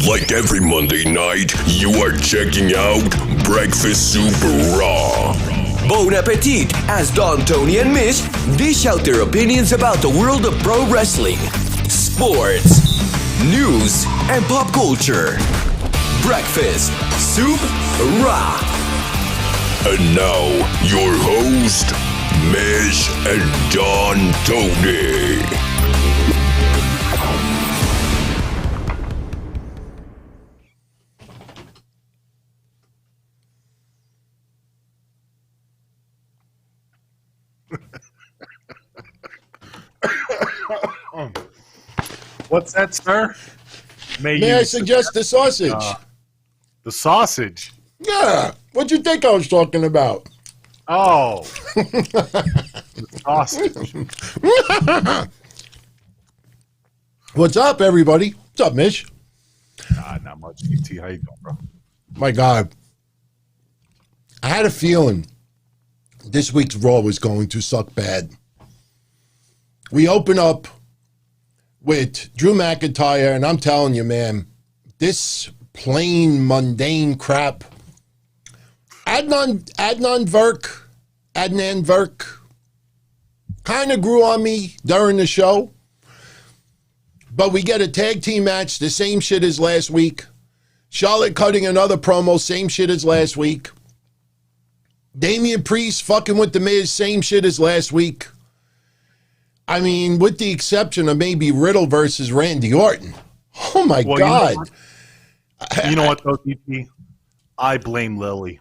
Like every Monday night, you are checking out Breakfast Super Raw. Bon appetit as Don Tony and Mish dish out their opinions about the world of pro wrestling, sports, news, and pop culture. Breakfast Super Raw. And now, your host, Mish and Don Tony. What's that, sir? May I suggest the sausage? The sausage? Yeah. What'd you think I was talking about? Oh. The sausage. What's up, everybody? What's up, Mish? Not much. ET, how you doing, bro? My God. I had a feeling this week's Raw was going to suck bad. We open up with Drew McIntyre, and I'm telling you, man, this plain, mundane crap. Adnan Virk kind of grew on me during the show, but we get a tag team match, the same shit as last week. Charlotte cutting another promo, same shit as last week. Damian Priest fucking with the Miz, same shit as last week. I mean, with the exception of maybe Riddle versus Randy Orton. Oh, my God. You know what, though, DP? I blame Lily.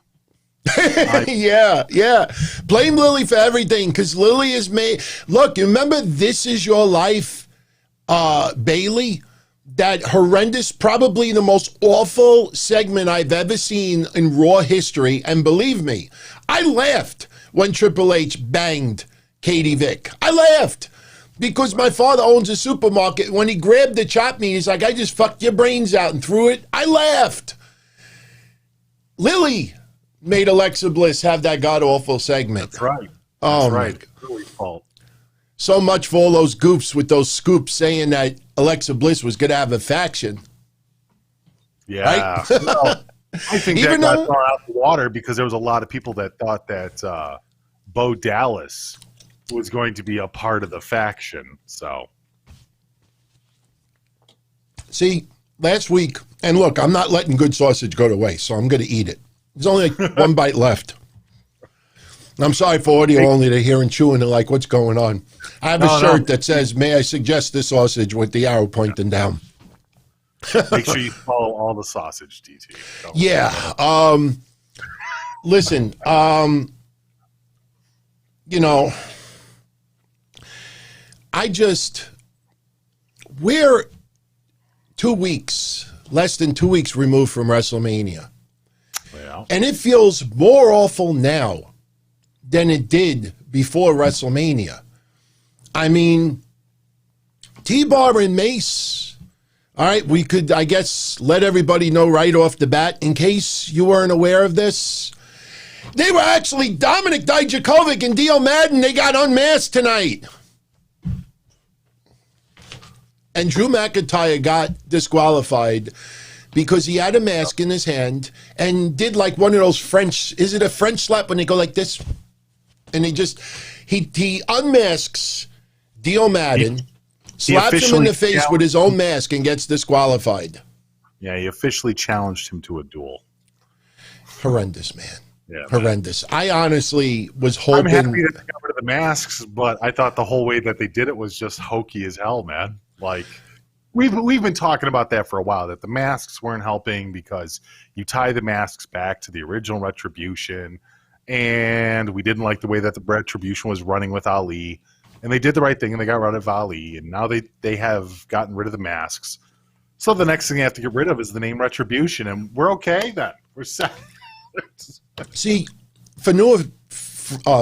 Yeah. Blame Lily for everything, because Lily is made. Look, you remember This Is Your Life, Bailey? That horrendous, probably the most awful segment I've ever seen in Raw history. And believe me, I laughed when Triple H banged Katie Vick. I laughed because my father owns a supermarket. When he grabbed the chop meat, he's like, I just fucked your brains out and threw it. I laughed. Lily made Alexa Bliss have that god-awful segment. That's right. That's right. Lily's fault. So much for all those goofs with those scoops saying that Alexa Bliss was going to have a faction. Yeah. Right? Well, I think that got thrown out the water because there was a lot of people that thought that Bo Dallas was going to be a part of the faction. So, see, last week, and look, I'm not letting good sausage go to waste, so I'm going to eat it. There's only like one bite left. I'm sorry for audio only. They're hearing chewing and like, what's going on? I have a shirt that says, may I suggest this sausage with the arrow pointing down. Make sure you follow all the sausage, DT. Yeah. Listen, you know, we're 2 weeks, less than 2 weeks removed from WrestleMania. Yeah. And it feels more awful now than it did before WrestleMania. I mean, T-Bar and Mace, all right, we could, I guess, let everybody know right off the bat, in case you weren't aware of this, they were actually Dominic Dijakovic and Dio Madden. They got unmasked tonight. And Drew McIntyre got disqualified because he had a mask in his hand and did like one of those French, is it a French slap when they go like this? And he unmasks Dio Madden, slaps him in the face with his own mask and gets disqualified. Yeah, he officially challenged him to a duel. Horrendous, man. Yeah, horrendous. I honestly was hoping. I'm happy that they got rid of the masks, but I thought the whole way that they did it was just hokey as hell, man. Like, we've been talking about that for a while, that the masks weren't helping because you tie the masks back to the original Retribution, and we didn't like the way that the Retribution was running with Ali, and they did the right thing and they got rid of Ali, and now they have gotten rid of the masks. So the next thing they have to get rid of is the name Retribution, and we're okay then. We're set. See, for new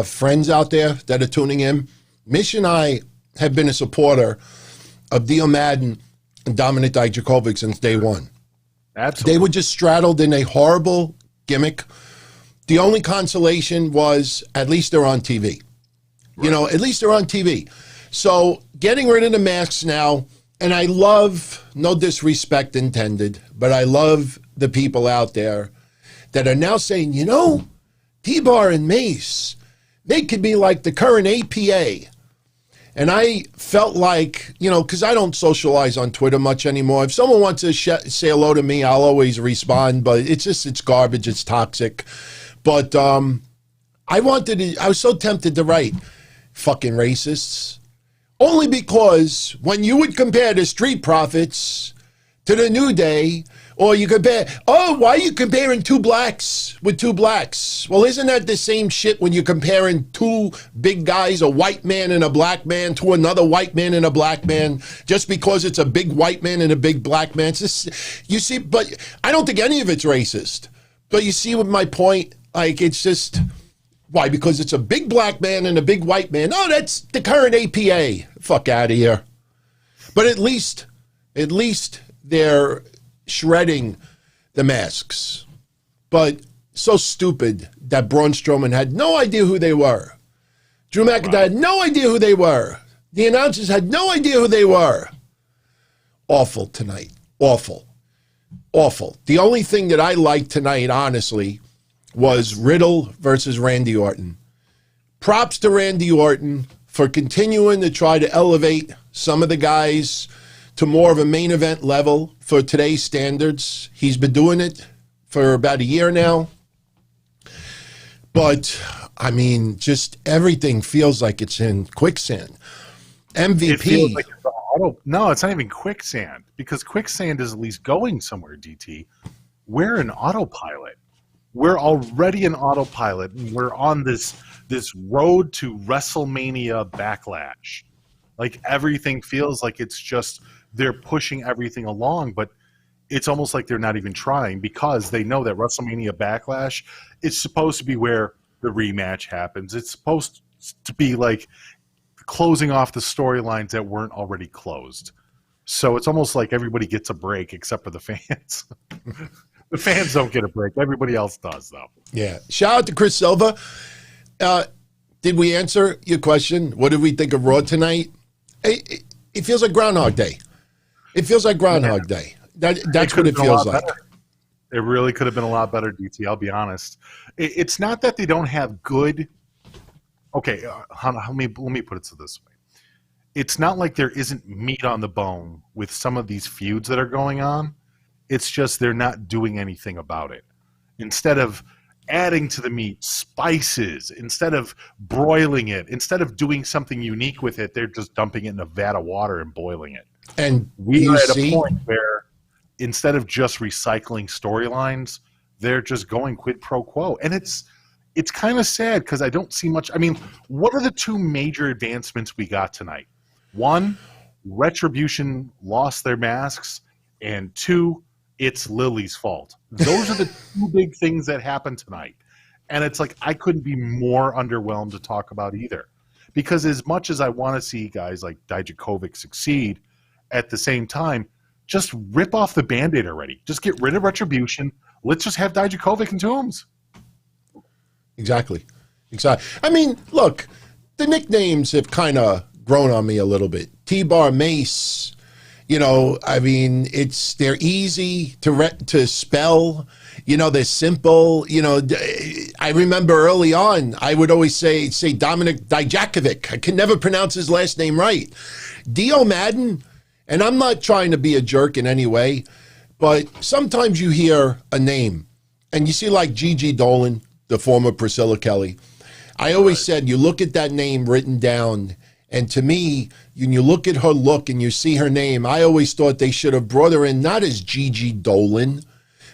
friends out there that are tuning in, Mish and I have been a supporter of Dio Madden and Dominic Dijakovic since day one. Absolutely. They were just straddled in a horrible gimmick. The only consolation was at least they're on TV. Right. You know, at least they're on TV. So getting rid of the masks now, And I love, no disrespect intended, but I love the people out there that are now saying, you know, T-Bar and Mace, they could be like the current APA. And I felt like, you know, because I don't socialize on Twitter much anymore. If someone wants to say hello to me, I'll always respond, but it's garbage, it's toxic. But I was so tempted to write, fucking racists. Only because when you would compare the Street Profits to the New Day, or you compare, oh, why are you comparing two blacks with two blacks? Well, isn't that the same shit when you're comparing two big guys, a white man and a black man, to another white man and a black man, just because it's a big white man and a big black man? It's just, you see, but I don't think any of it's racist. But you see what my point, like, it's just, why? Because it's a big black man and a big white man. Oh, that's the current APA. Fuck out of here. But at least they're shredding the masks. But so stupid that Braun Strowman had no idea who they were. Drew McIntyre had no idea who they were. The announcers had no idea who they were. Awful tonight. Awful. Awful. The only thing that I liked tonight, honestly, was Riddle versus Randy Orton. Props to Randy Orton for continuing to try to elevate some of the guys to more of a main event level for today's standards. He's been doing it for about a year now. But, I mean, just everything feels like it's in quicksand. MVP. It feels like no, it's not even quicksand, because quicksand is at least going somewhere, DT. We're an autopilot. We're already an autopilot, and we're on this road to WrestleMania Backlash. Like, everything feels like it's just they're pushing everything along, but it's almost like they're not even trying, because they know that WrestleMania Backlash is supposed to be where the rematch happens. It's supposed to be like closing off the storylines that weren't already closed. So it's almost like everybody gets a break except for the fans. The fans don't get a break. Everybody else does, though. Yeah. Shout out to Chris Silva. Did we answer your question? What did we think of Raw tonight? It feels like Groundhog Day. It feels like Groundhog Day. That's what it feels like. Better. It really could have been a lot better, DT. I'll be honest. It's not that they don't have good. Okay, let me put it this way. It's not like there isn't meat on the bone with some of these feuds that are going on. It's just they're not doing anything about it. Instead of adding to the meat spices, instead of broiling it, instead of doing something unique with it, they're just dumping it in a vat of water and boiling it. And we are at a point where instead of just recycling storylines, they're just going quid pro quo. And it's kind of sad because I don't see much. I mean, what are the two major advancements we got tonight? One, Retribution lost their masks, and two, it's Lily's fault. Those are the two big things that happened tonight. And it's like I couldn't be more underwhelmed to talk about either. Because as much as I want to see guys like Dijakovic succeed, at the same time, just rip off the Band-Aid already. Just get rid of Retribution. Let's just have Dijakovic and Toombs. Exactly. I mean, look, the nicknames have kind of grown on me a little bit. T-Bar, Mace, you know, I mean, they're easy to spell. You know, they're simple. You know, I remember early on, I would always say Dominic Dijakovic. I can never pronounce his last name right. Dio Madden, and I'm not trying to be a jerk in any way, but sometimes you hear a name, and you see like Gigi Dolan, the former Priscilla Kelly. I always said, you look at that name written down, and to me, when you look at her look and you see her name, I always thought they should have brought her in not as Gigi Dolan,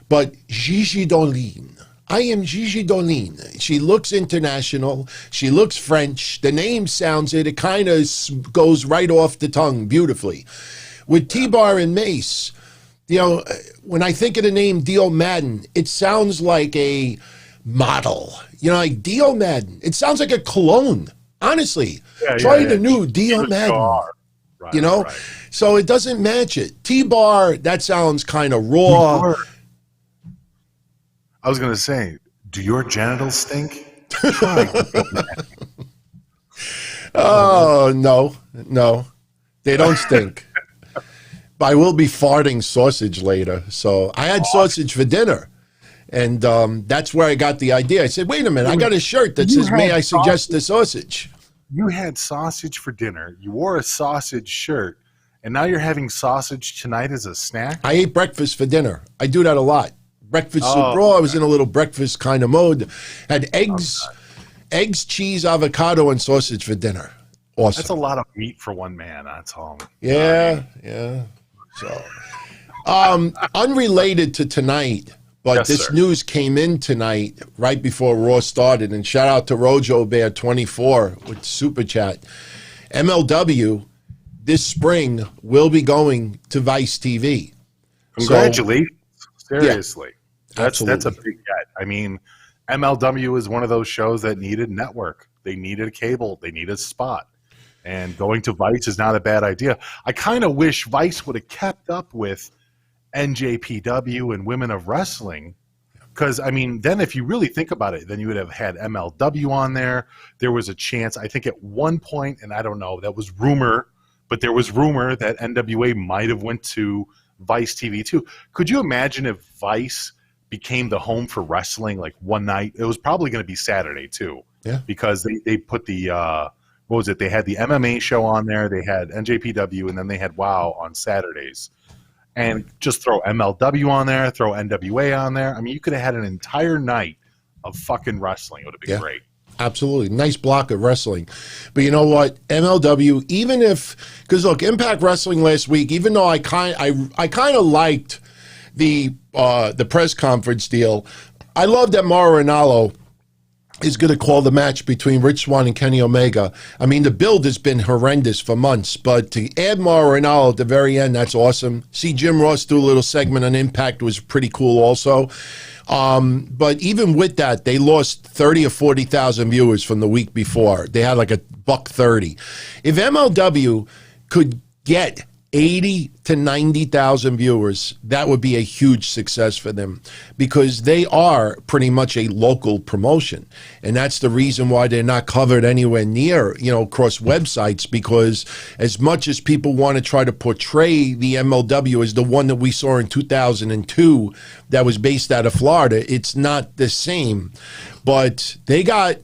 but Gigi Dolin. I am Gigi Dolin. She looks international. She looks French. The name sounds it. It kind of goes right off the tongue beautifully. With T-Bar and Mace, you know, when I think of the name Dio Madden, it sounds like a model. You know, like Dio Madden. It sounds like a cologne. Honestly, try the new Dio Madden. Right, you know, so it doesn't match it. T-Bar, that sounds kind of raw. I was going to say, do your genitals stink? Oh, no, they don't stink. I will be farting sausage later. So I had sausage for dinner. And that's where I got the idea. I said, wait a minute, I got a shirt that says, may I suggest the sausage? You had sausage for dinner. You wore a sausage shirt. And now you're having sausage tonight as a snack? I ate breakfast for dinner. I do that a lot. Breakfast soup raw. I was in a little breakfast kind of mode. Had eggs, cheese, avocado, and sausage for dinner. Awesome. That's a lot of meat for one man. That's all. Yeah. So, unrelated to tonight, but Yes, this sir. news came in tonight right before Raw started. And shout out to Rojo Bear 24 with Super Chat. MLW this spring will be going to Vice TV. Congratulations. Seriously. That's a absolutely. big get. I mean, MLW is one of those shows that needed network. They needed a cable. They needed a spot. And going to Vice is not a bad idea. I kind of wish Vice would have kept up with NJPW and Women of Wrestling. Because, I mean, then if you really think about it, then you would have had MLW on there. There was a chance, I think at one point, and I don't know, that was rumor, but there was rumor that NWA might have went to Vice TV too. Could you imagine if Vice became the home for wrestling like one night? It was probably going to be Saturday too. Yeah. Because they put the, what was it? They had the MMA show on there. They had NJPW, and then they had WOW on Saturdays. And just throw MLW on there, throw NWA on there. I mean, you could have had an entire night of fucking wrestling. It would have been great. Absolutely. Nice block of wrestling. But you know what? MLW, even if, because look, Impact Wrestling last week, even though I kind of liked the press conference deal, I love that Mauro Ranallo is going to call the match between Rich Swann and Kenny Omega. I mean, the build has been horrendous for months, but to add Mauro Ranallo at the very end, that's awesome. See Jim Ross do a little segment on Impact was pretty cool also. But even with that, they lost 30 or 40,000 viewers from the week before. They had like $130. If MLW could get 80 to 90,000 viewers, that would be a huge success for them because they are pretty much a local promotion. And that's the reason why they're not covered anywhere near, across websites, because as much as people want to try to portray the MLW as the one that we saw in 2002 that was based out of Florida, it's not the same. But they got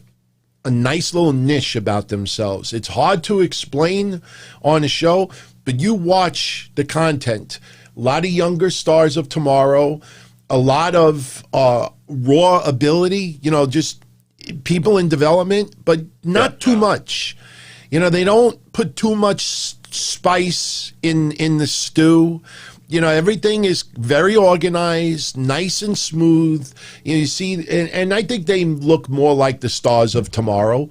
a nice little niche about themselves. It's hard to explain on a show, but you watch the content. A lot of younger stars of tomorrow, a lot of raw ability, just people in development, but not too much. They don't put too much spice in the stew. Everything is very organized, nice and smooth. You see, and I think they look more like the stars of tomorrow,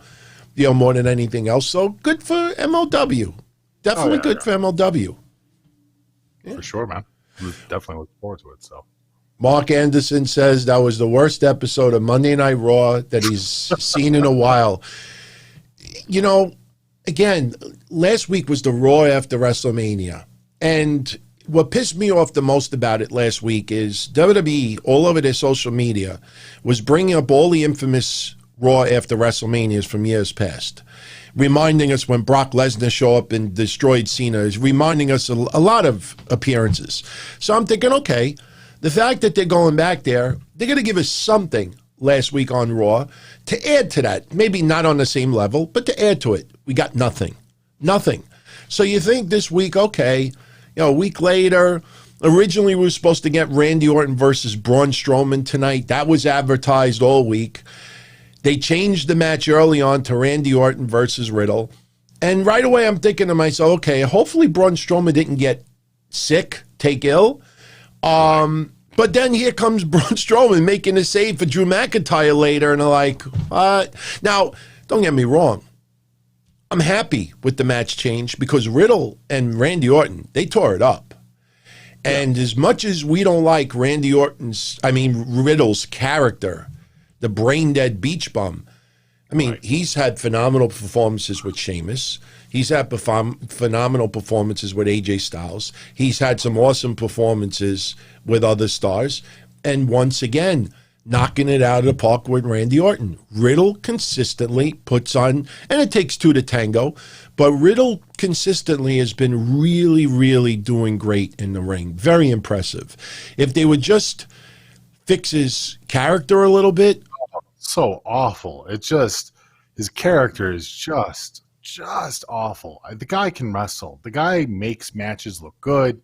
more than anything else. So good for MLW. Definitely good for MLW. Yeah. For sure, man. Definitely looking forward to it. So, Mark Anderson says that was the worst episode of Monday Night Raw that he's seen in a while. Again, last week was the Raw after WrestleMania. And what pissed me off the most about it last week is WWE, all over their social media, was bringing up all the infamous Raw after WrestleManias from years past. Reminding us when Brock Lesnar showed up and destroyed Cena, is reminding us a lot of appearances. So I'm thinking, okay, the fact that they're going back there, they're going to give us something last week on Raw to add to that. Maybe not on the same level, but to add to it. We got nothing. Nothing. So you think this week, okay, a week later, originally we were supposed to get Randy Orton versus Braun Strowman tonight. That was advertised all week. They changed the match early on to Randy Orton versus Riddle. And right away I'm thinking to myself, okay, hopefully Braun Strowman didn't get sick, take ill. But then here comes Braun Strowman making a save for Drew McIntyre later, and I'm like, what? Now, don't get me wrong. I'm happy with the match change because Riddle and Randy Orton, they tore it up. And as much as we don't like Riddle's character, the brain-dead beach bum. He's had phenomenal performances with Sheamus. He's had phenomenal performances with AJ Styles. He's had some awesome performances with other stars. And once again, knocking it out of the park with Randy Orton. Riddle consistently puts on, and it takes two to tango, but Riddle consistently has been really, really doing great in the ring. Very impressive. If they would just fix his character a little bit. So awful. It just, his character is just awful. The guy can wrestle. The guy makes matches look good.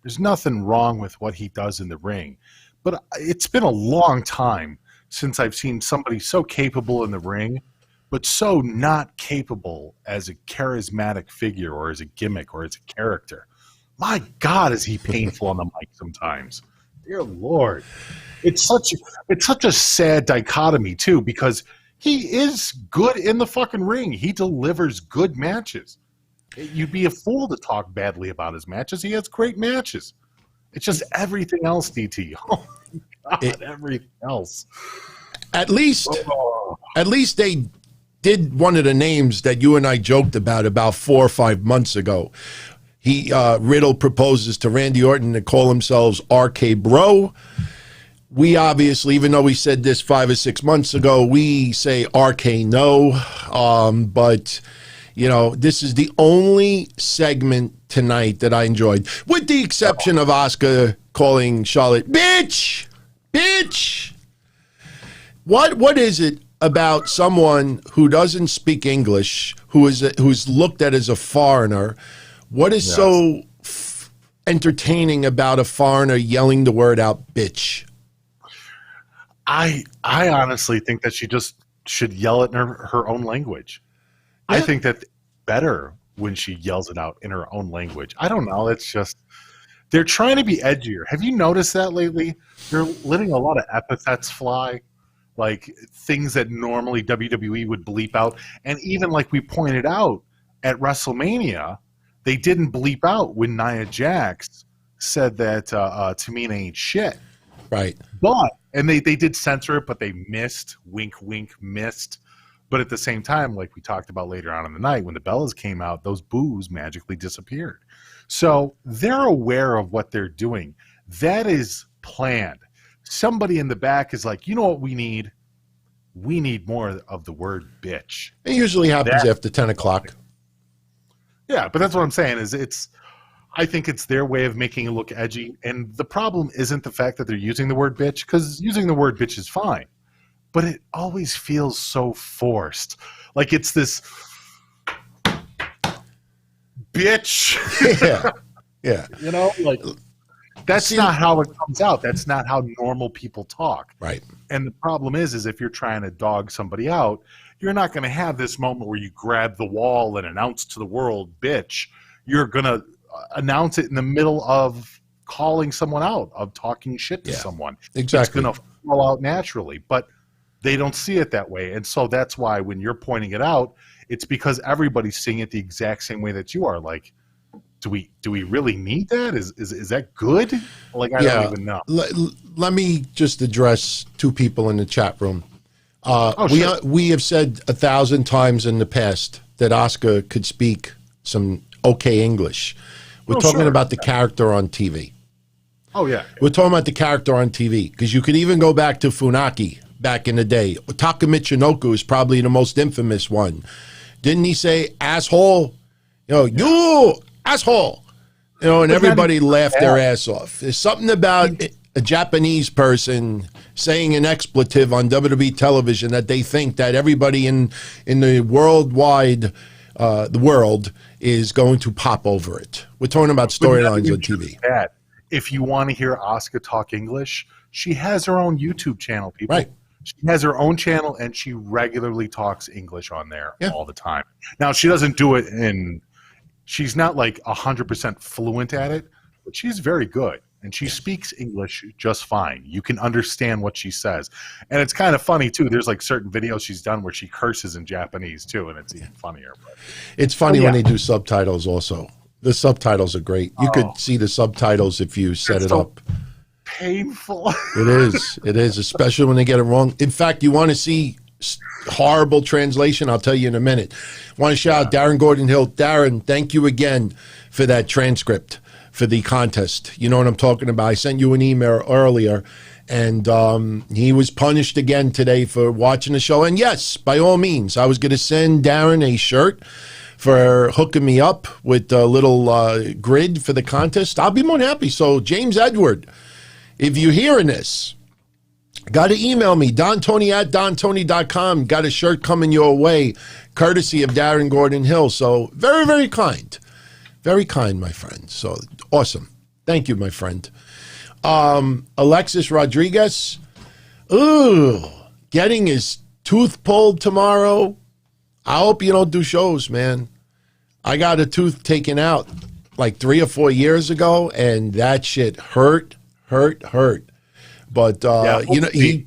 There's nothing wrong with what he does in the ring. But it's been a long time since I've seen somebody so capable in the ring, but so not capable as a charismatic figure or as a gimmick or as a character. My God, is he painful on the mic sometimes. Dear Lord. It's such a sad dichotomy, too, because he is good in the fucking ring. He delivers good matches. You'd be a fool to talk badly about his matches. He has great matches. It's just everything else, DT. Oh, my God, everything else. At least they did one of the names that you and I joked about 4 or 5 months ago. Riddle proposes to Randy Orton to call themselves RK Bro. We obviously, even though we said this 5 or 6 months ago, we say RK no. But, you know, this is the only segment tonight that I enjoyed, with the exception of Asuka calling Charlotte, bitch! Bitch! What is it about someone who doesn't speak English, who's looked at as a foreigner? What is so entertaining about a foreigner yelling the word out, bitch? I honestly think that she just should yell it in her own language. Yeah. I think that better when she yells it out in her own language. I don't know. It's just, they're trying to be edgier. Have you noticed that lately? They're letting a lot of epithets fly, like things that normally WWE would bleep out. And even like we pointed out at WrestleMania, they didn't bleep out when Nia Jax said that Tamina ain't shit. Right. But, and they did censor it, but they missed, wink, wink, missed. But at the same time, like we talked about later on in the night, when the Bellas came out, those boos magically disappeared. So they're aware of what they're doing. That is planned. Somebody in the back is like, you know what we need? We need more of the word bitch. It usually happens after 10 o'clock. Yeah, but that's what I'm saying is I think it's their way of making it look edgy. And the problem isn't the fact that they're using the word bitch, because using the word bitch is fine. But it always feels so forced. Like it's this bitch. Yeah. Yeah. You know, like that's not how it comes out. That's not how normal people talk. Right. And the problem is if you're trying to dog somebody out, you're not going to have this moment where you grab the wall and announce to the world, bitch. You're going to announce it in the middle of calling someone out, of talking shit to someone. Exactly. It's going to fall out naturally. But they don't see it that way. And so that's why when you're pointing it out, it's because everybody's seeing it the exact same way that you are. Like, do we really need that? Is that good? Like, I don't even know. Let me just address two people in the chat room. Sure. We have said 1,000 times in the past that Asuka could speak some okay English. We're talking about the character on TV. Oh, yeah. We're talking about the character on TV, because you could even go back to Funaki back in the day. Taka Michinoku is probably the most infamous one. Didn't he say asshole? You asshole. And everybody laughed their ass off. There's something about a Japanese person saying an expletive on WWE television that they think that everybody in the worldwide the world is going to pop over it. We're talking about storylines on TV. If you want to hear Asuka talk English, she has her own YouTube channel, people. Right. She has her own channel, and she regularly talks English on there all the time. Now, she doesn't do it she's not like 100% fluent at it, but she's very good. And she speaks English just fine. You can understand what she says. And it's kind of funny, too. There's like certain videos she's done where she curses in Japanese, too, and it's even funnier. But it's funny when they do subtitles also. The subtitles are great. You could see the subtitles if you set it up. Painful. It is, especially when they get it wrong. In fact, you want to see horrible translation? I'll tell you in a minute. Want to shout out Darren Gordon Hill. Darren, thank you again for that transcript. for the contest. You know what I'm talking about. I sent you an email earlier, and he was punished again today for watching the show. And yes, by all means, I was going to send Darren a shirt for hooking me up with a little grid for the contest. I'll be more than happy. So James Edward, if you're hearing this, got to email me, dontony@dontony.com. Got a shirt coming your way, courtesy of Darren Gordon Hill. So very, very kind. Very kind, my friend. So awesome. Thank you, my friend. Alexis Rodriguez, getting his tooth pulled tomorrow. I hope you don't do shows, man. I got a tooth taken out like 3 or 4 years ago, and that shit hurt. But, he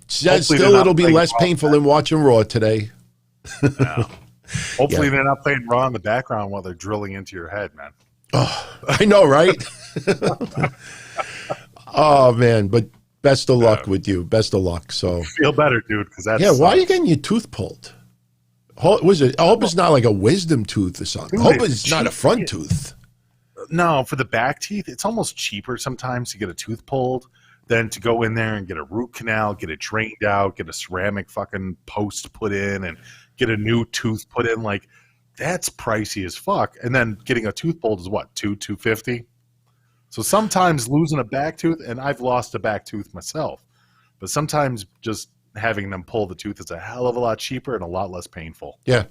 says still it'll be less painful than watching Raw today. Yeah. Hopefully they're not playing Raw in the background while they're drilling into your head, man. Oh, I know, right? Oh, man, but best of luck with you. Best of luck. So feel better, dude, because that's why are you getting your tooth pulled? I hope it's not like a wisdom tooth or something. I hope it's not a front tooth. No, for the back teeth, it's almost cheaper sometimes to get a tooth pulled than to go in there and get a root canal, get it drained out, get a ceramic fucking post put in, and get a new tooth put in. Like, that's pricey as fuck. And then getting a tooth pulled is what, $250? So sometimes losing a back tooth, and I've lost a back tooth myself, but sometimes just having them pull the tooth is a hell of a lot cheaper and a lot less painful. Yeah.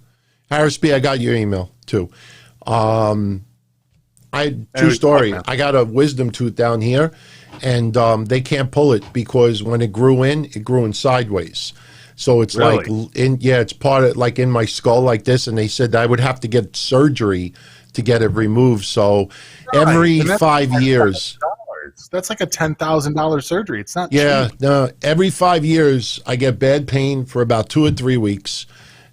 Harris B., I got your email too. True story. I got a wisdom tooth down here, and they can't pull it because when it grew in sideways. So it's really? It's part of like in my skull like this, and they said I would have to get surgery to get it removed. So every 5 years. That's like a $10,000 surgery. It's not cheap. No, every 5 years I get bad pain for about 2 or 3 weeks,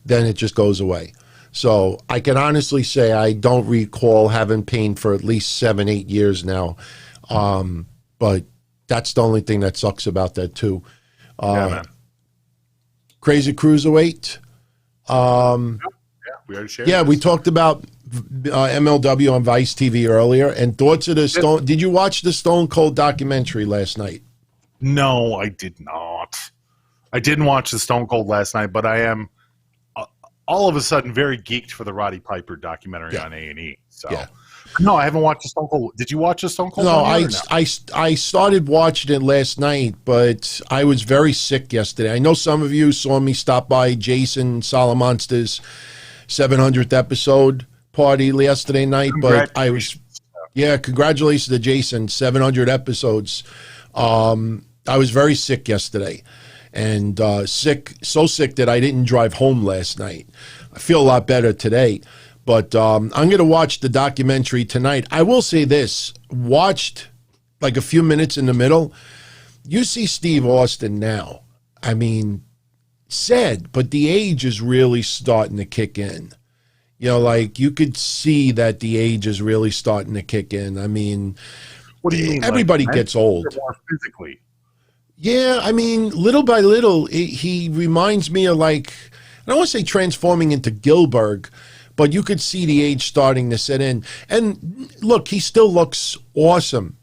then it just goes away. So I can honestly say I don't recall having pain for at least 7, 8 years now. But that's the only thing that sucks about that too. Man. Crazy Cruiserweight. We already shared. Yeah, we talked about MLW on Vice TV earlier, and thoughts of the Stone. Did you watch the Stone Cold documentary last night? No, I did not. I didn't watch the Stone Cold last night, but I am all of a sudden very geeked for the Roddy Piper documentary on A&E. So, no, I haven't watched the Stone Cold. Did you watch the Stone Cold? No, I started watching it last night, but I was very sick yesterday. I know some of you saw me stop by Jason Solomonster's 700th episode party yesterday night, but I was, congratulations to Jason, 700 episodes. I was very sick yesterday, and so sick that I didn't drive home last night. I feel a lot better today, but I'm going to watch the documentary tonight. I will say this, watched like a few minutes in the middle. You see Steve Austin now. I mean, sad, but the age is really starting to kick in. You know, like you could see that the age is really starting to kick in. I mean, what do you mean? Everybody gets old. More physically. Yeah, I mean, little by little, he reminds me of like, I don't want to say transforming into Gilbert, but you could see the age starting to set in. And look, he still looks awesome.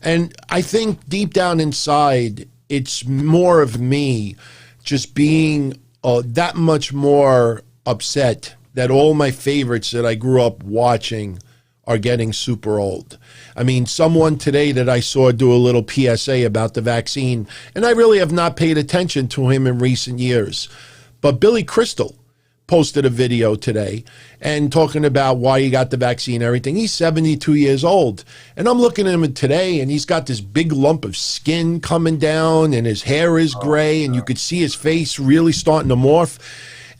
And I think deep down inside, it's more of me just being that much more upset that all my favorites that I grew up watching are getting super old. I mean, someone today that I saw do a little PSA about the vaccine, and I really have not paid attention to him in recent years, but Billy Crystal posted a video today and talking about why he got the vaccine and everything. He's 72 years old, and I'm looking at him today, and he's got this big lump of skin coming down, and his hair is gray, and you could see his face really starting to morph,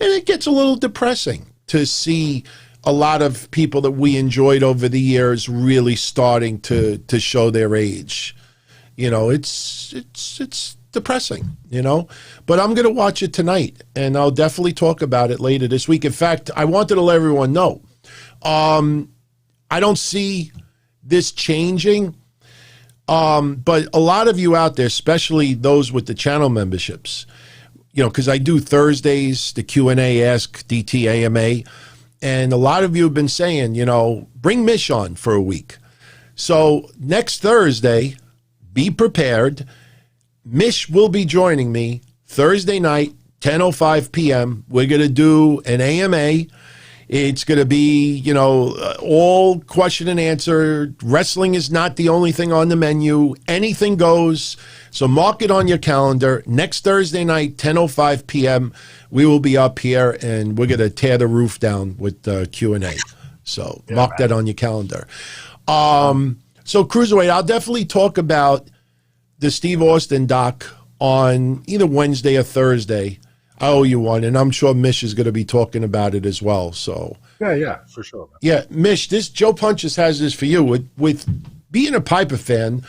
and it gets a little depressing to see a lot of people that we enjoyed over the years really starting to show their age. You know, it's depressing, you know, but I'm going to watch it tonight, and I'll definitely talk about it later this week. In fact, I wanted to let everyone know, I don't see this changing, but a lot of you out there, especially those with the channel memberships, you know, because I do Thursdays, the Q&A, Ask DT AMA, And a lot of you have been saying, bring Mish on for a week. So next Thursday, be prepared. Mish will be joining me Thursday night, 10:05 p.m. We're going to do an AMA. It's going to be, all question and answer. Wrestling is not the only thing on the menu. Anything goes. So mark it on your calendar. Next Thursday night, 10:05 p.m., we will be up here, and we're going to tear the roof down with Q&A. So mark that on your calendar. So Cruiserweight, I'll definitely talk about the Steve Austin doc on either Wednesday or Thursday. I owe you one, and I'm sure Mish is going to be talking about it as well. So yeah, for sure. Man. Yeah, Mish, this Joe Punches has this for you. With being a Piper fan,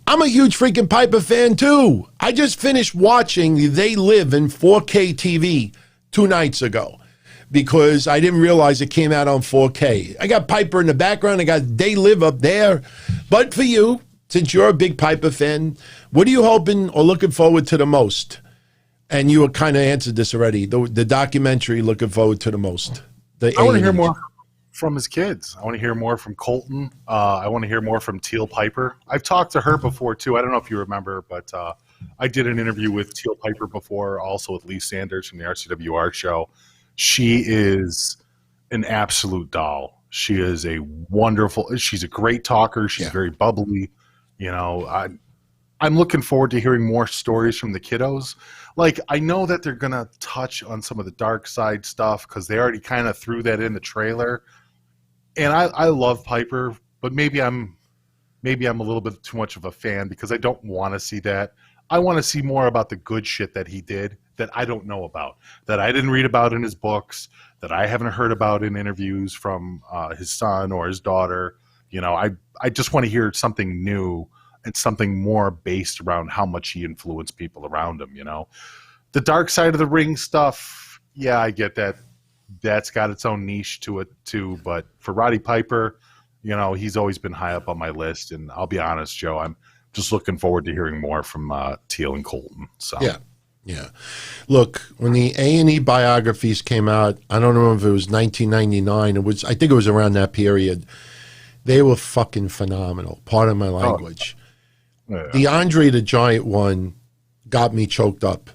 I'm a huge freaking Piper fan too. I just finished watching They Live in 4K TV 2 nights ago because I didn't realize it came out on 4K. I got Piper in the background. I got They Live up there. But for you, since you're a big Piper fan, what are you hoping or looking forward to the most? And you kind of answered this already. The documentary, looking forward to the most. I want to hear more from his kids. I want to hear more from Colton. I want to hear more from Teal Piper. I've talked to her before, too. I don't know if you remember, but I did an interview with Teal Piper before, also with Lee Sanders from the RCWR show. She is an absolute doll. She is she's a great talker. She's very bubbly. I'm looking forward to hearing more stories from the kiddos. Like, I know that they're going to touch on some of the dark side stuff because they already kind of threw that in the trailer. And I love Piper, but maybe I'm a little bit too much of a fan because I don't want to see that. I want to see more about the good shit that he did that I don't know about, that I didn't read about in his books, that I haven't heard about in interviews from his son or his daughter. I just want to hear something new and something more based around how much he influenced people around him, The dark side of the ring stuff, yeah, I get that. That's got its own niche to it, too. But for Roddy Piper, he's always been high up on my list. And I'll be honest, Joe, I'm just looking forward to hearing more from Teal and Colton. So Yeah. Look, when the A&E biographies came out, I don't know if it was 1999. I think it was around that period. They were fucking phenomenal. Pardon my language. The Andre the Giant one got me choked up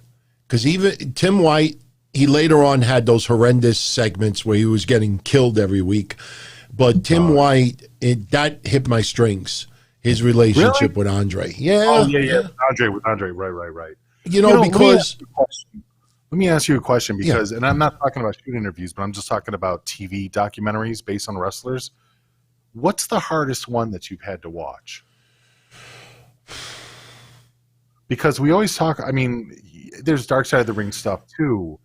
because even Tim White, he later on had those horrendous segments where he was getting killed every week. But Tim White, that hit my strings. His relationship with Andre. Yeah. Oh, yeah. Andre. Right. Because let me ask you a question because, and I'm not talking about shoot interviews, but I'm just talking about TV documentaries based on wrestlers. What's the hardest one that you've had to watch? Because we always talk, there's dark side of the ring stuff too,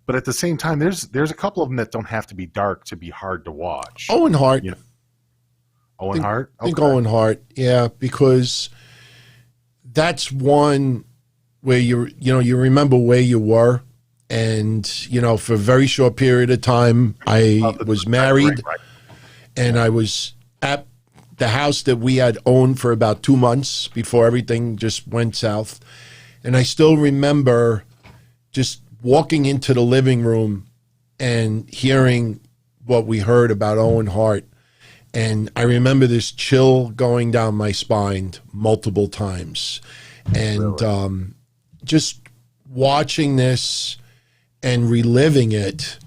but at the same time, there's a couple of them that don't have to be dark to be hard to watch. Owen Hart. Owen Hart? I think Owen Hart, yeah, because that's one where you remember where you were, and for a very short period of time, I was married, and I was at the house that we had owned for about 2 months before everything just went south, and I still remember just walking into the living room and hearing what we heard about Owen Hart. And I remember this chill going down my spine multiple times. And just watching this and reliving it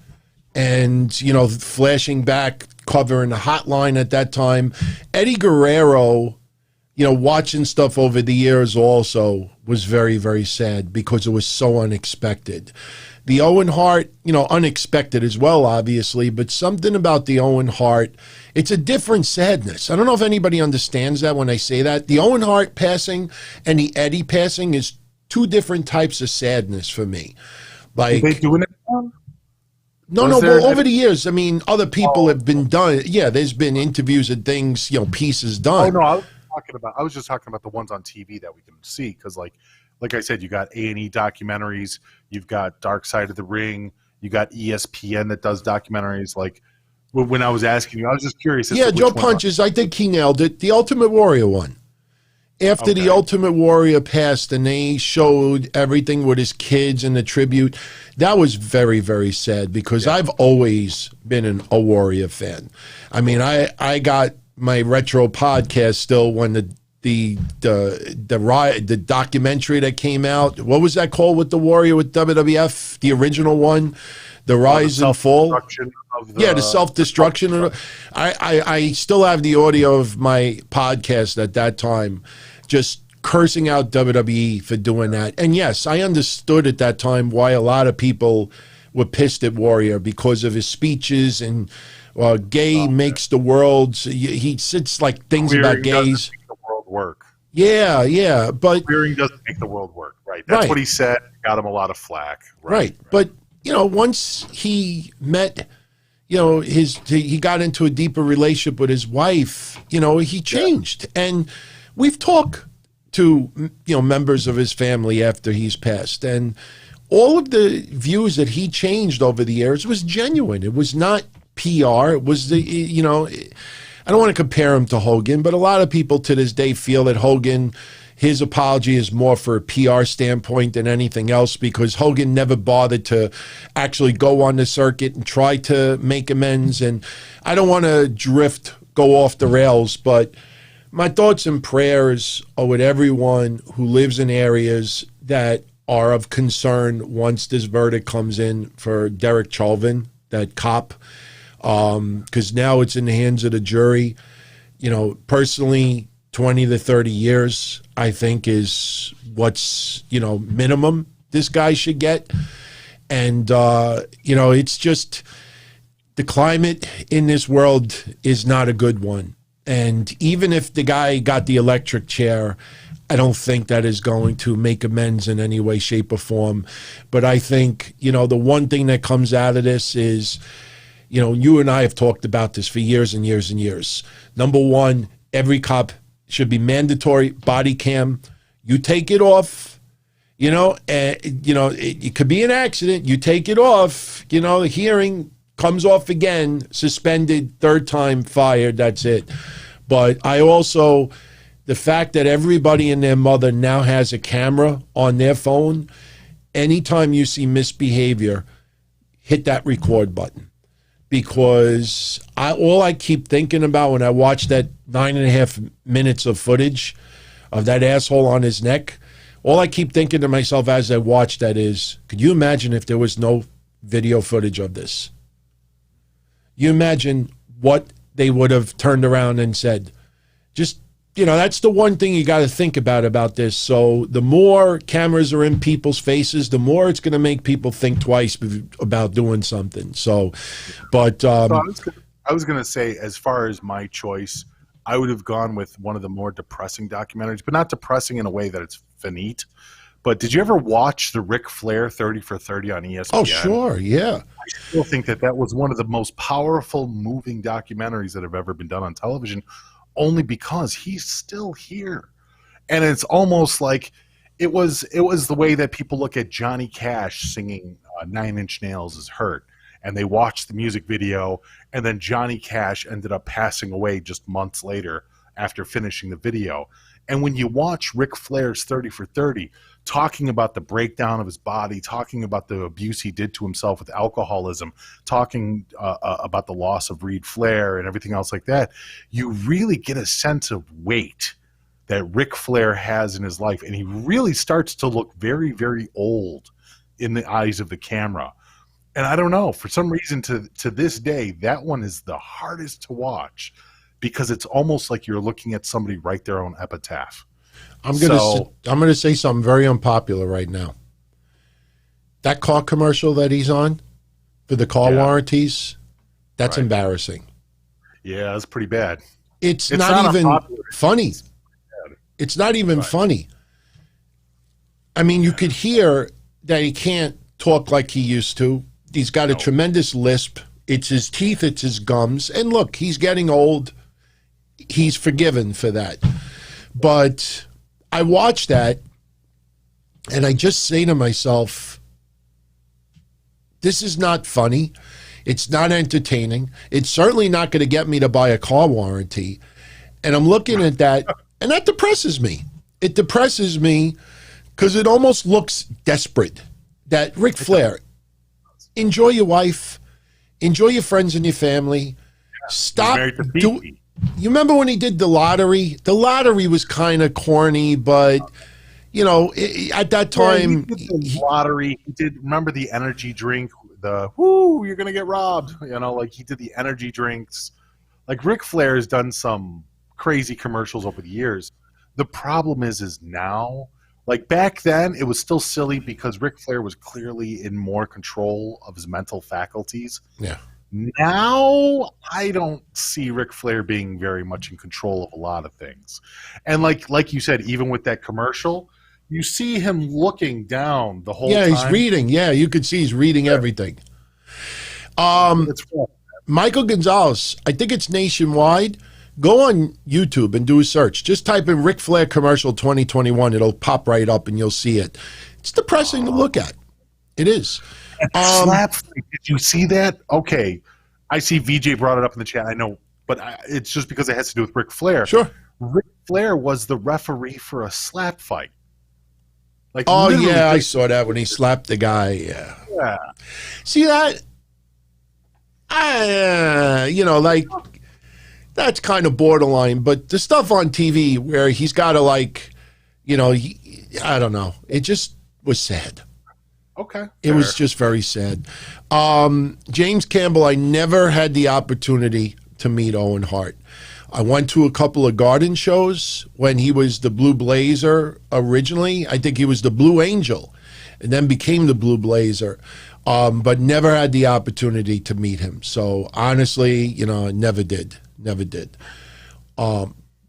and, flashing back, covering the hotline at that time. Eddie Guerrero, watching stuff over the years also was very, very sad because it was so unexpected. The Owen Hart, unexpected as well, obviously, but something about the Owen Hart, it's a different sadness. I don't know if anybody understands that when I say that. The Owen Hart passing and the Eddie passing is 2 different types of sadness for me. Like, are they doing it now? No, but over the years, other people have been done. Yeah, there's been interviews and things, pieces done. Oh, no, I was just talking about the ones on TV that we can see because, like I said, you got A&E documentaries, you've got Dark Side of the Ring, you got ESPN that does documentaries. Like, when I was asking you, I was just curious. Yeah, Joe Punches, I think he nailed it. The Ultimate Warrior one. After the Ultimate Warrior passed and they showed everything with his kids and the tribute, that was very, very sad because I've always been a Warrior fan. I mean, I got my retro podcast still when the documentary that came out. What was that called with the Warrior with WWF? The original one, the Rise and Fall. The self-destruction. I still have the audio of my podcast at that time, just cursing out WWE for doing that. And yes, I understood at that time why a lot of people were pissed at Warrior because of his speeches and gay makes the world. He says like things about gays. Make the world work. Yeah, but queering doesn't make the world work. Right. That's what he said. Got him a lot of flack. Right. But once he met. He got into a deeper relationship with his wife, he changed. And we've talked to, members of his family after he's passed. And all of the views that he changed over the years was genuine. It was not PR. It was I don't want to compare him to Hogan, but a lot of people to this day feel that Hogan, his apology is more for a PR standpoint than anything else because Hogan never bothered to actually go on the circuit and try to make amends. And I don't want to go off the rails, but my thoughts and prayers are with everyone who lives in areas that are of concern once this verdict comes in for Derek Chauvin, that cop, because now it's in the hands of the jury. Personally, 20 to 30 years, I think, is what's, minimum this guy should get. And, it's just the climate in this world is not a good one. And even if the guy got the electric chair, I don't think that is going to make amends in any way, shape, or form. But I think, the one thing that comes out of this is, you and I have talked about this for years and years and years. Number one, every cop should be mandatory body cam. You take it off, it could be an accident. You take it off, the hearing comes off again, suspended, third time fired, that's it. But I also, the fact that everybody and their mother now has a camera on their phone, anytime you see misbehavior, hit that record button. Because all I keep thinking about when I watch that 9.5 minutes of footage of that asshole on his neck, all I keep thinking to myself as I watch that is, could you imagine if there was no video footage of this? You imagine what they would have turned around and said. Just, that's the one thing you got to think about this. So the more cameras are in people's faces, the more it's going to make people think twice about doing something. So, but I was going to say, as far as my choice, I would have gone with one of the more depressing documentaries, but not depressing in a way that it's finite. But did you ever watch the Ric Flair 30 for 30 on ESPN? Oh, sure, yeah. I still think that was one of the most powerful, moving documentaries that have ever been done on television, only because he's still here. And it's almost like it was the way that people look at Johnny Cash singing 9 Inch Nails is Hurt, and they watched the music video, and then Johnny Cash ended up passing away just months later after finishing the video. And when you watch Ric Flair's 30 for 30, talking about the breakdown of his body, talking about the abuse he did to himself with alcoholism, talking about the loss of Reed Flair and everything else like that, you really get a sense of weight that Ric Flair has in his life. And he really starts to look very, very old in the eyes of the camera. And I don't know, for some reason to this day, that one is the hardest to watch because it's almost like you're looking at somebody write their own epitaph. I'm gonna say something very unpopular right now. That car commercial that he's on for the car warranties, that's embarrassing. Yeah, it's pretty bad. It's not even funny. It's not even funny. I mean, you could hear that he can't talk like he used to. He's got a tremendous lisp. It's his teeth, it's his gums. And look, he's getting old. He's forgiven for that. But I watch that, and I just say to myself, this is not funny. It's not entertaining. It's certainly not going to get me to buy a car warranty. And I'm looking at that, And that depresses me. It depresses me because it almost looks desperate that Ric Flair, enjoy your wife, enjoy your friends and your family. Stop. You remember when he did the lottery? The lottery was kind of corny, but you know, at that time, he did the lottery. He did. Remember the energy drink? The whoo, you're gonna get robbed. You know, like he did the energy drinks. Like Ric Flair has done some crazy commercials over the years. The problem is now, like back then, it was still silly because Ric Flair was clearly in more control of his mental faculties. Yeah. Now, I don't see Ric Flair being very much in control of a lot of things. And like you said, even with that commercial, you see him looking down the whole time. Yeah, he's reading. Yeah, you could see he's reading everything. Michael Gonzalez, I think it's nationwide. Go on YouTube and do a search. Just type in Ric Flair commercial 2021. It'll pop right up and you'll see it. It's depressing to look at. It is. Slap fight. Did you see that? Okay. I see VJ brought it up in the chat. I know, but it's just because it has to do with Ric Flair. Sure. Ric Flair was the referee for a slap fight. Like, oh, yeah, I saw that when he slapped the guy. Yeah. See that? Like, that's kind of borderline. But the stuff on TV where he's got to, like, I don't know. It just was sad. Okay. It was just very sad. James Campbell, I never had the opportunity to meet Owen Hart. I went to a couple of Garden shows when he was the Blue Blazer originally. I think he was the Blue Angel and then became the Blue Blazer, but never had the opportunity to meet him. So honestly, never did.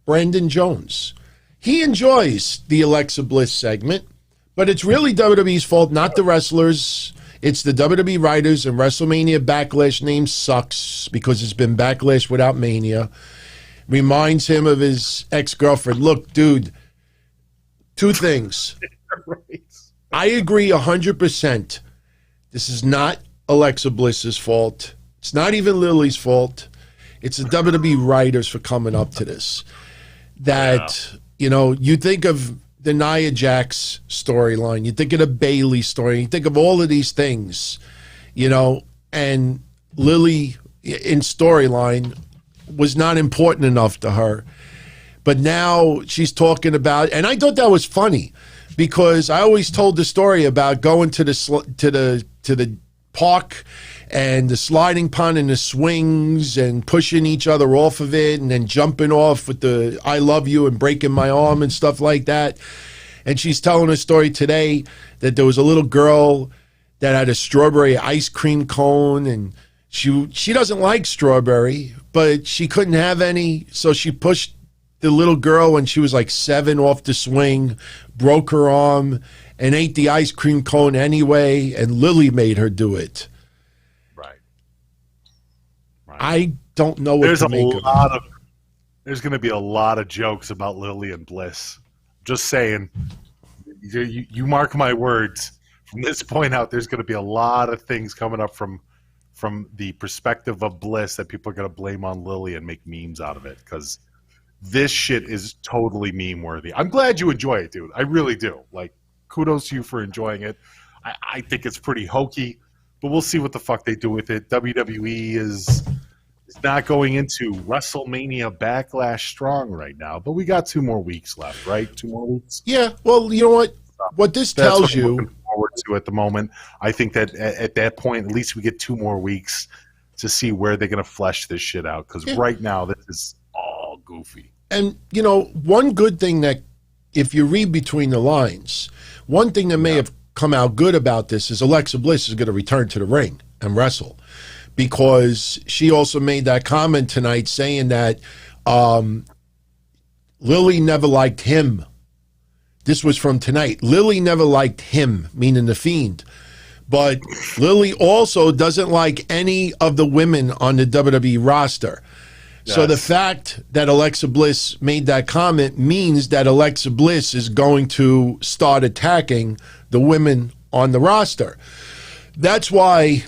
Brandon Jones, he enjoys the Alexa Bliss segment, but it's really WWE's fault, not the wrestlers. It's the WWE writers, and WrestleMania Backlash name sucks because it's been Backlash without Mania. Reminds him of his ex-girlfriend. Look, dude, two things. Right. I agree 100%. This is not Alexa Bliss's fault. It's not even Lily's fault. It's the WWE writers for coming up to this. That, you think of the Nia Jax storyline. You think of the Bayley story. You think of all of these things, and Lily in storyline was not important enough to her. But now she's talking about, and I thought that was funny because I always told the story about going to the park and the sliding pond and the swings and pushing each other off of it and then jumping off with the I love you and breaking my arm and stuff like that. And she's telling a story today that there was a little girl that had a strawberry ice cream cone, and she doesn't like strawberry, but she couldn't have any, so she pushed the little girl when she was like 7 off the swing, broke her arm, and ate the ice cream cone anyway, and Lily made her do it. Right. I don't know what to make of it. There's going to be a lot of jokes about Lily and Bliss. Just saying. You mark my words. From this point out, there's going to be a lot of things coming up from the perspective of Bliss that people are going to blame on Lily and make memes out of it, because this shit is totally meme worthy. I'm glad you enjoy it, dude. I really do. Like, kudos to you for enjoying it. I think it's pretty hokey, but we'll see what the fuck they do with it. WWE is not going into WrestleMania Backlash strong right now, but we got 2 more weeks left, right? 2 more weeks? Yeah, well, you know what? What this tells you... I'm looking forward to at the moment. I think that at that point, at least we get 2 more weeks to see where they're going to flesh this shit out, because right now, this is all goofy. And, one good thing that, if you read between the lines, one thing that may have come out good about this is Alexa Bliss is going to return to the ring and wrestle, because she also made that comment tonight saying that Lily never liked him. This was from tonight. Lily never liked him, meaning the Fiend. But Lily also doesn't like any of the women on the WWE roster. Yes. So the fact that Alexa Bliss made that comment means that Alexa Bliss is going to start attacking the women on the roster. That's why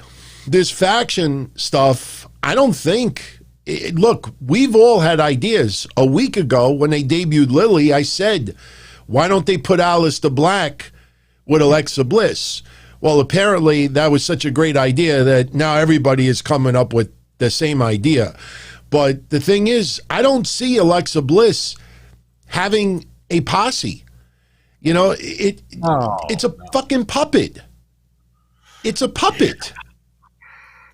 this faction stuff, I don't think look, we've all had ideas. A week ago when they debuted Lily, I said, why don't they put Aleister Black with Alexa Bliss? Well, apparently that was such a great idea that now everybody is coming up with the same idea. But the thing is, I don't see Alexa Bliss having a posse. You know, it's a fucking puppet. It's a puppet.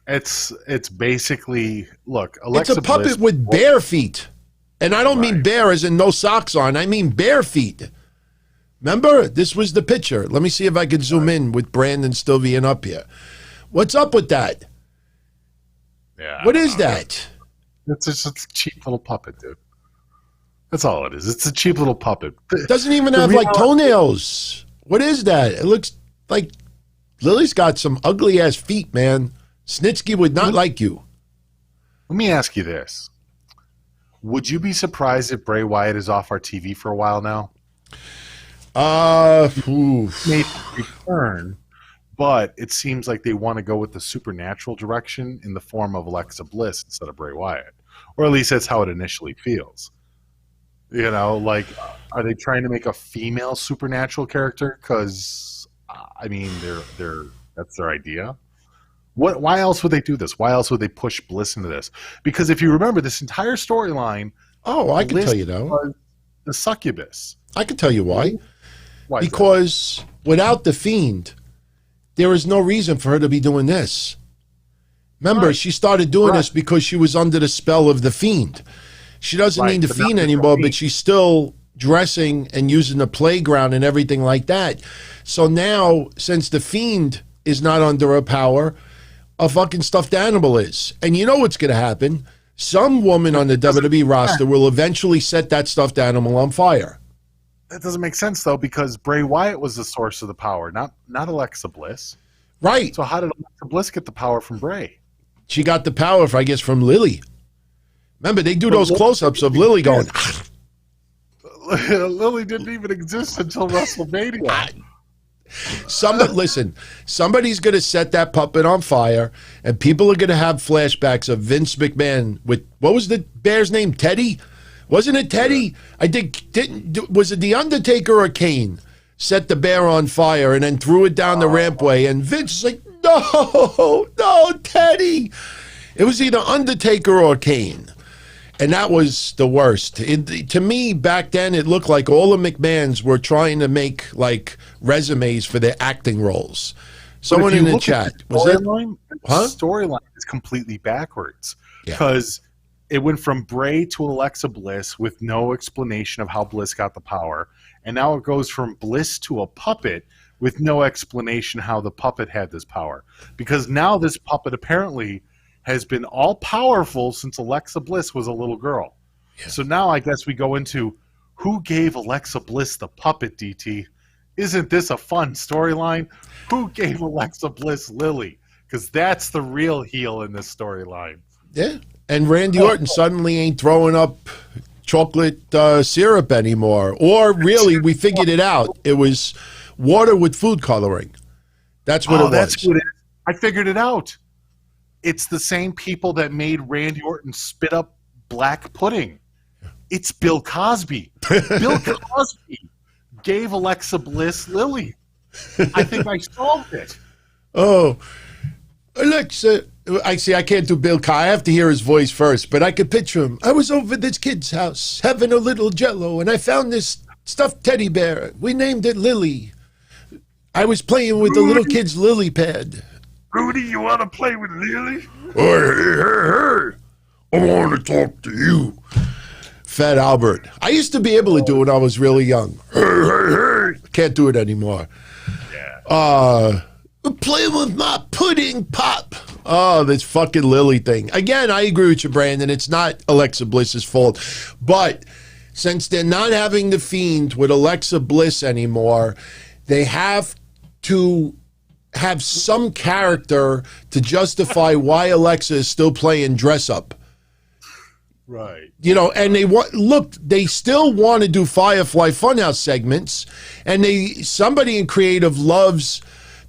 It's basically, look, Alexa It's a puppet Bliss, with bare feet. And I don't mean bare as in no socks on. I mean bare feet. Remember? This was the picture. Let me see if I can zoom in with Brandon still being up here. What's up with that? Yeah. What is that? It's just a cheap little puppet, dude. That's all it is. It's a cheap little puppet. It doesn't even have like toenails. What is that? It looks like Lily's got some ugly ass feet, man. Snitsky would not like you. Let me ask you this. Would you be surprised if Bray Wyatt is off our TV for a while now? Maybe return, but it seems like they want to go with the supernatural direction in the form of Alexa Bliss instead of Bray Wyatt. Or at least that's how it initially feels. You know, like, are they trying to make a female supernatural character? Because, I mean, that's their idea. Why else would they do this? Why else would they push Bliss into this? Because if you remember this entire storyline, I can tell you though, was the succubus. I can tell you why. Why? Because without the Fiend, there is no reason for her to be doing this. Remember, she started doing this because she was under the spell of the Fiend. She doesn't need the Fiend anymore, but she's still dressing and using the playground and everything like that. So now, since the Fiend is not under her power, a fucking stuffed animal is. And you know what's going to happen? Some woman on the WWE roster will eventually set that stuffed animal on fire. That doesn't make sense, though, because Bray Wyatt was the source of the power, not Alexa Bliss. Right. So how did Alexa Bliss get the power from Bray? She got the power, I guess, from Lily. Remember, they do those close-ups of Lily going... Lily didn't even exist until WrestleMania. Listen, somebody's going to set that puppet on fire, and people are going to have flashbacks of Vince McMahon with, what was the bear's name? Teddy? Wasn't it Teddy? I think, was it The Undertaker or Kane set the bear on fire and then threw it down the rampway, and Vince is like, no, Teddy. It was either Undertaker or Kane. And that was the worst. To me, back then, it looked like all the McMahons were trying to make like resumes for their acting roles. Someone in the chat, was that? The storyline is completely backwards because it went from Bray to Alexa Bliss with no explanation of how Bliss got the power, and now it goes from Bliss to a puppet with no explanation how the puppet had this power. Because now this puppet apparently has been all-powerful since Alexa Bliss was a little girl. Yeah. So now I guess we go into who gave Alexa Bliss the puppet, DT? Isn't this a fun storyline? Who gave Alexa Bliss Lily? Because that's the real heel in this storyline. Yeah, and Randy Orton suddenly ain't throwing up chocolate syrup anymore. Or really, we figured it out. It was water with food coloring. That's what it was. That's what it is. I figured it out. It's the same people that made Randy Orton spit up black pudding. It's Bill Cosby. Bill Cosby gave Alexa Bliss Lily. I think I solved it. Oh, Alexa. I see, I can't do Bill Cosby. I have to hear his voice first, but I could picture him. I was over at this kid's house having a little Jell-O, and I found this stuffed teddy bear. We named it Lily. I was playing with the little kid's lily pad. Rudy, you want to play with Lily? Hey, I want to talk to you. Fat Albert. I used to be able to do it when I was really young. Hey. Can't do it anymore. Yeah. Play with my pudding pop. Oh, this fucking Lily thing. Again, I agree with you, Brandon. It's not Alexa Bliss's fault. But since they're not having the Fiend with Alexa Bliss anymore, they have to have some character to justify why Alexa is still playing dress up. Right. You know, and they still want to do Firefly Funhouse segments, and somebody in creative loves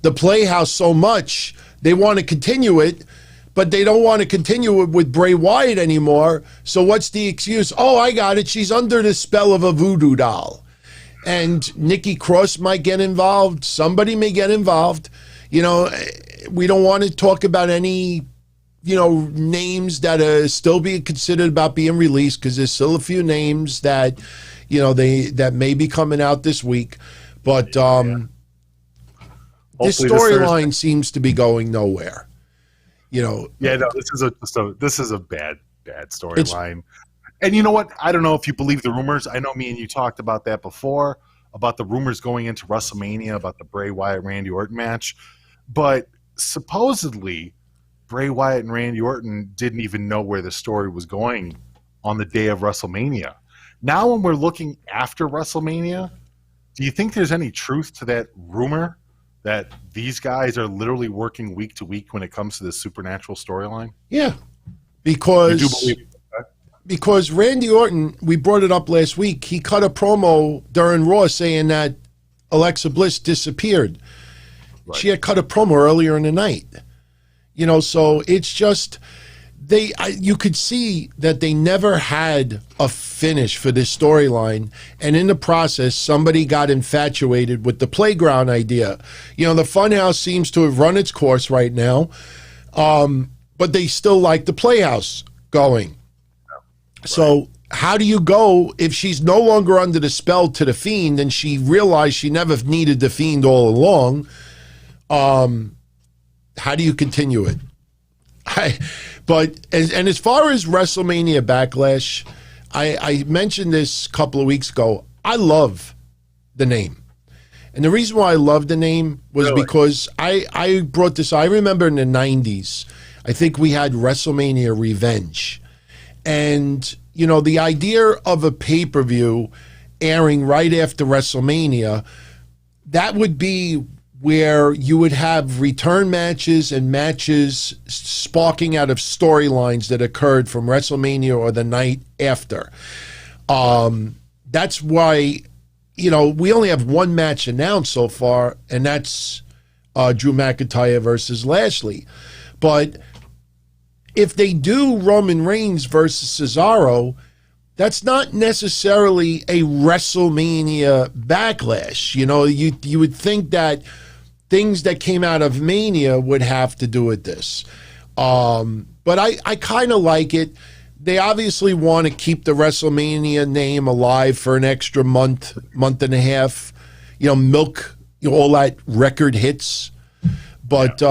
the Playhouse so much, they want to continue it, but they don't want to continue it with Bray Wyatt anymore. So what's the excuse? Oh, I got it. She's under the spell of a voodoo doll. And Nikki Cross might get involved. Somebody may get involved. You know, we don't want to talk about any, you know, names that are still being considered about being released, because there's still a few names that, you know, that may be coming out this week. But this storyline seems to be going nowhere. You know. Yeah, no, this is a bad storyline. And you know what? I don't know if you believe the rumors. I know me and you talked about that before, about the rumors going into WrestleMania about the Bray Wyatt Randy Orton match. But supposedly, Bray Wyatt and Randy Orton didn't even know where the story was going on the day of WrestleMania. Now, when we're looking after WrestleMania, do you think there's any truth to that rumor that these guys are literally working week to week when it comes to the supernatural storyline? Yeah, because you do believe it? Because Randy Orton, we brought it up last week, he cut a promo during Raw saying that Alexa Bliss disappeared. Right. She had cut a promo earlier in the night. You know, so it's just, you could see that they never had a finish for this storyline. And in the process, somebody got infatuated with the playground idea. You know, the Funhouse seems to have run its course right now, but they still like the Playhouse going. So how do you go if she's no longer under the spell to the Fiend and she realized she never needed the Fiend all along? How do you continue it? And as far as WrestleMania Backlash, I mentioned this a couple of weeks ago. I love the name. And the reason why I love the name was because I brought this. I remember in the 90s, I think we had WrestleMania Revenge. And, you know, the idea of a pay-per-view airing right after WrestleMania, that would be where you would have return matches and matches sparking out of storylines that occurred from WrestleMania or the night after. That's why, you know, we only have one match announced so far, and that's Drew McIntyre versus Lashley. But if they do Roman Reigns versus Cesaro, that's not necessarily a WrestleMania Backlash. You know, you would think that things that came out of Mania would have to do with this. But I kind of like it. They obviously want to keep the WrestleMania name alive for an extra month and a half. You know, milk all that record hits. But,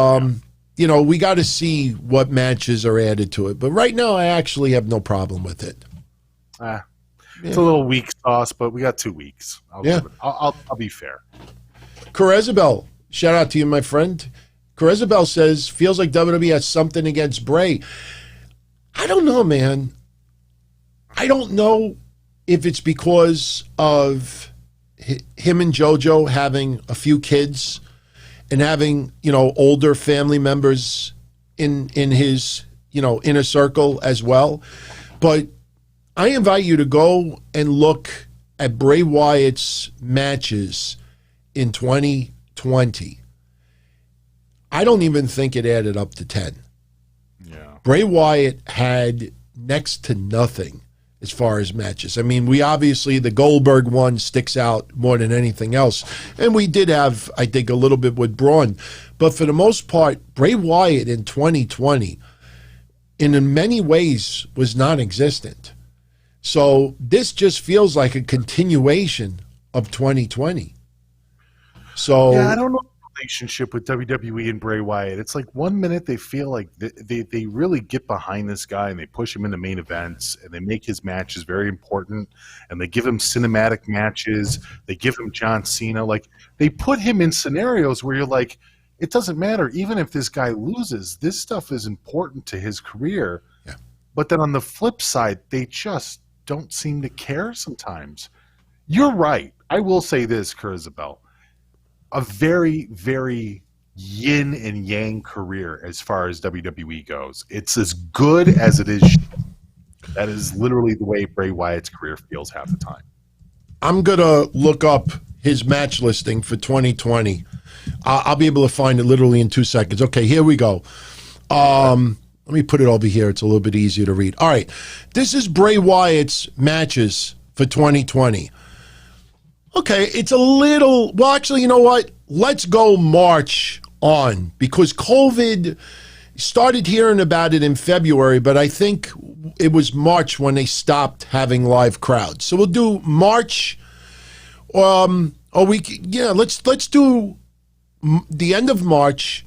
you know, we got to see what matches are added to it. But right now, I actually have no problem with it. It's a little weak sauce, but we got 2 weeks. I'll be fair. Carezabel, shout out to you, my friend. Carezabel says, feels like WWE has something against Bray. I don't know, man. I don't know if it's because of him and JoJo having a few kids and having, you know, older family members in his, you know, inner circle as well. But I invite you to go and look at Bray Wyatt's matches in 2020. I don't even think it added up to 10. Yeah. Bray Wyatt had next to nothing as far as matches. I mean, we obviously, the Goldberg one sticks out more than anything else. And we did have, I think, a little bit with Braun. But for the most part, Bray Wyatt in 2020, in many ways, was non-existent. So this just feels like a continuation of 2020. So yeah, I don't know the relationship with WWE and Bray Wyatt. It's like 1 minute they feel like they really get behind this guy and they push him into main events and they make his matches very important and they give him cinematic matches. They give him John Cena. Like, they put him in scenarios where you're like, it doesn't matter. Even if this guy loses, this stuff is important to his career. Yeah. But then on the flip side, they just don't seem to care sometimes. You're right. I will say this, Kurzabel. A very, very yin and yang career as far as WWE goes. It's as good as it is. That is literally the way Bray Wyatt's career feels half the time. I'm going to look up his match listing for 2020. I'll be able to find it literally in 2 seconds. Okay, here we go. Let me put it over here. It's a little bit easier to read. All right. This is Bray Wyatt's matches for 2020. Okay, it's a little, well, actually, you know what? Let's go March on, because COVID started hearing about it in February, but I think it was March when they stopped having live crowds. So we'll do March. Let's do the end of March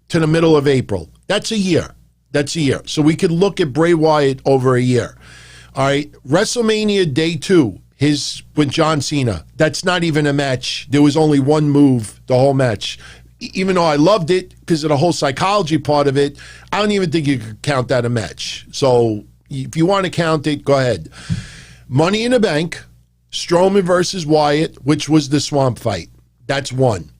to the middle of April. That's a year. So we could look at Bray Wyatt over a year. All right, WrestleMania Day 2, his with John Cena. That's not even a match. There was only one move the whole match. Even though I loved it because of the whole psychology part of it, I don't even think you could count that a match. So if you want to count it, go ahead. Money in the Bank, Strowman versus Wyatt, which was the swamp fight. That's one.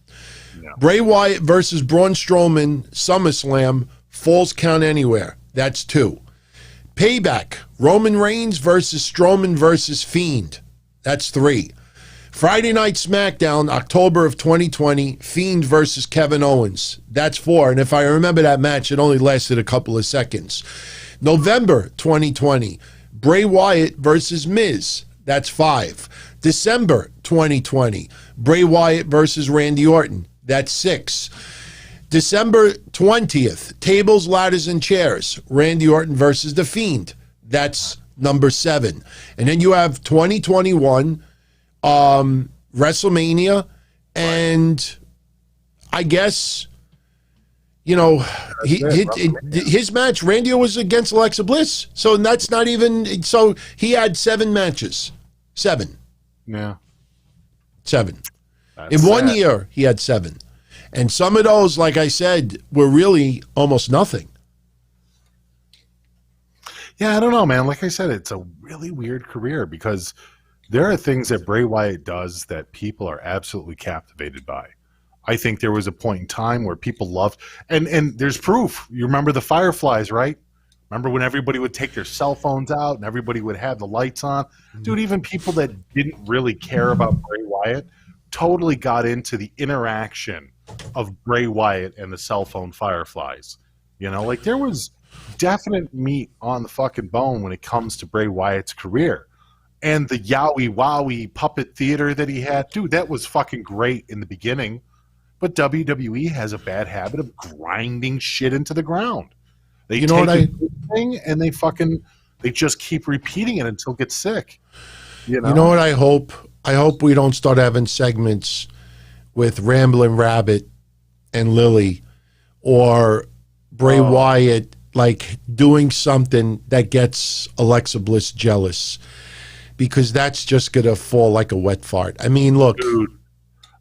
Yeah. Bray Wyatt versus Braun Strowman, SummerSlam, Falls Count Anywhere. That's 2. Payback, Roman Reigns versus Strowman versus Fiend. That's 3. Friday Night SmackDown, October of 2020, Fiend versus Kevin Owens. That's 4. And if I remember that match, it only lasted a couple of seconds. November 2020, Bray Wyatt versus Miz. That's 5. December 2020, Bray Wyatt versus Randy Orton. That's 6. December 20th, Tables, Ladders, and Chairs, Randy Orton versus The Fiend. That's number 7. And then you have 2021, WrestleMania, and I guess, you know, his match, Randy was against Alexa Bliss. So that's not even, so he had 7 matches. 7. Yeah. 7. In 1 year, he had 7. And some of those, like I said, were really almost nothing. Yeah, I don't know, man. Like I said, it's a really weird career because there are things that Bray Wyatt does that people are absolutely captivated by. I think there was a point in time where people loved, and there's proof. You remember the Fireflies, right? Remember when everybody would take their cell phones out and everybody would have the lights on? Dude, even people that didn't really care about Bray Wyatt totally got into the interaction of Bray Wyatt and the cell phone Fireflies. You know, like there was definite meat on the fucking bone when it comes to Bray Wyatt's career. And the Yowie Wowie puppet theater that he had, dude, that was fucking great in the beginning. But WWE has a bad habit of grinding shit into the ground. They take a thing and they just keep repeating it until it gets sick. You know what I hope? I hope we don't start having segments with Ramblin' Rabbit and Lily or Bray Wyatt like doing something that gets Alexa Bliss jealous, because that's just going to fall like a wet fart. I mean, look. Dude,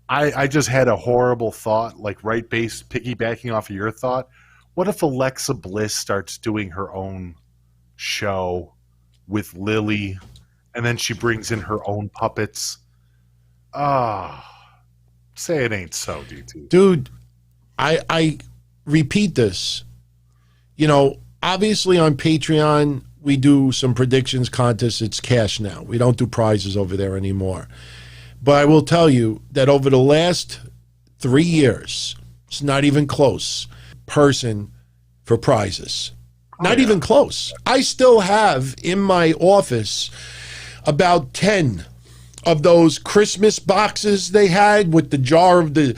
I just had a horrible thought, like piggybacking off of your thought. What if Alexa Bliss starts doing her own show with Lily and then she brings in her own puppets? Say it ain't so, DT. Dude, I repeat this. You know, obviously on Patreon, we do some predictions contests. It's cash now. We don't do prizes over there anymore. But I will tell you that over the last 3 years, it's not even close, person for prizes. Not even close. I still have in my office about 10 of those Christmas boxes they had with the jar of the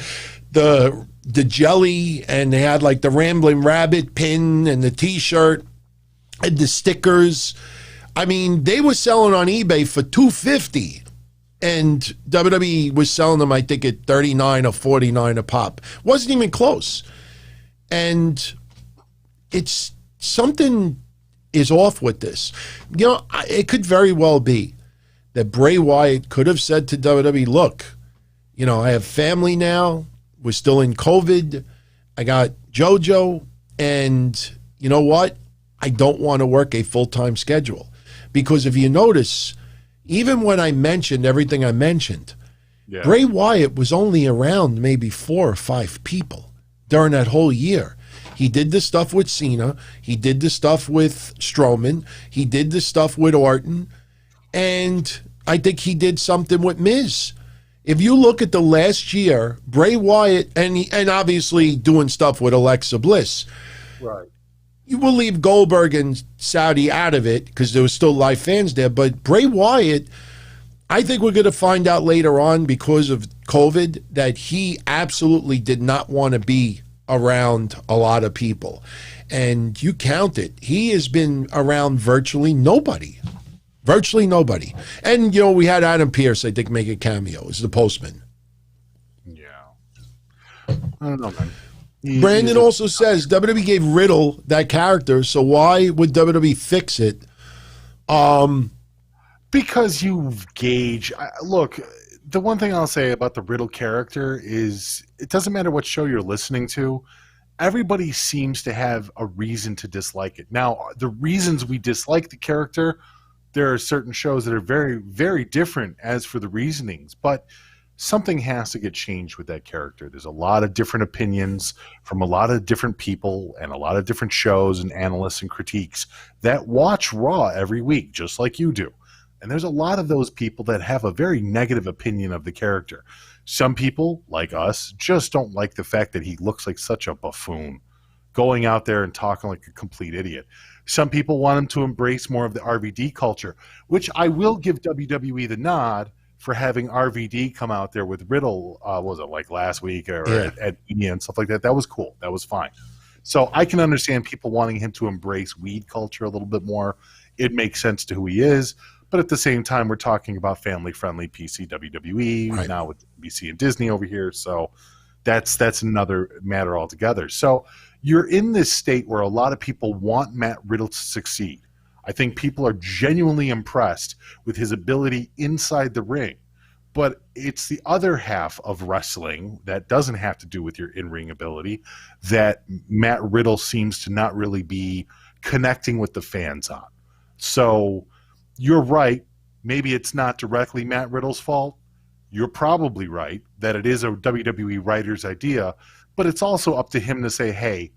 jelly, and they had like the Ramblin' Rabbit pin and the t-shirt and the stickers. I mean, they were selling on eBay for $250, and WWE was selling them, I think, at $39 or $49 a pop. Wasn't even close. And it's something is off with this. You know, it could very well be that Bray Wyatt could have said to WWE, look, you know, I have family now. We're still in COVID. I got JoJo. And you know what? I don't want to work a full-time schedule. Because if you notice, even when I mentioned everything I mentioned, Bray Wyatt was only around maybe 4 or 5 people during that whole year. He did the stuff with Cena. He did the stuff with Strowman. He did the stuff with Orton. And I think he did something with Miz. If you look at the last year, Bray Wyatt, and obviously doing stuff with Alexa Bliss. Right. you will leave Goldberg and Saudi out of it because there was still live fans there. But Bray Wyatt, I think we're going to find out later on because of COVID that he absolutely did not want to be around a lot of people. And you count it, he has been around virtually nobody. Virtually nobody. And, you know, we had Adam Pearce, I think, make a cameo as the postman. Yeah. I don't know, man. Brandon also says WWE gave Riddle that character, so why would WWE fix it? Because you gauge. Look, the one thing I'll say about the Riddle character is it doesn't matter what show you're listening to. Everybody seems to have a reason to dislike it. Now, the reasons we dislike the character, there are certain shows that are very, very different as for the reasonings, but something has to get changed with that character. There's a lot of different opinions from a lot of different people and a lot of different shows and analysts and critiques that watch Raw every week, just like you do. And there's a lot of those people that have a very negative opinion of the character. Some people, like us, just don't like the fact that he looks like such a buffoon, going out there and talking like a complete idiot. Some people want him to embrace more of the RVD culture, which I will give WWE the nod for having RVD come out there with Riddle, was it like last week or at Media and stuff like that? That was cool. That was fine. So I can understand people wanting him to embrace weed culture a little bit more. It makes sense to who he is. But at the same time, we're talking about family-friendly PC WWE, right, now with NBC and Disney over here. So that's another matter altogether. So you're in this state where a lot of people want Matt Riddle to succeed. I think people are genuinely impressed with his ability inside the ring. But it's the other half of wrestling that doesn't have to do with your in-ring ability that Matt Riddle seems to not really be connecting with the fans on. So you're right. Maybe it's not directly Matt Riddle's fault. You're probably right that it is a WWE writer's idea, but it's also up to him to say, hey,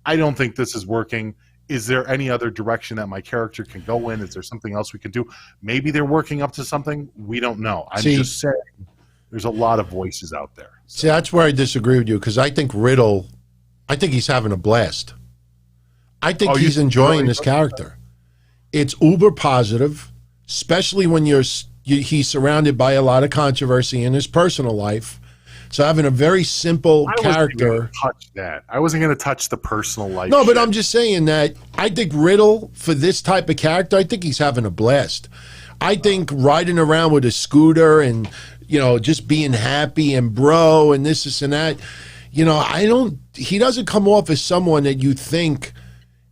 I don't think this is working. Is there any other direction that my character can go in? Is there something else we can do? Maybe they're working up to something. We don't know. I'm just saying there's a lot of voices out there. So. See, that's where I disagree with you because I think Riddle, I think he's having a blast. I think he's enjoying this character. It's uber positive, especially when he's surrounded by a lot of controversy in his personal life. So having a very simple character. I wasn't going to touch the personal life. No, but I'm just saying that I think Riddle, for this type of character, I think he's having a blast. I think riding around with a scooter and, you know, just being happy and bro and this and that, you know, he doesn't come off as someone that you think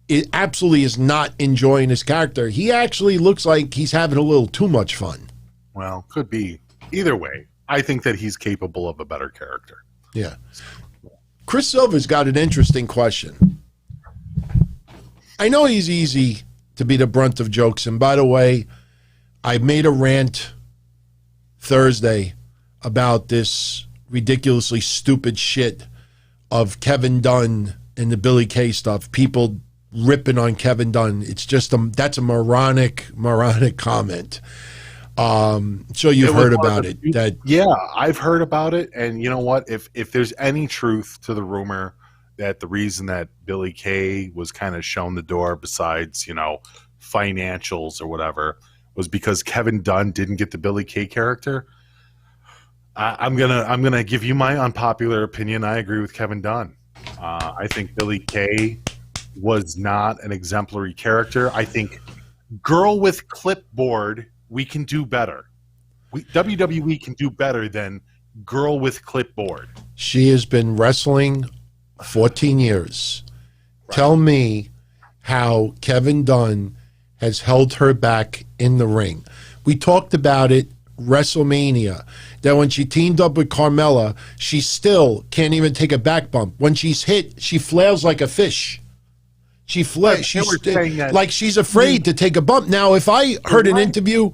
it absolutely is not enjoying his character. He actually looks like he's having a little too much fun. Well, could be. Either way, I think that he's capable of a better character. Yeah. Chris Silva's got an interesting question. I know he's easy to be the brunt of jokes. And by the way, I made a rant Thursday about this ridiculously stupid shit of Kevin Dunn and the Billy Kay stuff. People ripping on Kevin Dunn. It's just that's a moronic comment. So you've heard about it. Yeah, I've heard about it. And you know what? If there's any truth to the rumor that the reason that Billy Kay was kind of shown the door, besides, you know, financials or whatever, was because Kevin Dunn didn't get the Billy Kay character, I'm gonna give you my unpopular opinion. I agree with Kevin Dunn. I think Billy Kay was not an exemplary character. I think girl with clipboard, we can do better. WWE can do better than girl with clipboard. She has been wrestling 14 years. Right. Tell me how Kevin Dunn has held her back in the ring. We talked about it WrestleMania, that when she teamed up with Carmella, she still can't even take a back bump. When she's hit, she flails like a fish. She flails. Like she's afraid to take a bump. Now, if I heard an interview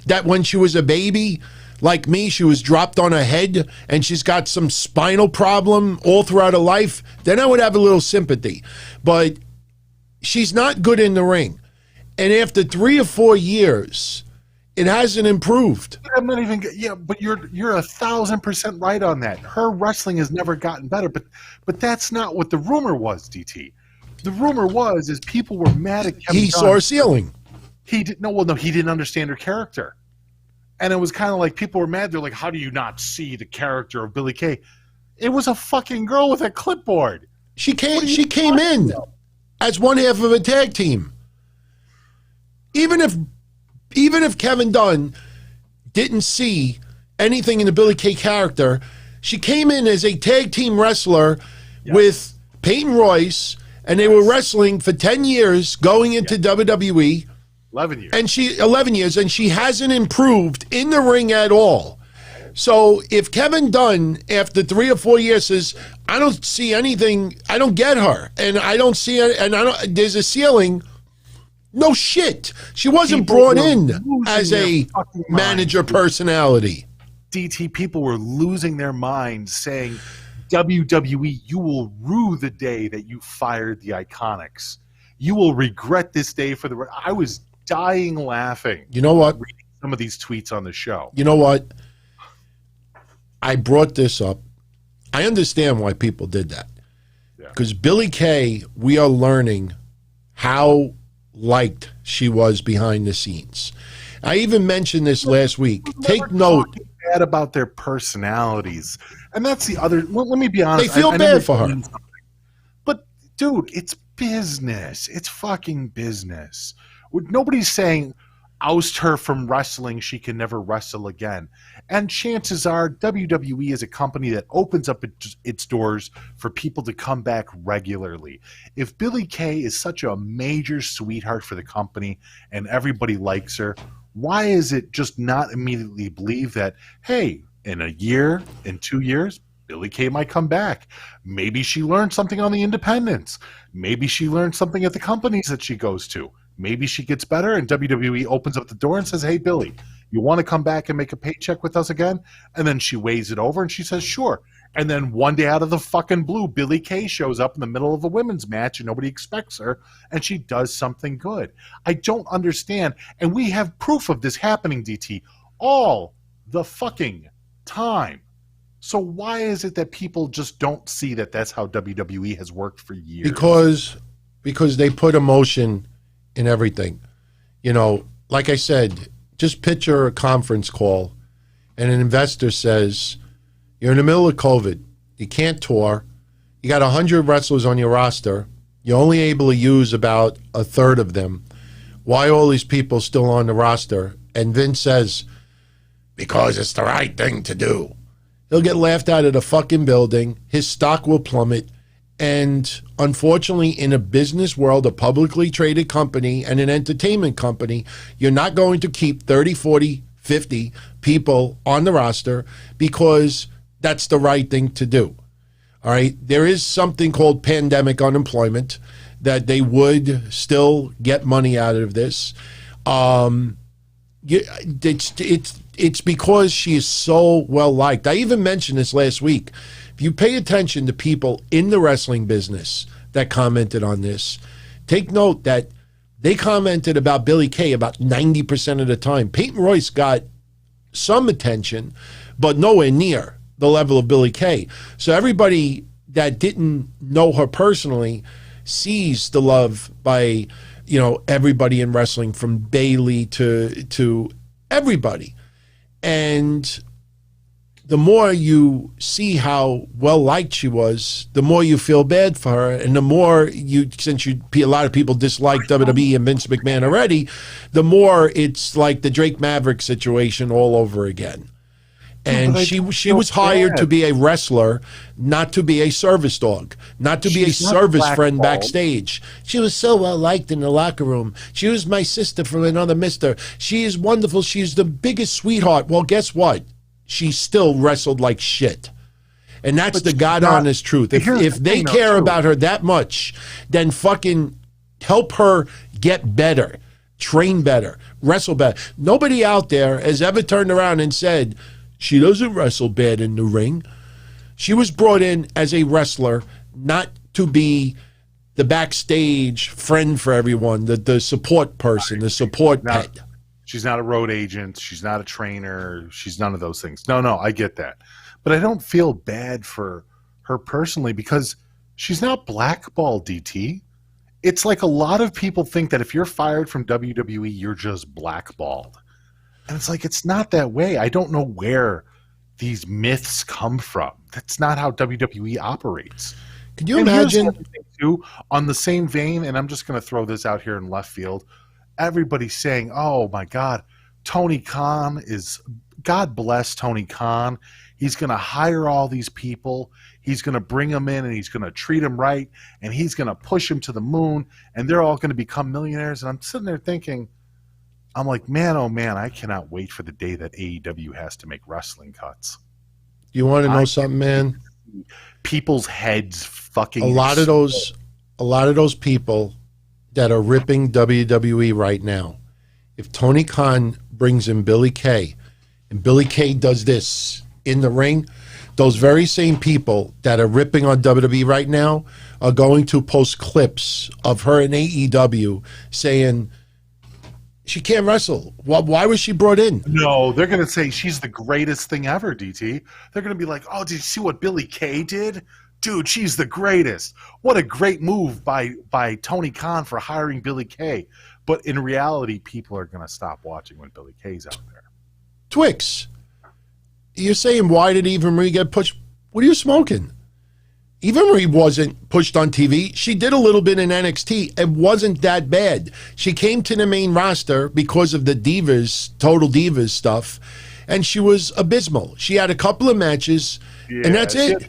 that when she was a baby, like me, she was dropped on her head and she's got some spinal problem all throughout her life, then I would have a little sympathy. But she's not good in the ring. And after 3 or 4 years, it hasn't improved. I'm not even. Yeah, but you're 1,000% right on that. Her wrestling has never gotten better, but that's not what the rumor was, DT. The rumor is people were mad at Kevin He Dunn. saw a ceiling. He didn't understand her character. And it was kind of like people were mad. They're like, how do you not see the character of Billie Kay? It was a fucking girl with a clipboard. She came in as one half of a tag team. Even if Kevin Dunn didn't see anything in the Billie Kay character, she came in as a tag team wrestler with Peyton Royce, and they were wrestling for 10 years going into WWE. 11 years. And 11 years, and she hasn't improved in the ring at all. So if Kevin Dunn, after 3 or 4 years, says, I don't see anything, I don't get her, and I don't see it, and there's a ceiling, no shit. She wasn't brought in as a manager personality. DT, people were losing their minds saying, WWE, you will rue the day that you fired the Iconics. You will regret this day for the... I was dying laughing. You know what? Reading some of these tweets on the show. You know what? I brought this up. I understand why people did that. Because Billie Kay, we are learning how liked she was behind the scenes. I even mentioned this last week. Take note. Bad about their personalities. And that's the other... Let me be honest. They feel bad for her. But, dude, it's business. It's fucking business. Nobody's saying oust her from wrestling, she can never wrestle again. And chances are WWE is a company that opens up its doors for people to come back regularly. If Billie Kay is such a major sweetheart for the company and everybody likes her, why is it just not immediately believe that, hey, in a year, in 2 years, Billie Kay might come back. Maybe she learned something on the independents. Maybe she learned something at the companies that she goes to. Maybe she gets better and WWE opens up the door and says, hey, Billie, you want to come back and make a paycheck with us again? And then she weighs it over and she says, sure. And then one day out of the fucking blue, Billie Kay shows up in the middle of a women's match and nobody expects her, and she does something good. I don't understand. And we have proof of this happening, DT, all the fucking time. So why is it that people just don't see that that's how WWE has worked for years? Because they put emotion in everything. You know, like I said, just picture a conference call and an investor says, you're in the middle of COVID, you can't tour, you got 100 wrestlers on your roster, you're only able to use about a third of them. Why are all these people still on the roster? And Vince says, because it's the right thing to do. He'll get laughed out of the fucking building, his stock will plummet, and unfortunately, in a business world, a publicly traded company and an entertainment company, you're not going to keep 30, 40, 50 people on the roster because that's the right thing to do. All right? There is something called pandemic unemployment that they would still get money out of this. It's because she is so well liked. I even mentioned this last week. If you pay attention to people in the wrestling business that commented on this, take note that they commented about Billie Kay about 90% of the time. Peyton Royce got some attention, but nowhere near the level of Billie Kay. So everybody that didn't know her personally sees the love by, you know, everybody in wrestling, from Bayley to everybody. And the more you see how well liked she was, the more you feel bad for her, and the more a lot of people dislike WWE and Vince McMahon already, the more it's like the Drake Maverick situation all over again. And she was hired to be a wrestler, not to be a service dog, not to be a service friend backstage. She was so well liked in the locker room. She was my sister from another mister. She is wonderful. She's the biggest sweetheart. Well, guess what? She still wrestled like shit. And that's the God honest truth. If they care about her that much, then fucking help her get better, train better, wrestle better. Nobody out there has ever turned around and said, she doesn't wrestle bad in the ring. She was brought in as a wrestler, not to be the backstage friend for everyone, the support person, the support pet. She's not a road agent. She's not a trainer. She's none of those things. No, I get that. But I don't feel bad for her personally because she's not blackballed, DT. it's like a lot of people think that if you're fired from WWE, you're just blackballed. And it's like, it's not that way. I don't know where these myths come from. That's not how WWE operates. Can you imagine? Too, on the same vein, and I'm just going to throw this out here in left field, everybody's saying, oh my God, Tony Khan is, God bless Tony Khan. He's going to hire all these people. He's going to bring them in and he's going to treat them right. And he's going to push them to the moon. And they're all going to become millionaires. And I'm sitting there thinking, I'm like, man, oh man, I cannot wait for the day that AEW has to make wrestling cuts. You want to know something, man? People's heads fucking. A lot of those people that are ripping WWE right now, if Tony Khan brings in Billy Kay and Billy Kay does this in the ring, those very same people that are ripping on WWE right now are going to post clips of her in AEW saying she can't wrestle. Why was she brought in? No, they're going to say she's the greatest thing ever, DT. They're going to be like, oh, did you see what Billy Kay did? Dude, she's the greatest. What a great move by Tony Khan for hiring Billy Kay. But in reality, people are going to stop watching when Billy Kay's out there. Twix, you're saying why did Eva Marie get pushed? What are you smoking? Eva Marie wasn't pushed on TV. She did a little bit in NXT. It wasn't that bad. She came to the main roster because of the Divas, Total Divas stuff, and she was abysmal. She had a couple of matches, and that's it.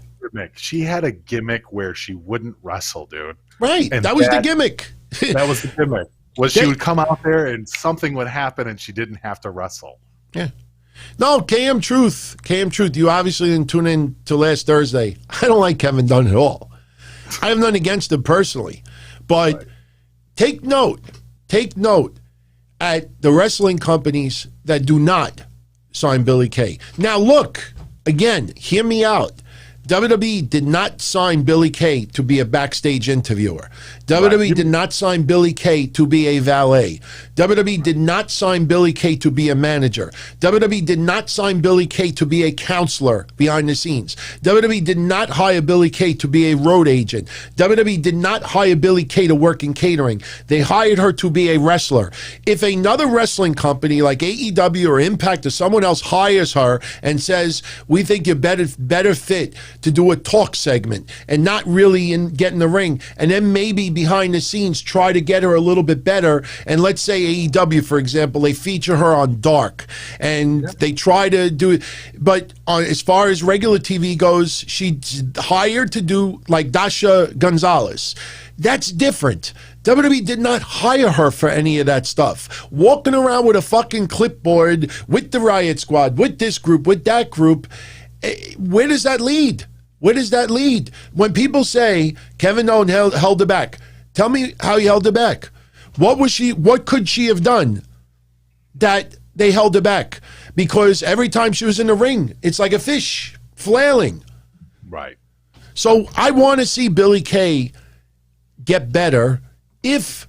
She had a gimmick where she wouldn't wrestle, dude. Right. And that was the gimmick. That was the gimmick. She would come out there and something would happen and she didn't have to wrestle. Yeah. No, KM Truth. You obviously didn't tune in to last Thursday. I don't like Kevin Dunn at all. I have nothing against him personally. But right. Take note at the wrestling companies that do not sign Billy Kay. Now look, again, hear me out. WWE did not sign Billy Kay to be a backstage interviewer. WWE did not sign Billy Kay to be a valet. WWE did not sign Billy Kay to be a manager. WWE did not sign Billy Kay to be a counselor behind the scenes. WWE did not hire Billy Kay to be a road agent. WWE did not hire Billy Kay to work in catering. They hired her to be a wrestler. If another wrestling company like AEW or Impact or someone else hires her and says, we think you're better fit to do a talk segment and not really get in the ring, and then maybe behind the scenes try to get her a little bit better, and let's say AEW, for example, they feature her on Dark, and they try to do it, but as far as regular TV goes, she's hired to do like Dasha Gonzalez. That's different. WWE did not hire her for any of that stuff. Walking around with a fucking clipboard with the Riot Squad, with this group, with that group, where does that lead? Where does that lead? When people say Kevin Dunn held her back, tell me how he held her back. What could she have done that they held her back? Because every time she was in the ring, it's like a fish flailing. Right. So I want to see Billy Kay get better if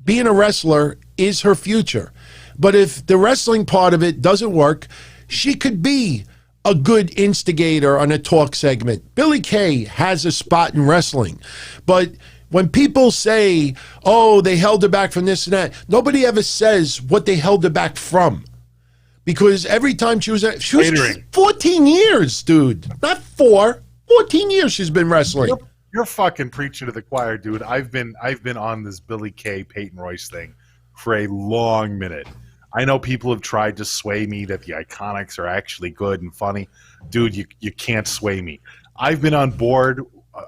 being a wrestler is her future. But if the wrestling part of it doesn't work, she could be a good instigator on a talk segment. Billy Kay has a spot in wrestling. But when people say, oh, they held her back from this and that, nobody ever says what they held her back from. Because every time she was 14 years, dude. Not 4. 14 years she's been wrestling. You're fucking preaching to the choir, dude. I've been on this Billy Kay, Peyton Royce thing for a long minute. I know people have tried to sway me that the Iconics are actually good and funny. Dude, you can't sway me. I've been on board.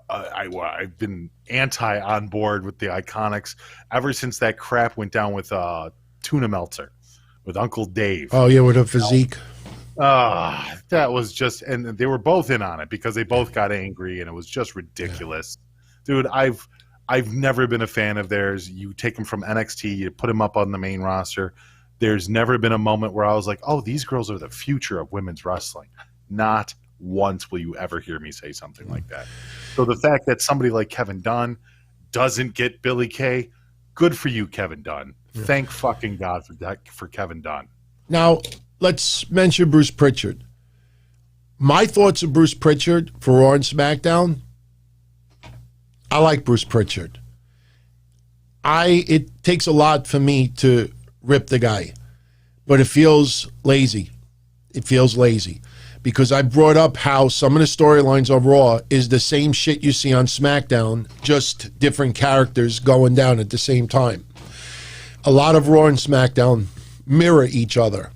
I've been on board with the Iconics ever since that crap went down with Tuna Meltzer, with Uncle Dave. Oh, yeah, with a physique. That was just, and they were both in on it because they both got angry, and it was just ridiculous. Yeah. Dude, I've never been a fan of theirs. You take them from NXT, you put them up on the main roster. There's never been a moment where I was like, oh, these girls are the future of women's wrestling. Not once will you ever hear me say something like that. So the fact that somebody like Kevin Dunn doesn't get Billy Kay, good for you, Kevin Dunn. Yeah. Thank fucking God for Kevin Dunn. Now, let's mention Bruce Pritchard. My thoughts of Bruce Pritchard for Raw and SmackDown, I like Bruce Pritchard. it takes a lot for me to rip the guy, but it feels lazy. It feels lazy because I brought up how some of the storylines on Raw is the same shit you see on SmackDown, just different characters going down at the same time. A lot of Raw and SmackDown mirror each other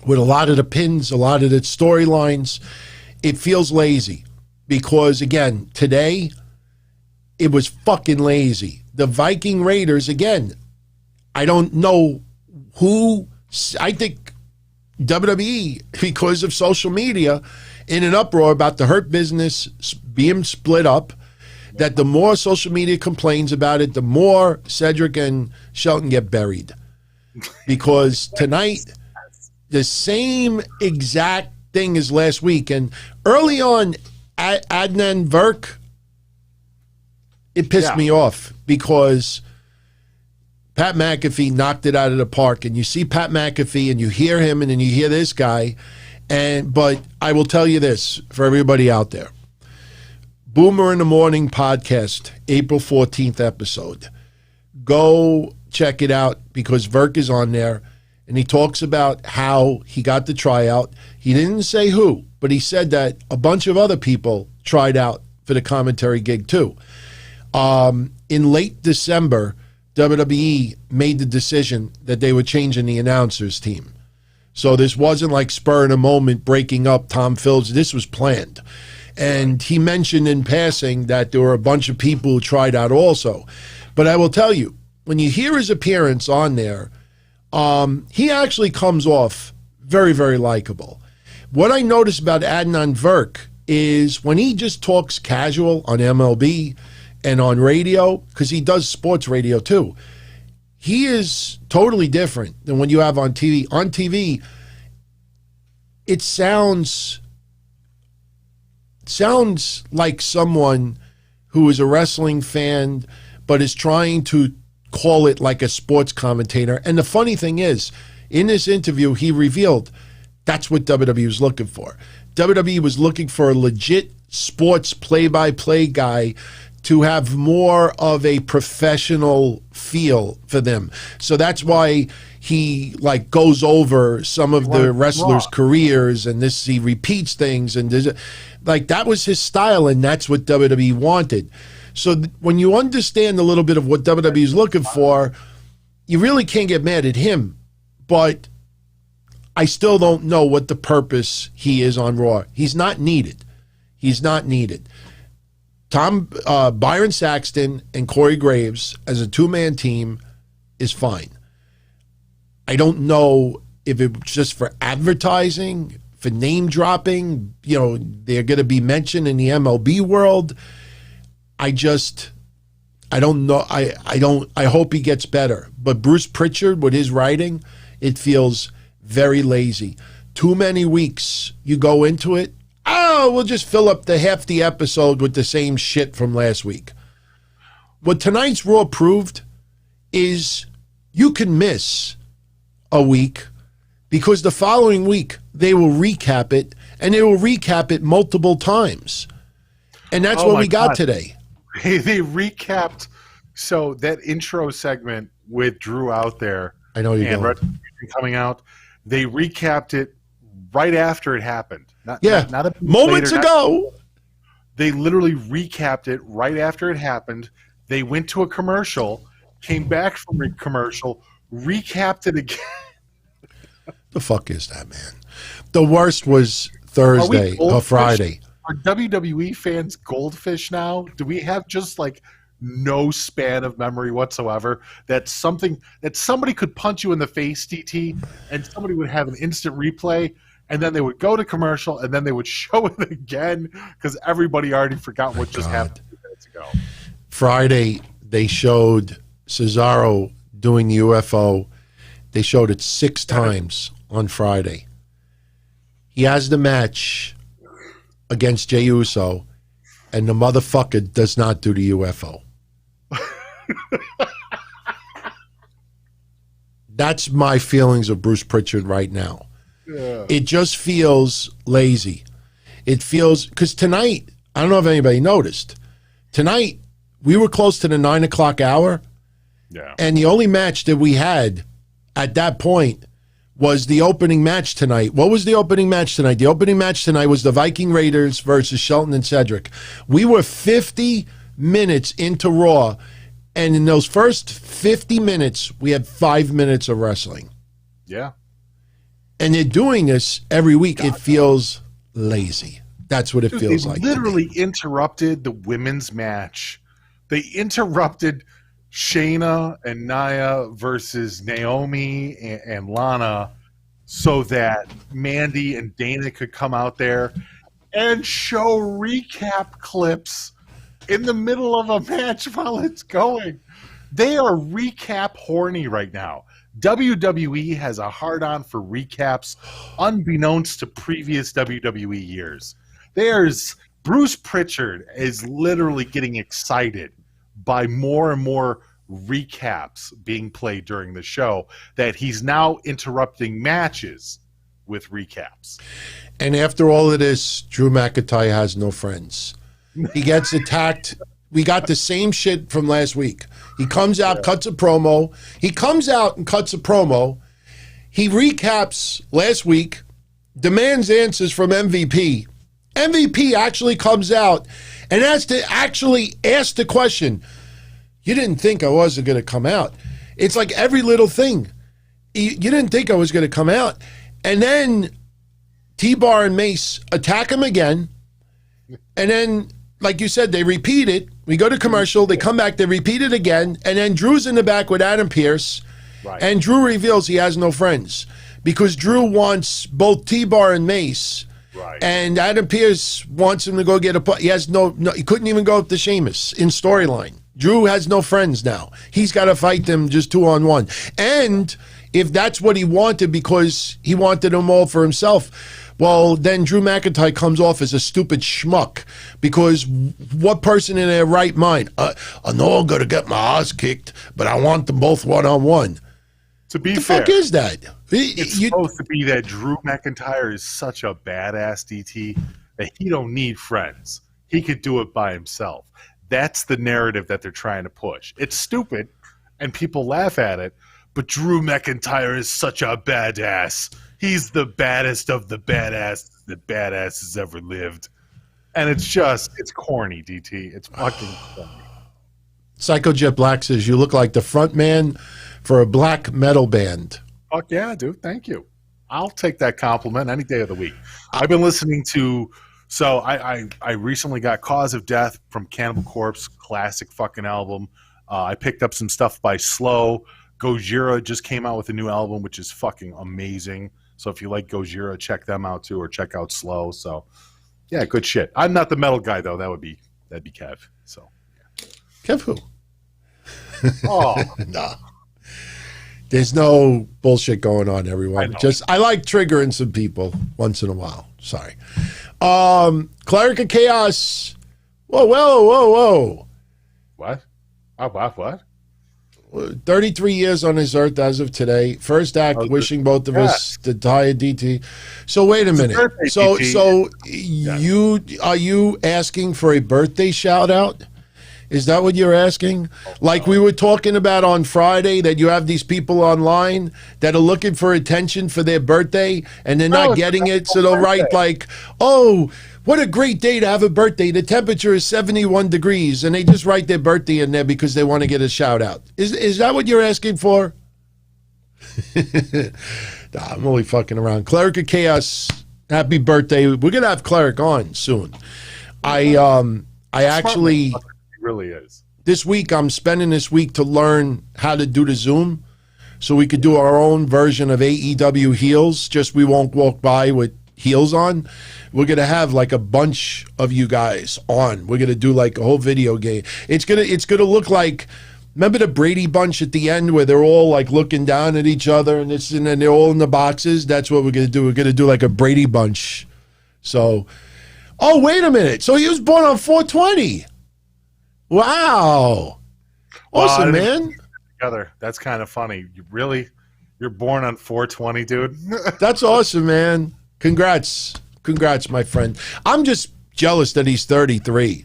with a lot of the pins, a lot of the storylines. It feels lazy because, again, today it was fucking lazy. The Viking Raiders, again, I don't know who, I think WWE, because of social media, in an uproar about the Hurt Business being split up, that the more social media complains about it, the more Cedric and Shelton get buried. Because tonight, the same exact thing as last week. And early on, Adnan Virk, it pissed me off because Pat McAfee knocked it out of the park. And you see Pat McAfee and you hear him and then you hear this guy. But I will tell you this for everybody out there. Boomer in the Morning podcast, April 14th episode. Go check it out because Virk is on there and he talks about how he got the tryout. He didn't say who, but he said that a bunch of other people tried out for the commentary gig too. In late December, WWE made the decision that they were changing the announcers team. So this wasn't like spur in a moment breaking up Tom Phillips. This was planned. And he mentioned in passing that there were a bunch of people who tried out also. But I will tell you, when you hear his appearance on there, he actually comes off very, very likable. What I notice about Adnan Virk is when he just talks casual on MLB and on radio, because he does sports radio too, he is totally different than what you have on TV. On TV, it sounds like someone who is a wrestling fan but is trying to call it like a sports commentator. And the funny thing is, in this interview, he revealed that's what WWE was looking for. WWE was looking for a legit sports play-by-play guy to have more of a professional feel for them. So that's why he like goes over some of the wrestlers' careers and this, he repeats things and like that was his style and that's what WWE wanted. So when you understand a little bit of what WWE is looking for, you really can't get mad at him. But I still don't know what the purpose he is on Raw. He's not needed. He's not needed. Byron Saxton and Corey Graves as a two-man team is fine. I don't know if it's just for advertising, for name dropping, they're going to be mentioned in the MLB world. I don't know. I hope he gets better. But Bruce Pritchard with his writing, it feels very lazy. Too many weeks you go into it. Oh, we'll just fill up half the episode with the same shit from last week. What tonight's Raw proved is you can miss a week because the following week they will recap it and they will recap it multiple times. And that's what we got today. They recapped. So that intro segment with Drew out there. I know you're going. Coming out. They recapped it right after it happened. Not moments ago. They literally recapped it right after it happened. They went to a commercial, came back from a commercial, recapped it again. The fuck is that, man? The worst was Thursday or Friday. Are WWE fans goldfish now? Do we have just like no span of memory whatsoever? That somebody could punch you in the face, DT, and somebody would have an instant replay, and then they would go to commercial, and then they would show it again because everybody already forgot what just happened 2 minutes ago. Friday, they showed Cesaro doing the UFO. They showed it 6 times on Friday. He has the match against Jey Uso, and the motherfucker does not do the UFO. That's my feelings of Bruce Pritchard right now. Yeah. It just feels lazy. It feels, because tonight, I don't know if anybody noticed, tonight we were close to the 9 o'clock hour, Yeah. And the only match that we had at that point was the opening match tonight. What was the opening match tonight? The opening match tonight was the Viking Raiders versus Shelton and Cedric. We were 50 minutes into Raw, and in those first 50 minutes, we had 5 minutes of wrestling. Yeah. And they're doing this every week. It feels lazy. That's what it feels like. They literally interrupted the women's match. They interrupted Shayna and Nia versus Naomi and Lana so that Mandy and Dana could come out there and show recap clips in the middle of a match while it's going. They are recap horny right now. WWE has a hard-on for recaps unbeknownst to previous WWE years. There's Bruce Pritchard is literally getting excited by more and more recaps being played during the show that he's now interrupting matches with recaps. And after all of this, Drew McIntyre has no friends. He gets attacked. We got the same shit from last week. He comes out, cuts a promo. He comes out and cuts a promo. He recaps last week, demands answers from MVP. MVP actually comes out and has to actually ask the question, you didn't think I wasn't going to come out. It's like every little thing. You didn't think I was going to come out. And then T-Bar and Mace attack him again. And then, like you said, they repeat it. We go to commercial. They come back. They repeat it again. And then Drew's in the back with Adam Pearce. Right. And Drew reveals he has no friends because Drew wants both T-Bar and Mace. Right. And Adam Pearce wants him to go get a... He has no... He couldn't even go up to Sheamus in storyline. Drew has no friends now. He's got to fight them just 2-on-1. And if that's what he wanted because he wanted them all for himself, well, then Drew McIntyre comes off as a stupid schmuck because what person in their right mind? I know I'm going to get my ass kicked, but I want them both 1-on-1. To be the fair, fuck is that? It's supposed to be that Drew McIntyre is such a badass DT that he don't need friends. He could do it by himself. That's the narrative that they're trying to push. It's stupid, and people laugh at it, but Drew McIntyre is such a badass. He's the baddest of the badass that badass has ever lived. And it's corny, DT. It's fucking corny. Psycho Jet Black says, you look like the front man for a black metal band. Fuck yeah, dude. Thank you. I'll take that compliment any day of the week. I've been listening to... So I recently got Cause of Death from Cannibal Corpse, classic fucking album. I picked up some stuff by Slow. Gojira just came out with a new album, which is fucking amazing. So if you like Gojira, check them out too, or check out Slow. So yeah, good shit. I'm not the metal guy though. That'd be Kev. So Kev who? Oh nah. There's no bullshit going on, everyone. I like triggering some people once in a while. Sorry. Cleric of Chaos. Whoa. What? What? 33 years on this earth as of today. First act, wishing both of us the entire DT. So wait a minute. So are you asking for a birthday shout out? Is that what you're asking? Like we were talking about on Friday, that you have these people online that are looking for attention for their birthday and they're not getting it. So they'll write like, oh, what a great day to have a birthday. The temperature is 71 degrees. And they just write their birthday in there because they want to get a shout out. Is that what you're asking for? Nah, I'm only fucking around. Cleric of Chaos, happy birthday. We're going to have Cleric on soon. I actually... Really is. This week, I'm spending this week to learn how to do the Zoom so we could do our own version of AEW heels, just we won't walk by with heels on. We're going to have like a bunch of you guys on. We're going to do like a whole video game. It's going to look like, remember the Brady Bunch at the end where they're all like looking down at each other and then they're all in the boxes? That's what we're going to do. We're going to do like a Brady Bunch. So, oh, wait a minute. So he was born on 420. Wow. Awesome, man. Together. That's kind of funny. You're born on 420, dude. That's awesome, man. Congrats, my friend. I'm just jealous that he's 33.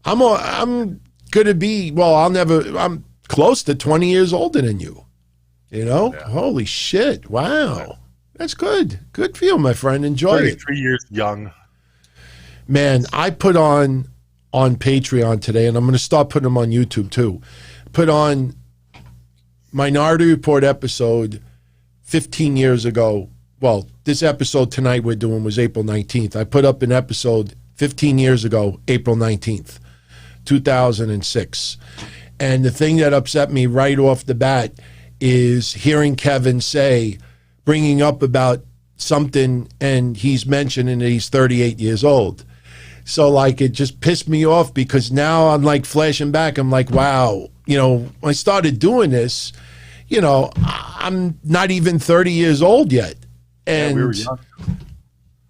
I'm gonna be. Well, I'm close to 20 years older than you. You know? Yeah. Holy shit. Wow. That's good. Good for you, my friend. Enjoy it. 3 years young. Man, I put on Patreon today, and I'm going to start putting them on YouTube too. Put on Minority Report episode 15 years ago. Well, this episode tonight we're doing was April 19th. I put up an episode 15 years ago, April 19th, 2006. And the thing that upset me right off the bat is hearing Kevin say, bringing up about something, and he's mentioning that he's 38 years old. So, like, it just pissed me off because now I'm, like, flashing back. I'm like, wow, you know, when I started doing this, you know, I'm not even 30 years old yet. And we were young.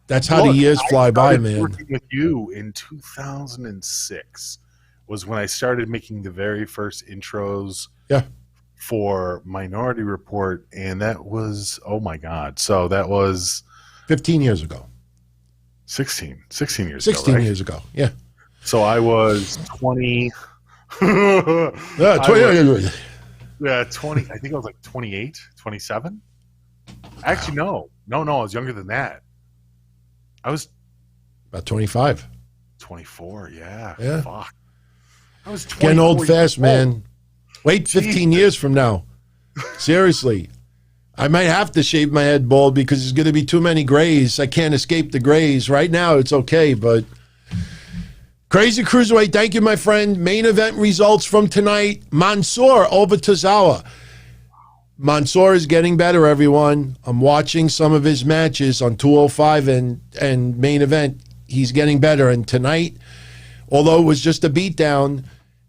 That's how the years fly by, man. Working with you in 2006 was when I started making the very first intros for Minority Report, and that was, oh my God. So that was 15 years ago. 16 years 16 ago, right? years ago, yeah. So I was 20. Yeah, 20. Yeah, 20. I think I was like 28, 27. Actually, no, I was younger than that. I was about 25. 24, yeah. Fuck. I was 24. Getting old fast, man. Wait 15 years from now. Seriously. I might have to shave my head bald because there's going to be too many grays. I can't escape the grays. Right now, it's okay, but... Crazy Cruiserweight, thank you, my friend. Main event results from tonight. Mansoor over Tozawa. Mansoor is getting better, everyone. I'm watching some of his matches on 205 and main event. He's getting better. And tonight, although it was just a beatdown,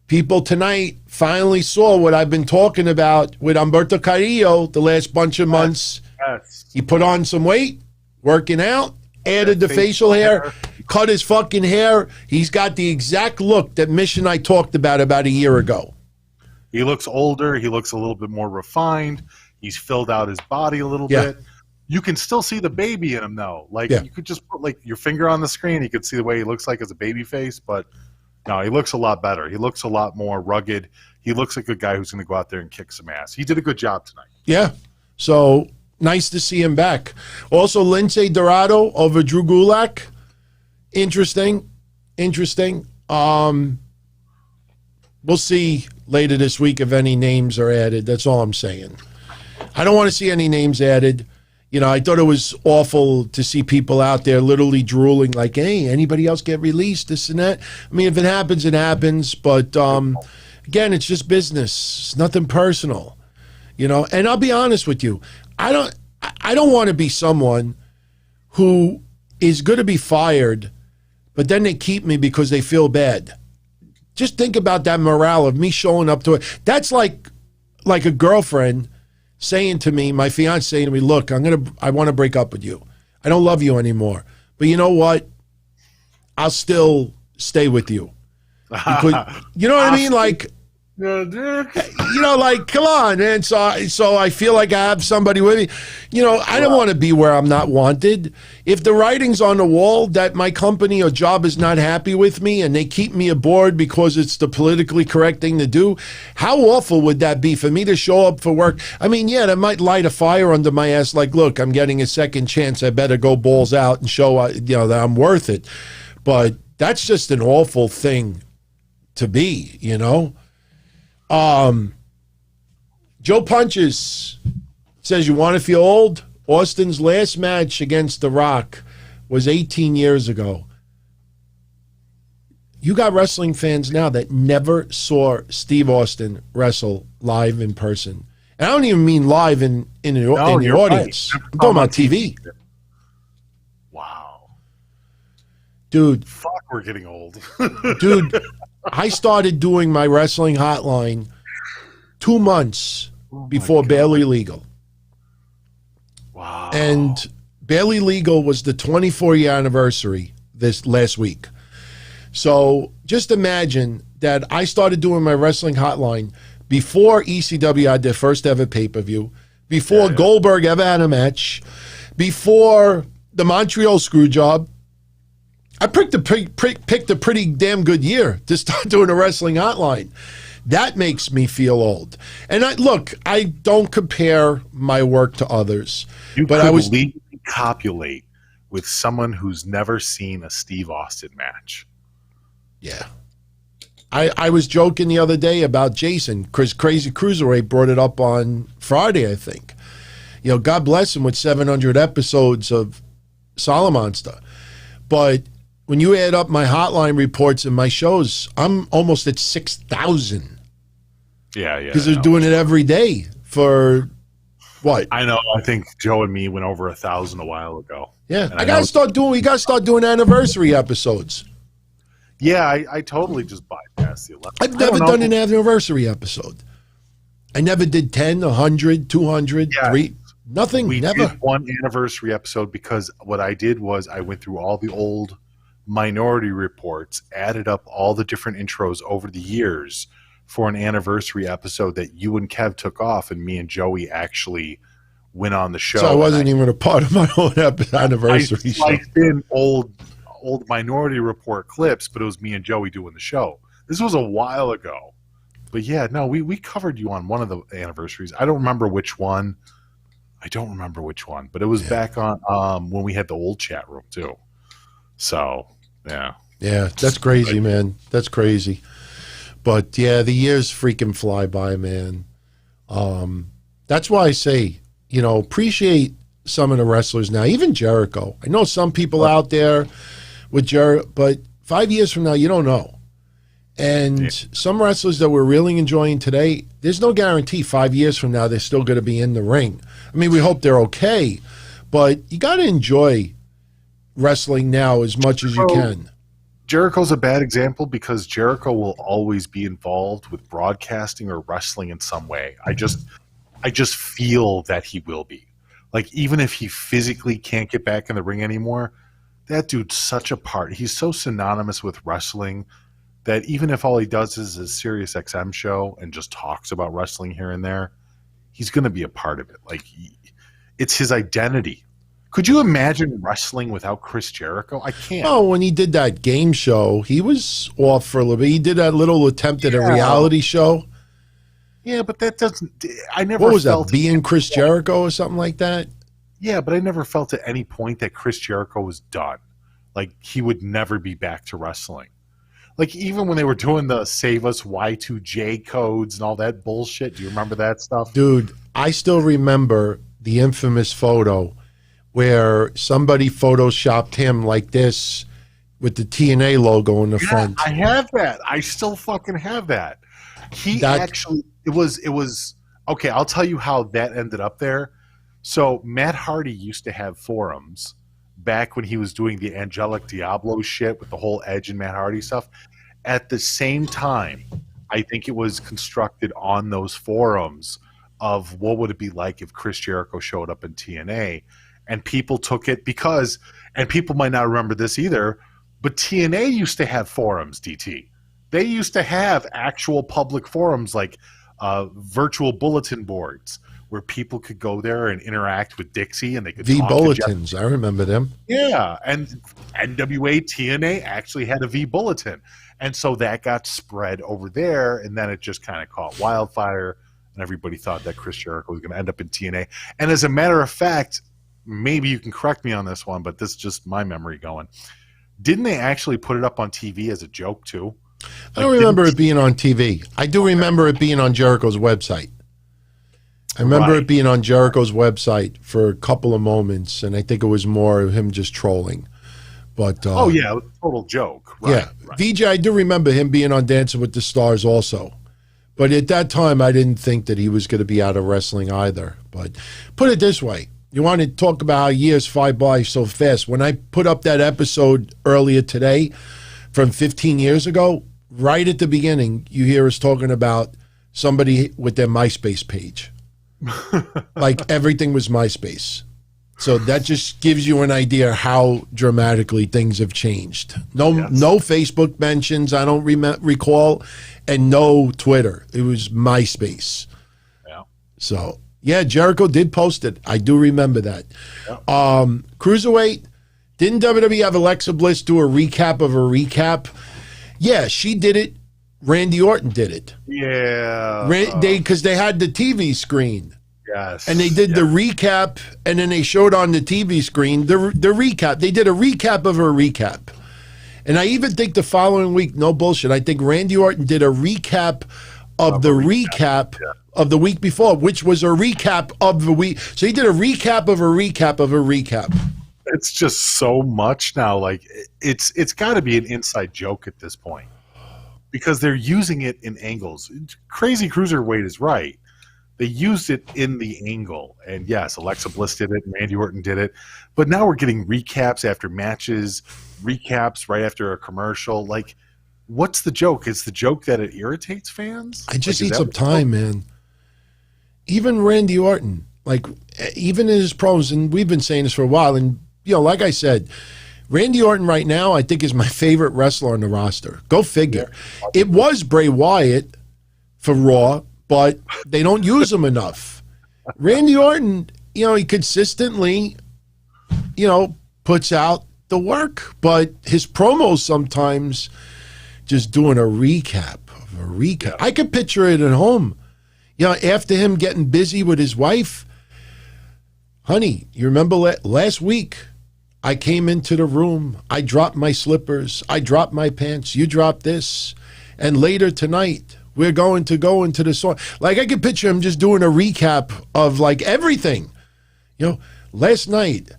people tonight finally saw what I've been talking about with Humberto Carrillo the last bunch of months. Yes. He put on some weight, working out, added the facial hair, cut his fucking hair. He's got the exact look that Mish and I talked about a year ago. He looks older. He looks a little bit more refined. He's filled out his body a little bit. You can still see the baby in him, though. Like, you could just put, like, your finger on the screen. You could see the way he looks like as a baby face. But, no, he looks a lot better. He looks a lot more rugged. He looks like a guy who's going to go out there and kick some ass. He did a good job tonight. Yeah. So, nice to see him back. Also, Lince Dorado over Drew Gulak. Interesting. We'll see later this week if any names are added. That's all I'm saying. I don't want to see any names added. You know, I thought it was awful to see people out there literally drooling like, hey, anybody else get released, this and that. I mean, if it happens, it happens. But, again, it's just business. It's nothing personal. You know, and I'll be honest with you. I don't want to be someone who is going to be fired, but then they keep me because they feel bad. Just think about that morale of me showing up to it. That's like a girlfriend saying to me, my fiance saying to me, look, I want to break up with you. I don't love you anymore. But you know what? I'll still stay with you. Because, you know what I mean? Like, you know, like, come on, man. So I feel like I have somebody with me. You know, I don't want to be where I'm not wanted. If the writing's on the wall that my company or job is not happy with me and they keep me aboard because it's the politically correct thing to do, how awful would that be for me to show up for work? I mean, yeah, that might light a fire under my ass. Like, look, I'm getting a second chance. I better go balls out and show, you know, that I'm worth it. But that's just an awful thing to be, you know? Joe Punches says, you want to feel old? Austin's last match against The Rock was 18 years ago. You got wrestling fans now that never saw Steve Austin wrestle live in person. And I don't even mean live in the audience. Right. I'm talking about TV. Wow. Dude. Fuck, we're getting old. Dude, I started doing my wrestling hotline 2 months before Barely Legal. Wow. And Barely Legal was the 24-year anniversary this last week. So just imagine that I started doing my wrestling hotline before ECW had their first ever pay-per-view, before Goldberg ever had a match, before the Montreal Screwjob. I picked a pretty damn good year to start doing a wrestling hotline. That makes me feel old. And I don't compare my work to others. But I was legally copulate with someone who's never seen a Steve Austin match. Yeah. I was joking the other day about Jason, because Crazy Cruiserweight brought it up on Friday, I think. You know, God bless him with 700 episodes of Solomonster. But when you add up my hotline reports and my shows, I'm almost at 6,000. Yeah. Because they're doing it every day for what? I know. I think Joe and me went over 1,000 a while ago. Yeah. We got to start doing anniversary episodes. Yeah, I totally just bypassed the 11. I've never done an anniversary episode. I never did 10, 100, 200, 3. Nothing. We never. did one anniversary episode because what I did was I went through all the old Minority Reports, added up all the different intros over the years for an anniversary episode that you and Kev took off, and me and Joey actually went on the show. So I wasn't even a part of my own anniversary show. I sliced in old Minority Report clips, but it was me and Joey doing the show. This was a while ago. But yeah, no, we covered you on one of the anniversaries. I don't remember which one. But it was back on when we had the old chat room too. So, yeah. Yeah, that's crazy, man. That's crazy. But yeah, the years freaking fly by, man. That's why I say, you know, appreciate some of the wrestlers now, even Jericho. I know some people out there with Jericho, but 5 years from now, you don't know. And some wrestlers that we're really enjoying today, there's no guarantee 5 years from now they're still going to be in the ring. I mean, we hope they're okay, but you got to enjoy wrestling now as much as you can. Jericho's a bad example because Jericho will always be involved with broadcasting or wrestling in some way. I just feel that he will be. Like, even if he physically can't get back in the ring anymore, that dude's such a part. He's so synonymous with wrestling that even if all he does is a Sirius XM show and just talks about wrestling here and there, he's going to be a part of it. Like, it's his identity. Could you imagine wrestling without Chris Jericho? I can't. Oh, when he did that game show, he was off for a little bit. He did that little attempt at a reality show. Yeah, but that doesn't. I never. What was that? Being Chris Jericho or something like that? Yeah, but I never felt at any point that Chris Jericho was done. Like, he would never be back to wrestling. Like, even when they were doing the Save Us Y2J codes and all that bullshit, do you remember that stuff? Dude, I still remember the infamous photo where somebody photoshopped him like this with the TNA logo in the front. I have that. I still fucking have that. It was okay, I'll tell you how that ended up there. So Matt Hardy used to have forums back when he was doing the Angelic Diablo shit with the whole Edge and Matt Hardy stuff. At the same time, I think it was constructed on those forums of what would it be like if Chris Jericho showed up in TNA. And people took it because, and people might not remember this either, but TNA used to have forums, DT. They used to have actual public forums like virtual bulletin boards where people could go there and interact with Dixie and they could talk bulletins. I remember them. Yeah, and NWA TNA actually had a V bulletin. And so that got spread over there, and then it just kind of caught wildfire, and everybody thought that Chris Jericho was going to end up in TNA. And as a matter of fact, maybe you can correct me on this one, but this is just my memory going. Didn't they actually put it up on TV as a joke too? I don't remember it being on TV. I do remember it being on Jericho's website. I remember it being on Jericho's website for a couple of moments, and I think it was more of him just trolling. But it was a total joke. Right, VJ, I do remember him being on Dancing with the Stars also. But at that time, I didn't think that he was going to be out of wrestling either. But put it this way. You want to talk about how years fly by so fast. When I put up that episode earlier today from 15 years ago, right at the beginning, you hear us talking about somebody with their MySpace page. Like everything was MySpace. So that just gives you an idea how dramatically things have changed. No Facebook mentions, I don't recall, and no Twitter. It was MySpace. Yeah. So, yeah, Jericho did post it. I do remember that. Yeah. Cruiserweight, didn't WWE have Alexa Bliss do a recap of a recap? Yeah, she did it Randy Orton did it. Yeah. Because they had the TV screen. Yes. And they did the recap, and then they showed on the TV screen the recap. They did a recap of a recap. And I even think the following week, no bullshit, I think Randy Orton did a recap of the recap of the week before, which was a recap of the week. So he did a recap of a recap of a recap. It's just so much now. Like, it's got to be an inside joke at this point because they're using it in angles. Crazy Cruiserweight is right. They used it in the angle. And yes, Alexa Bliss did it and Randy Orton did it. But now we're getting recaps after matches, recaps right after a commercial. Like, what's the joke? Is the joke that it irritates fans? I just need some time, man. Even Randy Orton, like, even in his promos, and we've been saying this for a while, and, you know, like I said, Randy Orton right now, I think, is my favorite wrestler on the roster. Go figure. Yeah. It was Bray Wyatt for Raw, but they don't use him enough. Randy Orton, you know, he consistently, you know, puts out the work, but his promos sometimes just doing a recap of a recap. I could picture it at home. You know, after him getting busy with his wife, honey, you remember last week, I came into the room, I dropped my slippers, I dropped my pants, you dropped this, and later tonight, we're going to go into the song. Like, I could picture him just doing a recap of, like, everything. You know, last night,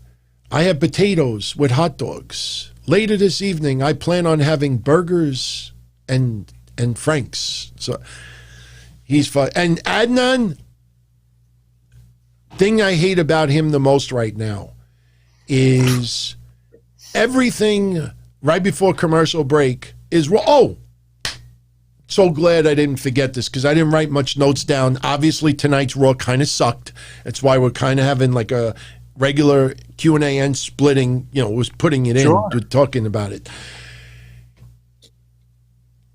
I had potatoes with hot dogs. Later this evening, I plan on having burgers and Franks. So he's fun. And Adnan, thing I hate about him the most right now is everything right before commercial break is, oh, so glad I didn't forget this because I didn't write much notes down. Obviously, tonight's Raw kind of sucked. That's why we're kind of having like a regular Q&A and splitting, you know, was putting it in, talking about it.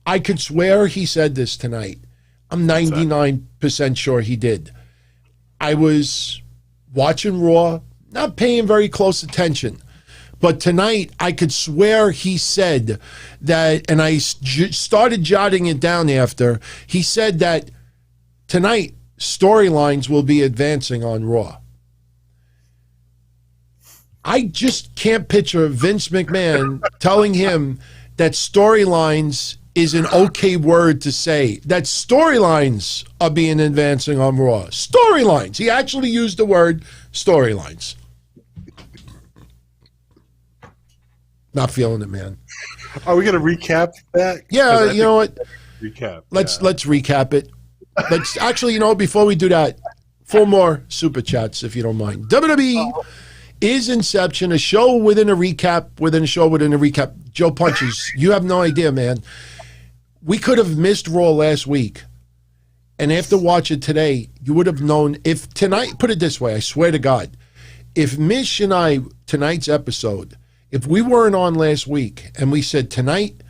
I could swear he said this tonight. I'm 99% sure he did. I was watching Raw, not paying very close attention. But tonight, I could swear he said that, and I started jotting it down after, he said that tonight, storylines will be advancing on Raw. I just can't picture Vince McMahon telling him that storylines is an okay word to say. That storylines are being advancing on Raw. Storylines. He actually used the word storylines. Not feeling it, man. Are we going to recap that? Yeah, you know what? Recap. Let's recap it. Let's actually, you know, before we do that, 4 more super chats, if you don't mind. WWE is Inception, a show within a recap, within a show within a recap. Joe Punches, you have no idea, man. We could have missed Raw last week, and after watching today, you would have known if tonight, put it this way, I swear to God, if Mish and I, tonight's episode, if we weren't on last week and we said tonight,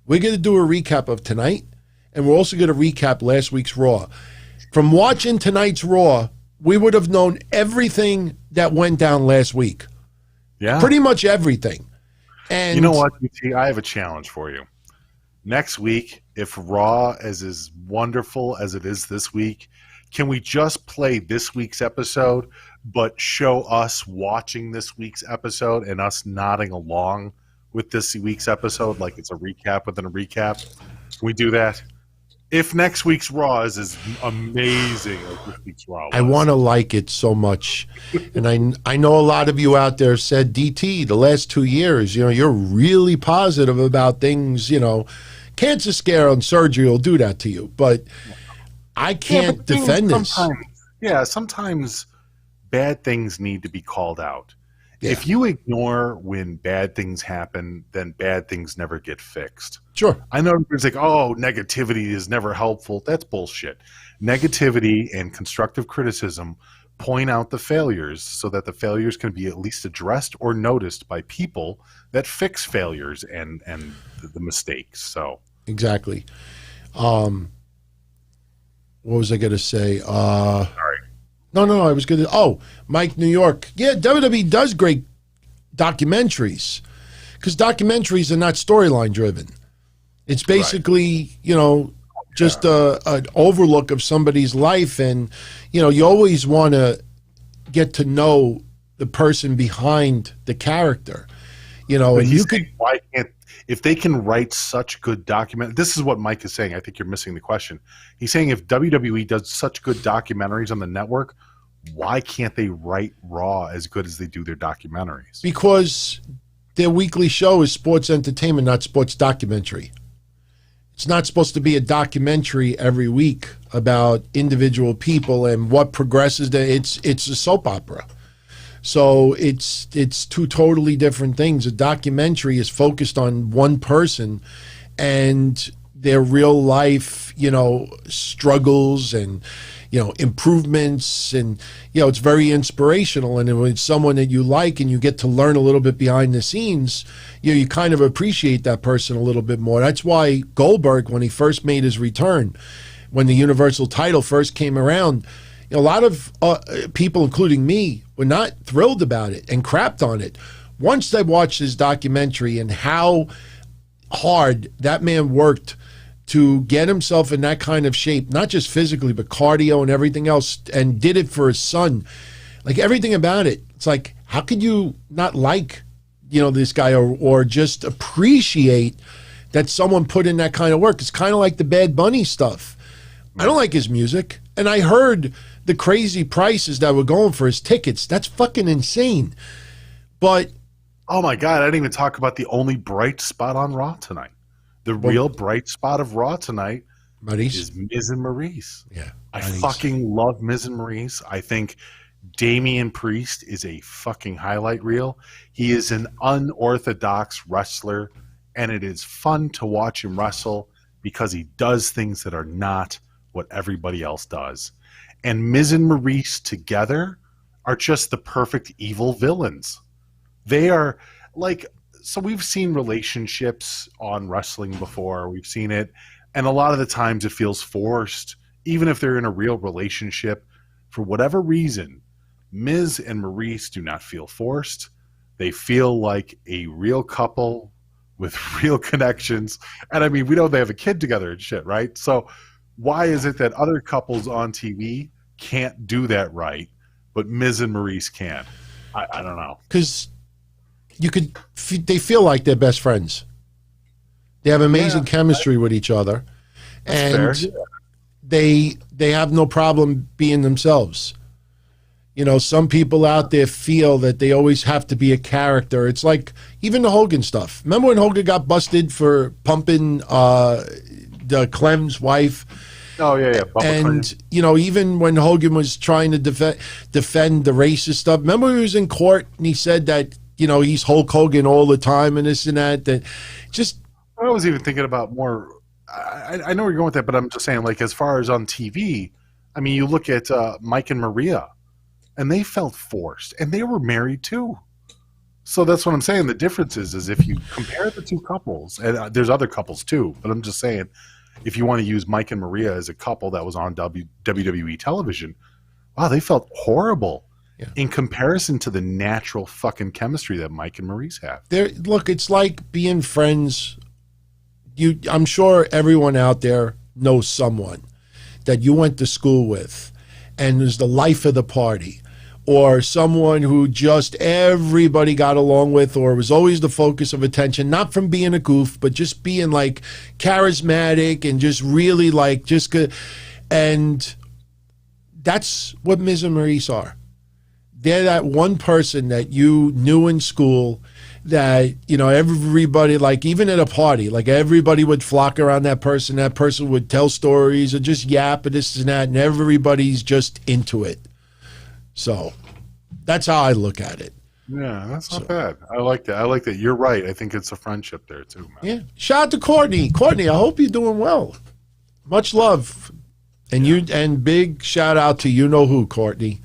we're going to do a recap of tonight, and we're also going to recap last week's Raw. From watching tonight's Raw, we would have known everything that went down last week. Yeah. Pretty much everything. And you know what, UT? I have a challenge for you. Next week, if Raw is as wonderful as it is this week, can we just play this week's episode, but show us watching this week's episode and us nodding along with this week's episode like it's a recap within a recap? Can we do that? If next week's Raw is as amazing as this week's Raw was. I want to like it so much. And I know a lot of you out there said, DT, the last 2 years, you know, you're really positive about things, you know. Cancer scare and surgery will do that to you. But I can't defend this. Yeah, sometimes bad things need to be called out. Yeah. If you ignore when bad things happen, then bad things never get fixed. Sure. I know it's like, oh, negativity is never helpful. That's bullshit. Negativity and constructive criticism point out the failures so that the failures can be at least addressed or noticed by people that fix failures and the mistakes. So exactly. What was I going to say? Sorry. No, I was going to... Oh, Mike New York. Yeah, WWE does great documentaries because documentaries are not storyline driven. It's basically, just an overlook of somebody's life. And, you always want to get to know the person behind the character, and you could. Why can't, if they can write such good this is what Mike is saying. I think you're missing the question. He's saying if WWE does such good documentaries on the network, why can't they write Raw as good as they do their documentaries? Because their weekly show is sports entertainment, not sports documentary. It's not supposed to be a documentary every week about individual people and what progresses. It's a soap opera. So it's two totally different things. A documentary is focused on one person and their real life, struggles and, improvements, and, it's very inspirational. And when it's someone that you like and you get to learn a little bit behind the scenes, you kind of appreciate that person a little bit more. That's why Goldberg, when he first made his return, when the Universal title first came around, a lot of people, including me, were not thrilled about it and crapped on it. Once they watched his documentary and how hard that man worked to get himself in that kind of shape, not just physically, but cardio and everything else, and did it for his son, like everything about it, it's like, how could you not like, this guy or just appreciate that someone put in that kind of work? It's kind of like the Bad Bunny stuff. I don't like his music. And I heard the crazy prices that were going for his tickets. That's fucking insane. But oh my God, I didn't even talk about the only bright spot on Raw tonight. The real bright spot of Raw tonight is Miz and Maryse. Yeah, I fucking love Miz and Maryse. I think Damian Priest is a fucking highlight reel. He is an unorthodox wrestler, and it is fun to watch him wrestle because he does things that are not what everybody else does. And Miz and Maryse together are just the perfect evil villains. They are like, so we've seen relationships on wrestling before. We've seen it, and a lot of the times it feels forced, even if they're in a real relationship. For whatever reason, Miz and Maryse do not feel forced. They feel like a real couple with real connections. And I mean, we know they have a kid together and shit, right? So why is it that other couples on TV can't do that right, but Miz and Maryse can? I don't know. Because they feel like they're best friends. They have amazing chemistry with each other. That's and they have no problem being themselves. Some people out there feel that they always have to be a character. It's like even the Hogan stuff. Remember when Hogan got busted for pumping the Clem's wife? Oh, yeah. And, even when Hogan was trying to defend the racist stuff, remember he was in court and he said that, he's Hulk Hogan all the time and this and that. That just. I was even thinking about more. I know where you're going with that, but I'm just saying, like, as far as on TV, I mean, you look at Mike and Maria, and they felt forced, and they were married too. So that's what I'm saying. The difference is if you compare the two couples, and there's other couples too, but I'm just saying, if you want to use Mike and Maria as a couple that was on WWE television, wow, they felt horrible in comparison to the natural fucking chemistry that Mike and Maryse have. Look, it's like being friends. I'm sure everyone out there knows someone that you went to school with and is the life of the party, or someone who just everybody got along with, or was always the focus of attention, not from being a goof, but just being like charismatic and just really like just good. And that's what Miz and Maryse are. They're that one person that you knew in school that, everybody, like even at a party, like everybody would flock around that person. That person would tell stories or just yap and this and that, and everybody's just into it. So that's how I look at it. Yeah, that's not bad. I like that. I like that. You're right. I think it's a friendship there too, man. Yeah. Shout out to Courtney. Courtney, I hope you're doing well. Much love. And big shout out to who, Courtney.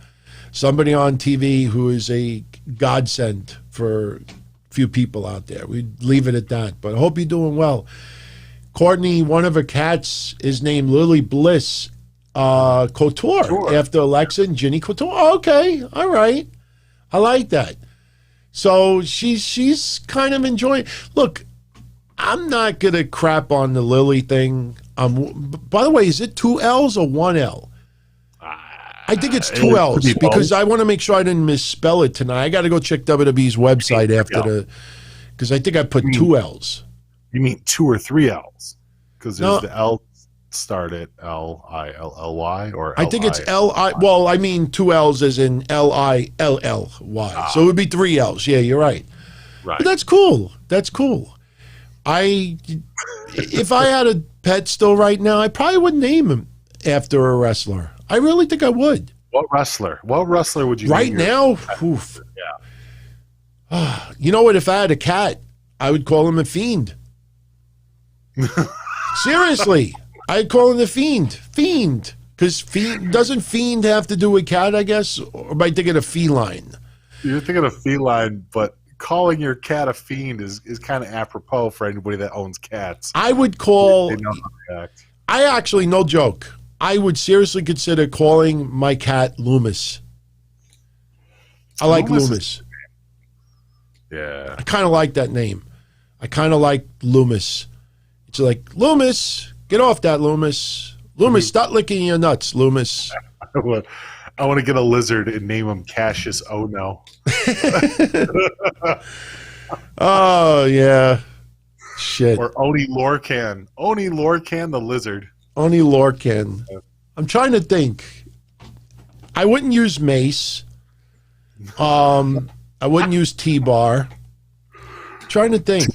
Somebody on TV who is a godsend for a few people out there. We leave it at that. But I hope you're doing well. Courtney, one of her cats is named Lily Bliss Couture, sure. After Alexa and Ginny Couture. Oh, okay, all right. I like that. So she's kind of enjoying. Look, I'm not going to crap on the Lily thing. By the way, is it 2 L's or 1 L? I think it's 2 L's because I want to make sure I didn't misspell it tonight. I got to go check WWE's website after because I think I put 2 L's. You mean 2 or 3 L's? Because there's the L start at Lilly or I think it's Li. Well, I mean 2 L's as in Lilly. So it would be 3 L's. Yeah, you're right. Right. But that's cool. That's cool. If I had a pet still right now, I probably would name him after a wrestler. I really think I would. What wrestler? What wrestler would you right name now? Oof. Yeah. You know what? If I had a cat, I would call him a Fiend. Seriously, I'd call him the Fiend. Fiend. Because doesn't Fiend have to do with cat, I guess? Or am I thinking of feline? You're thinking of feline, but calling your cat a fiend is kind of apropos for anybody that owns cats. I would call... They know how to act. I actually, no joke, I would seriously consider calling my cat Loomis. I like Loomis. Yeah. I kind of like that name. I kind of like Loomis. It's like, Loomis, get off that, Loomis. Loomis, stop licking your nuts, Loomis. I want to get a lizard and name him Cassius Oh No. Oh, yeah. Shit. Or Oni Lorcan. Oni Lorcan the lizard. Oni Lorcan. I'm trying to think. I wouldn't use Mace. I wouldn't use T-Bar. Trying to think.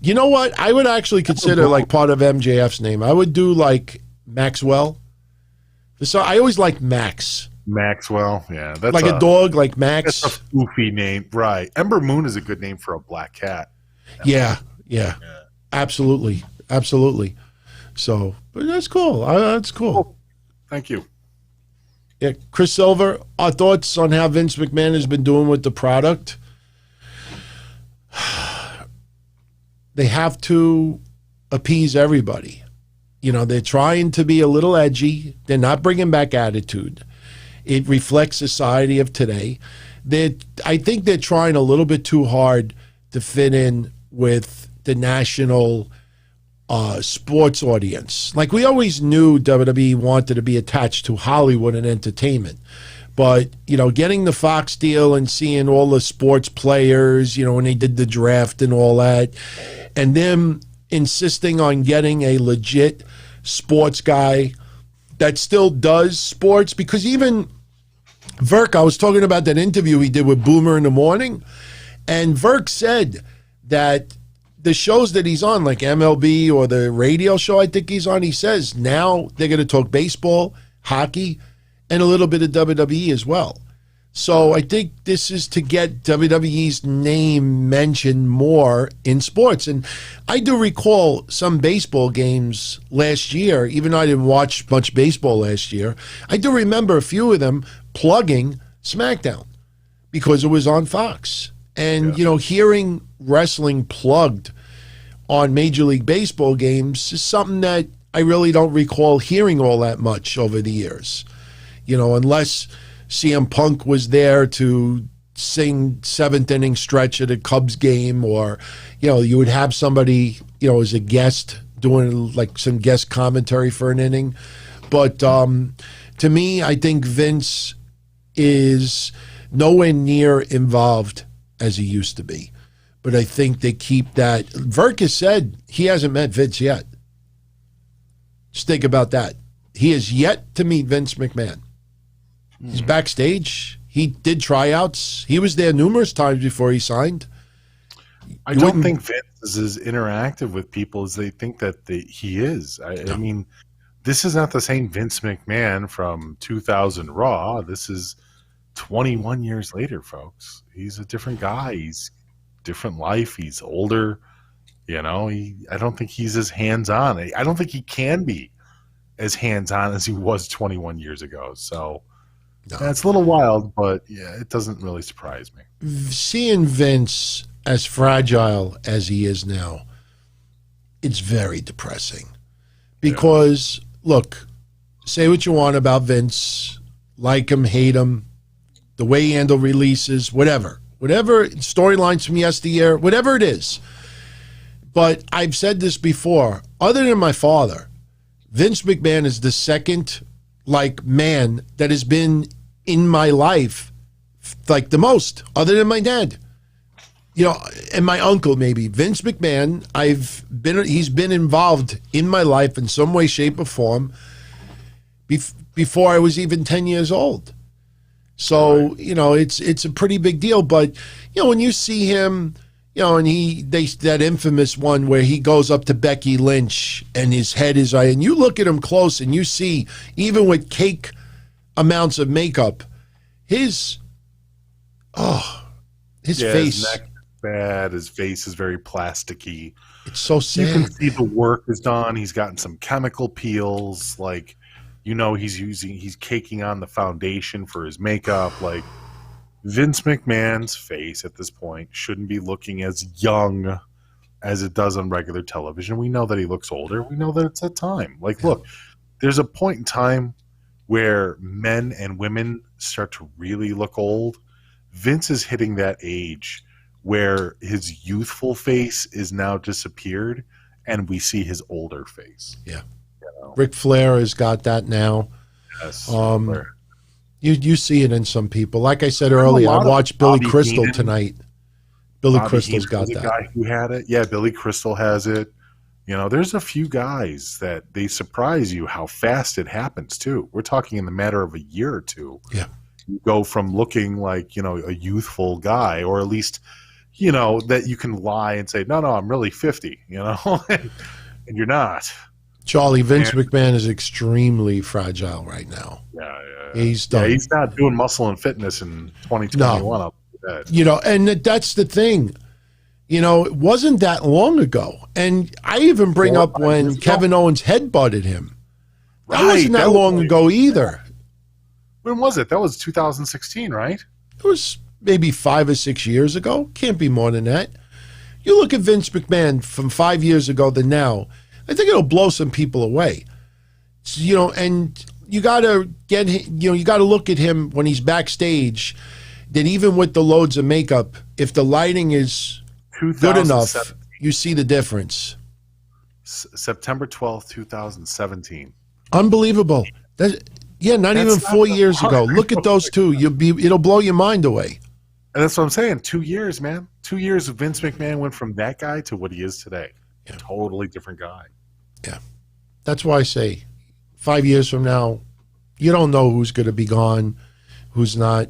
You know what? I would actually consider like part of MJF's name. I would do like Maxwell. So I always like Max. Maxwell, yeah. That's like a dog, like Max. That's a goofy name, right. Ember Moon is a good name for a black cat. Yeah. Absolutely. Absolutely. So, but that's cool. That's cool. Thank you. Yeah, Chris Silver, our thoughts on how Vince McMahon has been doing with the product. They have to appease everybody. You know, they're trying to be a little edgy. They're not bringing back attitude. It reflects society of today. I think they're trying a little bit too hard to fit in with the national sports audience. Like, we always knew WWE wanted to be attached to Hollywood and entertainment. But, you know, getting the Fox deal and seeing all the sports players, you know, when they did the draft and all that, and them insisting on getting a legit sports guy that still does sports, because even Virk, I was talking about that interview he did with Boomer in the Morning, and Virk said that the shows that he's on, like MLB or the radio show I think he's on, he says now they're going to talk baseball, hockey, and a little bit of WWE as well. So I think this is to get WWE's name mentioned more in sports. And I do recall some baseball games last year, even though I didn't watch much baseball last year. I do remember a few of them plugging SmackDown because it was on Fox. And, you know, hearing wrestling plugged on Major League Baseball games is something that I really don't recall hearing all that much over the years. You know, unless CM Punk was there to sing seventh inning stretch at a Cubs game, or, you know, you would have somebody, you know, as a guest doing like some guest commentary for an inning. But to me, I think Vince is nowhere near involved as he used to be. But I think they keep that. Virk has said he hasn't met Vince yet. Just think about that. He has yet to meet Vince McMahon. He's backstage. He did tryouts. He was there numerous times before he signed. I don't think Vince is as interactive with people as they think that he is. I mean, this is not the same Vince McMahon from 2000 Raw. This is 21 years later, folks. He's a different guy. He's different life. He's older. You know, I don't think he's as hands-on. I don't think he can be as hands-on as he was 21 years ago. So it's a little wild, but yeah, it doesn't really surprise me. Seeing Vince as fragile as he is now, it's very depressing. Because, look, say what you want about Vince, like him, hate him, the way he handled releases, whatever whatever storylines from yesteryear, whatever it is. But I've said this before, other than my father, Vince McMahon is the second man that has been in my life like the most, other than my dad. And my uncle maybe. Vince McMahon, he's been involved in my life in some way, shape, or form before I was even 10 years old. So, it's a pretty big deal. But, when you see him, and that infamous one where he goes up to Becky Lynch and his head is, and you look at him close and you see, even with cake amounts of makeup, his face. His neck is bad. His face is very plasticky. It's so sad. You can see the work is done. He's gotten some chemical peels. He's caking on the foundation for his makeup. Vince McMahon's face at this point shouldn't be looking as young as it does on regular television. We know that he looks older. We know that it's that time. Look, there's a point in time where men and women start to really look old. Vince is hitting that age where his youthful face is now disappeared and we see his older face. Yeah. Ric Flair has got that now. Yes. You see it in some people. Like I said earlier, I watched Billy Crystal tonight. Billy Crystal's got that. Guy who had it. Yeah, Billy Crystal has it. There's a few guys that they surprise you how fast it happens too. We're talking in the matter of a year or two. Yeah. You go from looking like, a youthful guy, or at least, that you can lie and say, no, I'm really 50, and you're not. Charlie, Vince McMahon is extremely fragile right now. Yeah. He's done. Yeah, he's not doing muscle and fitness in 2021. No. And that's the thing. It wasn't that long ago. And I even bring up when Kevin Owens headbutted him. That wasn't that long ago either. When was it? That was 2016, right? It was maybe 5 or 6 years ago. Can't be more than that. You look at Vince McMahon from 5 years ago to now, I think it'll blow some people away. And you got to you got to look at him when he's backstage, that even with the loads of makeup, if the lighting is good enough, you see the difference. September 12th, 2017. Unbelievable. Not even 4 years ago. Look at those two. It'll blow your mind away. And that's what I'm saying. 2 years, man. 2 years of Vince McMahon went from that guy to what he is today. Yeah. Totally different guy. Yeah. That's why I say 5 years from now, you don't know who's going to be gone, who's not.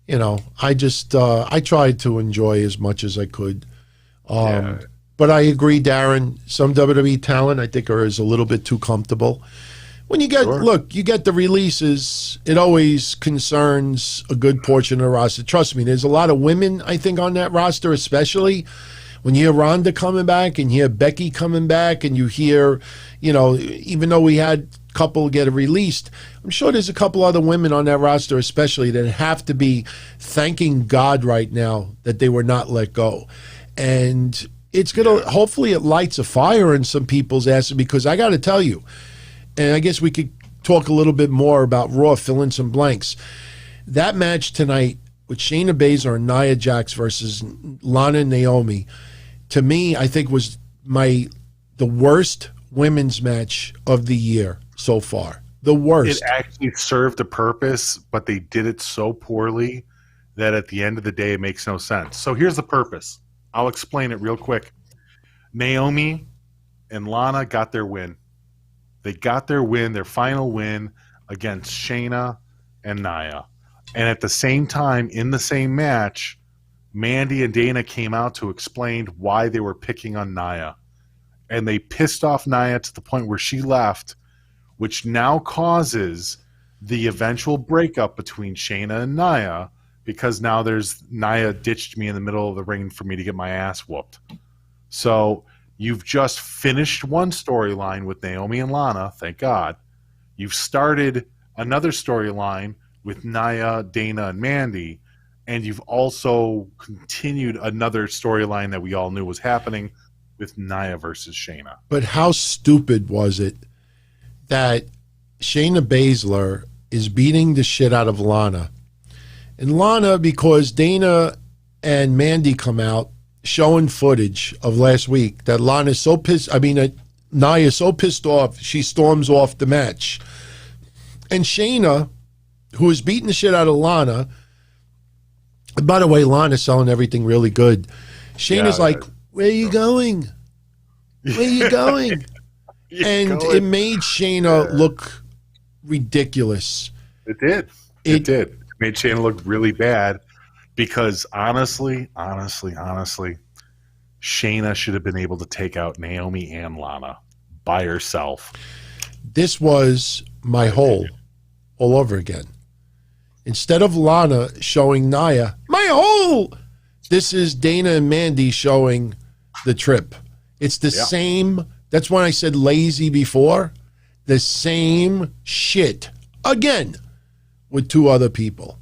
I just I tried to enjoy as much as I could. But I agree, Darren, some WWE talent I think is a little bit too comfortable. When you get, you get the releases, it always concerns a good portion of the roster. Trust me, there's a lot of women, I think, on that roster, especially when you hear Ronda coming back and you hear Becky coming back and you hear, even though we had a couple get released, I'm sure there's a couple other women on that roster especially that have to be thanking God right now that they were not let go. And it's going to, hopefully it lights a fire in some people's asses, because I got to tell you, and I guess we could talk a little bit more about Raw, fill in some blanks. That match tonight with Shayna Baszler and Nia Jax versus Lana and Naomi, to me, I think was the worst women's match of the year so far. The worst. It actually served a purpose, but they did it so poorly that at the end of the day, it makes no sense. So here's the purpose. I'll explain it real quick. Naomi and Lana got their win. They got their win, their final win against Shayna and Nia. And at the same time, in the same match, Mandy and Dana came out to explain why they were picking on Nia. And they pissed off Nia to the point where she left, which now causes the eventual breakup between Shayna and Nia, because now there's Nia ditched me in the middle of the ring for me to get my ass whooped. So you've just finished one storyline with Naomi and Lana, thank God. You've started another storyline with Nia, Dana, and Mandy, and you've also continued another storyline that we all knew was happening with Nia versus Shayna. But how stupid was it that Shayna Baszler is beating the shit out of Lana? And Lana, because Dana and Mandy come out showing footage of last week that Lana's so pissed. I mean, Nia's so pissed off, she storms off the match. And Shayna, who is beating the shit out of Lana, and by the way, Lana's selling everything really good. Shayna's like, where are you going? Where are you going? And it made Shayna look ridiculous. It did. It did. It made Shayna look really bad because honestly, Shayna should have been able to take out Naomi and Lana by herself. This was my hole all over again. Instead of Lana showing Nia, my hole, this is Dana and Mandy showing the trip. It's the same. That's when I said lazy before. The same shit again with two other people.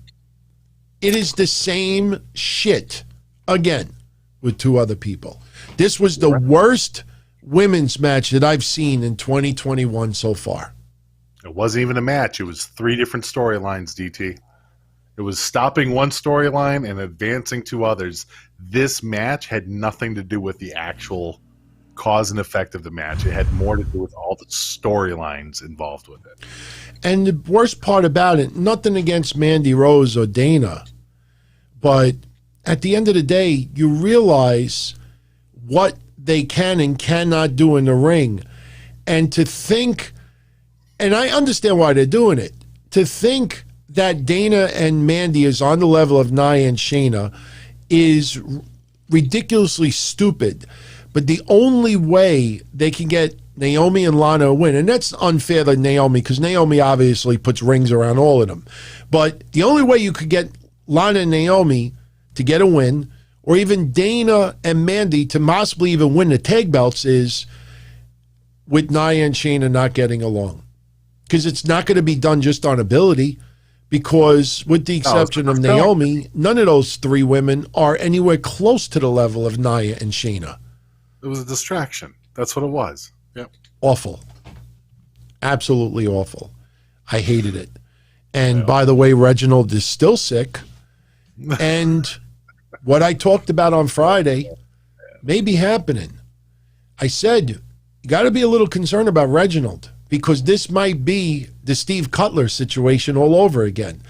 It is the same shit again with two other people. This was the worst women's match that I've seen in 2021 so far. It wasn't even a match. It was 3 different storylines, DT. It was stopping one storyline and advancing 2 others. This match had nothing to do with the actual cause and effect of the match. It had more to do with all the storylines involved with it. And the worst part about it, nothing against Mandy Rose or Dana, but at the end of the day, you realize what they can and cannot do in the ring. And to think, and I understand why they're doing it, to think that Dana and Mandy is on the level of Nia and Shayna is ridiculously stupid. But the only way they can get Naomi and Lana a win, and that's unfair to Naomi because Naomi obviously puts rings around all of them. But the only way you could get Lana and Naomi to get a win, or even Dana and Mandy to possibly even win the tag belts, is with Nia and Shayna not getting along. Because it's not going to be done just on ability, because with the exception of Naomi, none of those 3 women are anywhere close to the level of Nia and Shayna. It was a distraction. That's what it was. Yep. Awful. Absolutely awful. I hated it. And by the way, Reginald is still sick. And what I talked about on Friday may be happening. I said, you got to be a little concerned about Reginald because this might be the Steve Cutler situation all over again.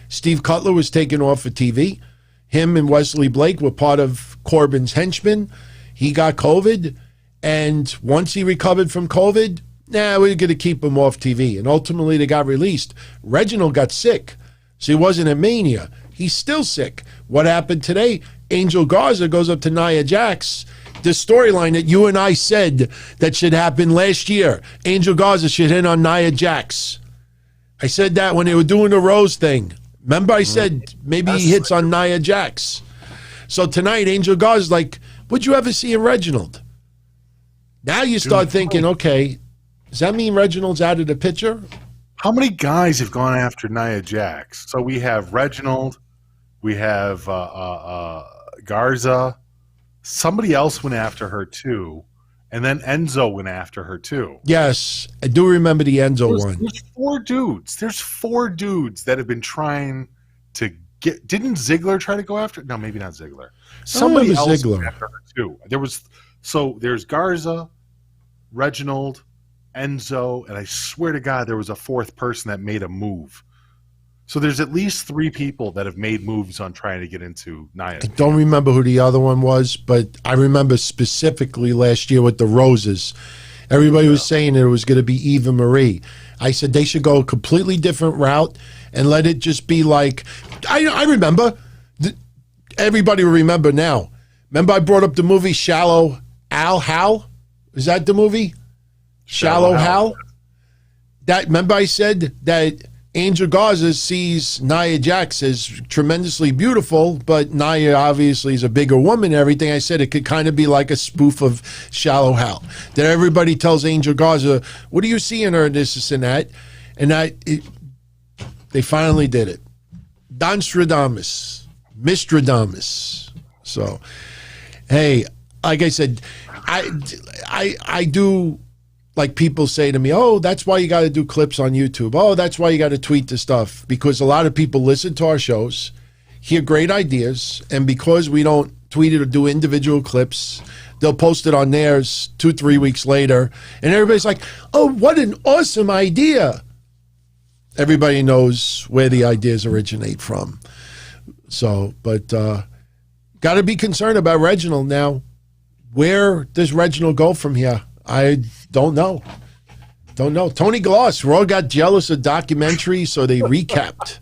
Steve Cutler was taken off of TV. Him and Wesley Blake were part of Corbin's henchmen. He got COVID, and once he recovered from COVID, we're going to keep him off TV. And ultimately, they got released. Reginald got sick, so he wasn't at Mania. He's still sick. What happened today? Angel Garza goes up to Nia Jax. The storyline that you and I said that should happen last year. Angel Garza should hit on Nia Jax. I said that when they were doing the Rose thing. Remember I said maybe he hits on Nia Jax. So tonight, Angel Garza's like, what'd you ever see in Reginald? Now you start thinking, okay, does that mean Reginald's out of the picture? How many guys have gone after Nia Jax? So we have Reginald, we have Garza. Somebody else went after her too, and then Enzo went after her too. Yes, I do remember the Enzo one. There's 4 dudes. There's 4 dudes that have been trying to get. Didn't Ziggler try to go after? No, maybe not Ziggler. Somebody else went after her too. There's Garza, Reginald, Enzo, and I swear to God there was a 4th person that made a move. So there's at least 3 people that have made moves on trying to get into Nia. I don't remember who the other one was, but I remember specifically last year with the Roses. Everybody was saying that it was going to be Eva Marie. I said they should go a completely different route and let it just be like, I remember. Everybody will remember now. Remember I brought up the movie Shallow Hal? Is that the movie? Shallow Hal? Remember I said that Angel Garza sees Nia Jax as tremendously beautiful, but Nia obviously is a bigger woman and everything. I said it could kind of be like a spoof of Shallow Hal. That everybody tells Angel Garza, what do you see in her, this and that? And they finally did it. Donstradamus. Mistradamus. So, hey, like I said, I do... Like people say to me, oh, that's why you got to do clips on YouTube. Oh, that's why you got to tweet the stuff. Because a lot of people listen to our shows, hear great ideas, and because we don't tweet it or do individual clips, they'll post it on theirs 2-3 weeks later, and everybody's like, oh, what an awesome idea. Everybody knows where the ideas originate from. So, but got to be concerned about Reginald now. Where does Reginald go from here? I don't know. Don't know. Tony Gloss, Raw got jealous of documentary, so they recapped.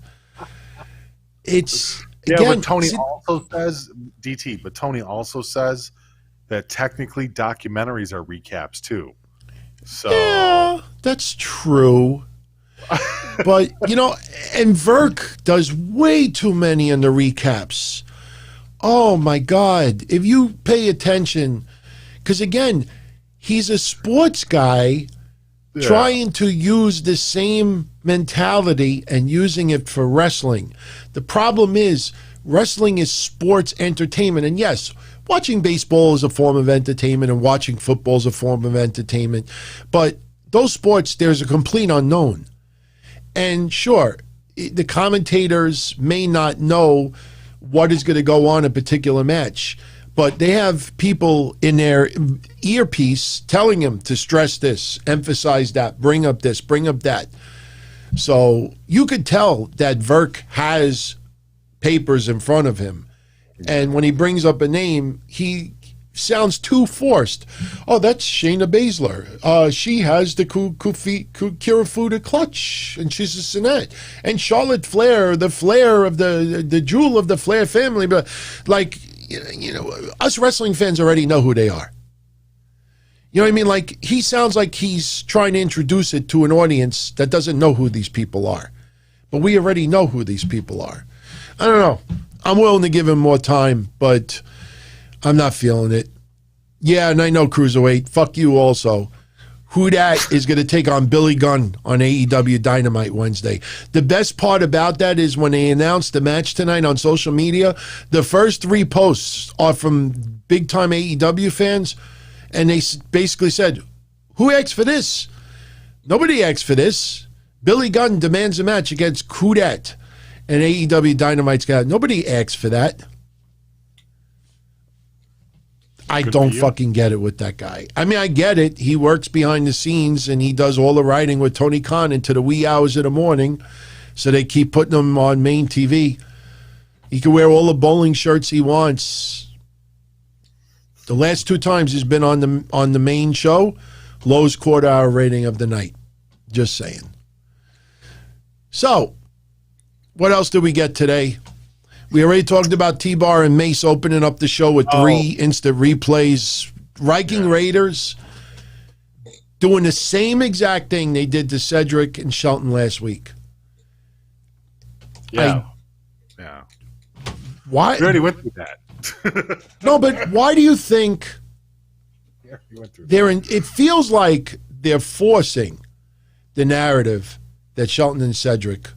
It's again, but Tony also says DT. But Tony also says that technically documentaries are recaps too. So yeah, that's true. But and Virk does way too many in the recaps. Oh my God! If you pay attention, because again, he's a sports guy. Yeah. Trying to use the same mentality and using it for wrestling. The problem is wrestling is sports entertainment. And yes, watching baseball is a form of entertainment and watching football is a form of entertainment. But those sports, there's a complete unknown. And sure, the commentators may not know what is going to go on in a particular match, but they have people in their earpiece telling them to stress this, emphasize that, bring up this, bring up that. So you could tell that Virk has papers in front of him. And when he brings up a name, he sounds too forced. Oh, that's Shayna Baszler. She has the Kirifuda clutch, and she's a Sinette. And Charlotte Flair, the Flair of the jewel of the Flair family. But like, us wrestling fans already know who they are. You know what I mean? Like, he sounds like he's trying to introduce it to an audience that doesn't know who these people are. But we already know who these people are. I don't know. I'm willing to give him more time, but I'm not feeling it. Yeah, and I know Cruiserweight. Fuck you also. Who that is going to take on Billy Gunn on AEW Dynamite Wednesday. The best part about that is when they announced the match tonight on social media, the first 3 posts are from big-time AEW fans, and they basically said, who asked for this? Nobody asked for this. Billy Gunn demands a match against Kudat, and AEW Dynamite's got nobody asked for that. I don't fucking get it with that guy. I mean, I get it. He works behind the scenes and he does all the writing with Tony Khan into the wee hours of the morning. So they keep putting him on main TV. He can wear all the bowling shirts he wants. The last 2 times he's been on the main show, lowest quarter-hour rating of the night. Just saying. So, what else did we get today? We already talked about T-Bar and Mace opening up the show with 3 instant replays. Viking Raiders doing the same exact thing they did to Cedric and Shelton last week. Yeah. Why? We already went through that. No, but why do you think it feels like they're forcing the narrative that Shelton and Cedric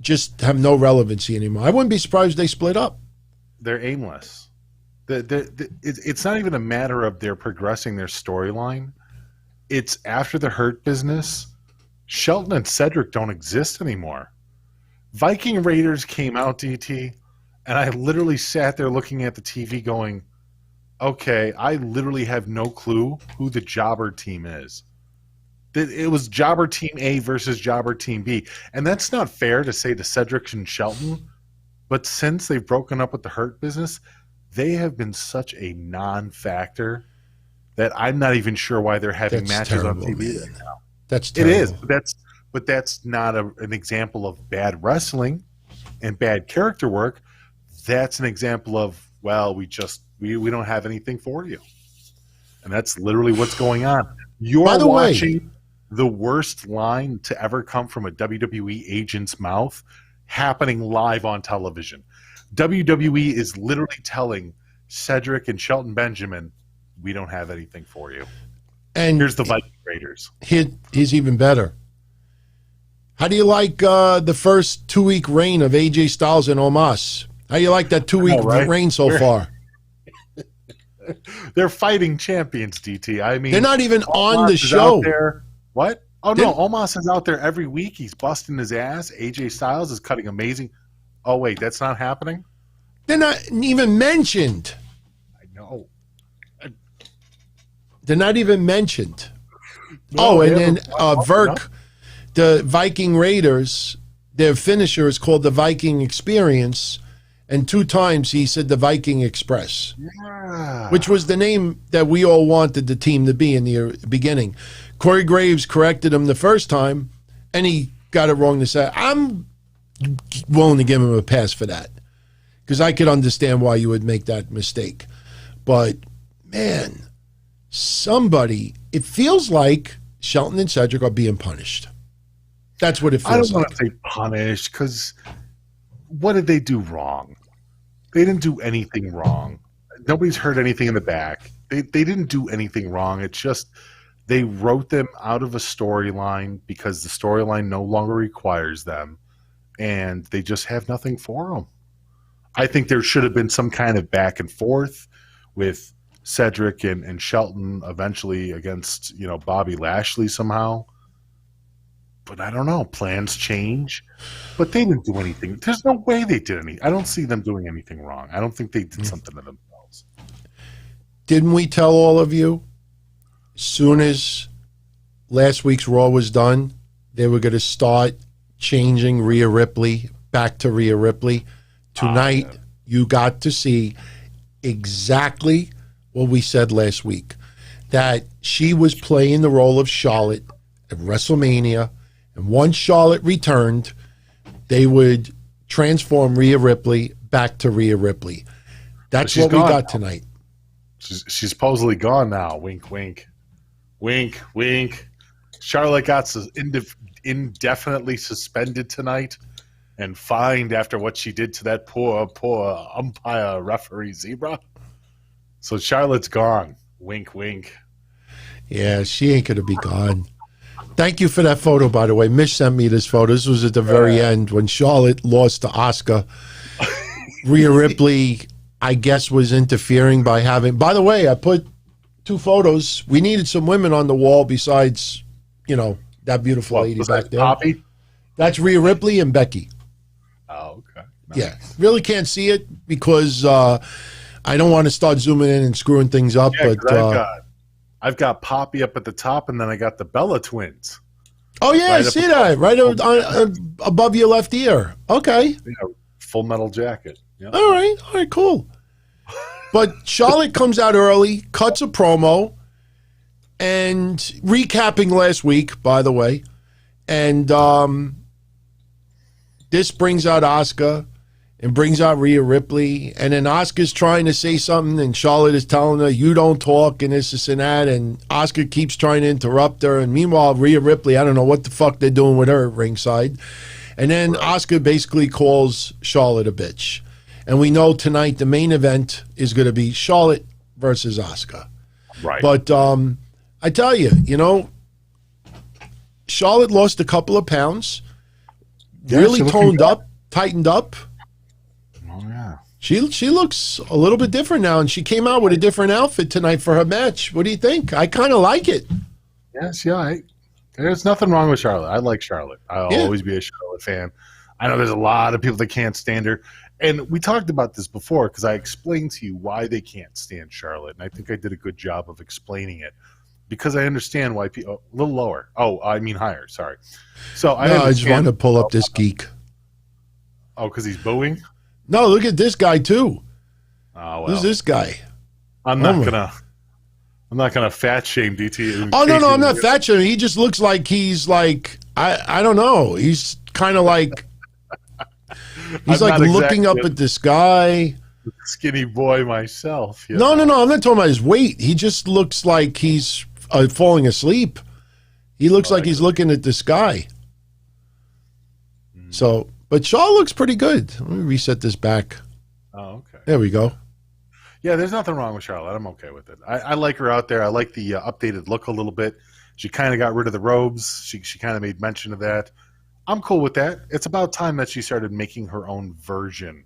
just have no relevancy anymore? I wouldn't be surprised if they split up. They're aimless. It's not even a matter of they're progressing their storyline. It's after the Hurt Business, Shelton and Cedric don't exist anymore. Viking Raiders came out, DT, and I literally sat there looking at the TV going, okay, I literally have no clue who the jobber team is. It was Jobber Team A versus Jobber Team B. And that's not fair to say to Cedric and Shelton, but since they've broken up with the Hurt Business, they have been such a non-factor that I'm not even sure why they're having matches on TV right now. That's terrible. It is, but that's not an example of bad wrestling and bad character work. That's an example of, well, we don't have anything for you. And that's literally what's going on. You're watching the worst line to ever come from a WWE agent's mouth happening live on television. WWE is literally telling Cedric and Shelton Benjamin, we don't have anything for you. And here's the Viking Raiders. He's even better. How do you like the first 2-week reign of AJ Styles and Omos? How do you like that 2-week reign so far? They're fighting champions, DT. I mean, they're not even on the show. What? Oh, no. Omos is out there every week. He's busting his ass. AJ Styles is cutting amazing. Oh, wait, that's not happening? They're not even mentioned. I know. They're not even mentioned. No, and then Virk, the Viking Raiders, their finisher is called the Viking Experience, and 2 times he said the Viking Express, which was the name that we all wanted the team to be in the beginning. Corey Graves corrected him the first time, and he got it wrong to say. I'm willing to give him a pass for that, because I could understand why you would make that mistake. But, man, it feels like Shelton and Cedric are being punished. That's what it feels like. I don't want to say punished, because what did they do wrong? They didn't do anything wrong. Nobody's heard anything in the back. They didn't do anything wrong. It's just they wrote them out of a storyline because the storyline no longer requires them, and they just have nothing for them. I think there should have been some kind of back and forth with Cedric and Shelton eventually against, Bobby Lashley somehow. But I don't know. Plans change. But they didn't do anything. There's no way they did anything. I don't see them doing anything wrong. I don't think they did something to themselves. Didn't we tell all of you, as soon as last week's Raw was done, they were going to start changing Rhea Ripley back to Rhea Ripley? Tonight, you got to see exactly what we said last week, that she was playing the role of Charlotte at WrestleMania, and once Charlotte returned, they would transform Rhea Ripley back to Rhea Ripley. That's what we got tonight. She's supposedly gone now. Wink, wink. Wink, wink. Charlotte got indefinitely suspended tonight and fined after what she did to that poor umpire referee Zebra. So Charlotte's gone. Wink, wink. Yeah, she ain't going to be gone. Thank you for that photo, by the way. Mish sent me this photo. This was at the very end when Charlotte lost to Asuka. Rhea Ripley, I guess, was interfering by having... By the way, I put 2 photos. We needed some women on the wall besides, that beautiful lady back there. Poppy? That's Rhea Ripley and Becky. Oh, okay. Nice. Yeah. Really can't see it because I don't want to start zooming in and screwing things up. Yeah, but I've got Poppy up at the top, and then I got the Bella twins. Oh, yeah, I see that. Right above your left ear. Okay. Full Metal Jacket. Yep. All right, cool. But Charlotte comes out early, cuts a promo, and recapping last week, by the way. And this brings out Asuka and brings out Rhea Ripley. And then Asuka's trying to say something, and Charlotte is telling her, you don't talk, and this and that. And Asuka keeps trying to interrupt her. And meanwhile, Rhea Ripley, I don't know what the fuck they're doing with her at ringside. And then Asuka basically calls Charlotte a bitch. And we know tonight the main event is going to be Charlotte versus Asuka. Right. But I tell you, Charlotte lost a couple of pounds, really toned up, tightened up. Oh, yeah. She looks a little bit different now, and she came out with a different outfit tonight for her match. What do you think? I kind of like it. Yes, yeah. There's nothing wrong with Charlotte. I like Charlotte. I'll always be a Charlotte fan. I know there's a lot of people that can't stand her. And we talked about this before because I explained to you why they can't stand Charlotte. And I think I did a good job of explaining it because I understand why people – a little lower. Oh, I mean higher. Sorry. So I just want to pull up this geek. Oh, because he's booing? No, look at this guy too. Oh, well. Who's this guy? I'm not gonna fat shame DT. Oh no, I'm not fat shaming. He just looks like he's like I don't know. He's kind of like he's like looking up at the sky. Skinny boy myself. No. I'm not talking about his weight. He just looks like he's falling asleep. He looks like he's looking at the sky. So, but Shaw looks pretty good. Let me reset this back. Oh, okay. There we go. Yeah, there's nothing wrong with Charlotte. I'm okay with it. I like her out there. I like the updated look a little bit. She kind of got rid of the robes. She kind of made mention of that. I'm cool with that. It's about time that she started making her own version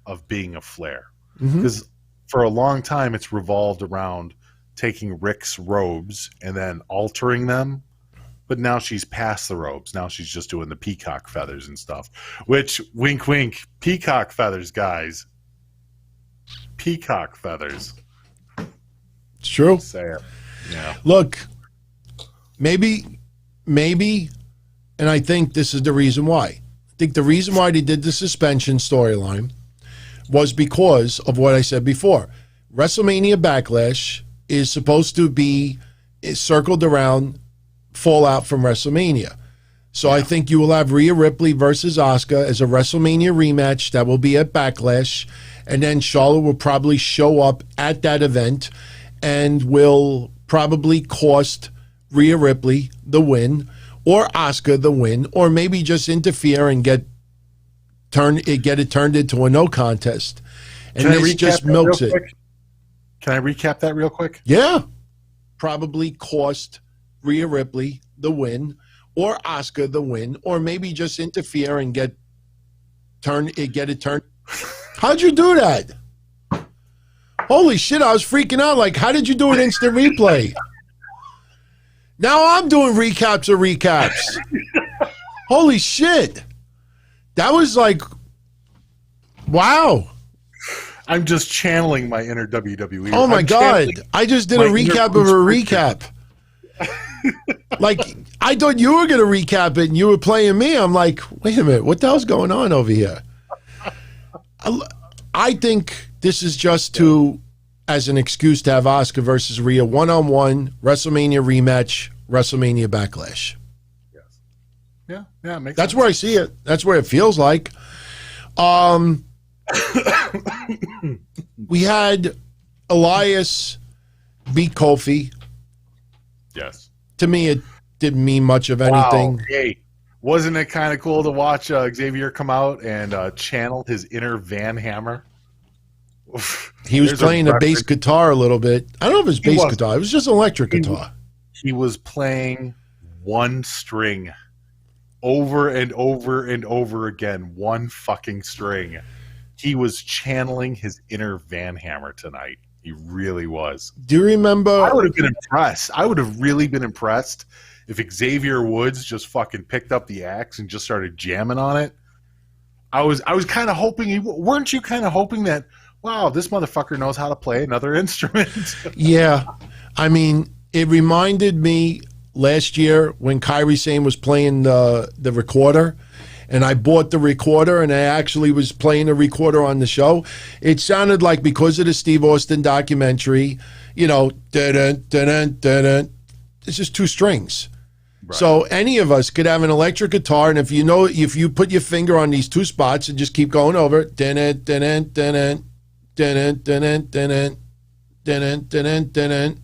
of being a Flair. Because for a long time, it's revolved around taking Ric's robes and then altering them but now she's past the ropes. Now she's just doing the peacock feathers and stuff, which, wink, wink, peacock feathers, guys. Peacock feathers. It's true. Say it. Yeah. Look, maybe, and I think this is the reason why. I think the reason why they did the suspension storyline was because of what I said before. WrestleMania Backlash is supposed to be circled around Fallout from WrestleMania. So I think you will have Rhea Ripley versus Asuka as a WrestleMania rematch that will be at Backlash, and then Charlotte will probably show up at that event and will probably cost Rhea Ripley the win, or Asuka the win, or maybe just interfere and get it turned into a no contest. And this just milks it. Can I recap that real quick? Yeah. Probably cost Rhea Ripley the win, or Asuka the win, or maybe just interfere and get it turned. How'd you do that? Holy shit, I was freaking out. Like, how did you do an instant replay? Now I'm doing recaps of recaps. Holy shit. That was like, wow. I'm just channeling my inner WWE. Oh my God. I just did a recap of a recap. Like, I thought you were going to recap it and you were playing me. I'm like, wait a minute, what the hell's going on over here? I think this is just as an excuse to have Asuka versus Rhea one-on-one, WrestleMania rematch, WrestleMania Backlash. Yes. Yeah, makes That's sense. where I see it. That's where it feels like. We had Elias beat Kofi. Yes. To me, it didn't mean much of anything. Wow. Hey, wasn't it kind of cool to watch Xavier come out and channel his inner Van Hammer? He was playing a bass guitar a little bit. I don't know if it was bass guitar. It was just an electric guitar. He was playing one string over and over and over again. One fucking string. He was channeling his inner Van Hammer tonight. He really was. Do you remember? I would have been impressed. I would have really been impressed if Xavier Woods just fucking picked up the axe and just started jamming on it. I was kind of hoping. Weren't you kind of hoping that? Wow, this motherfucker knows how to play another instrument. Yeah. I mean, it reminded me last year when Kairi Sane was playing the recorder, and I bought the recorder, and I actually was playing the recorder on the show. It sounded like, because of the Steve Austin documentary, dun-dun, dun-dun, dun-dun, it's just two strings. Right. So any of us could have an electric guitar, and if you put your finger on these two spots and just keep going over, dun-dun, dun-dun, dun-dun, dun-dun, dun-dun, dun-dun, dun-dun, dun-dun, dun-dun.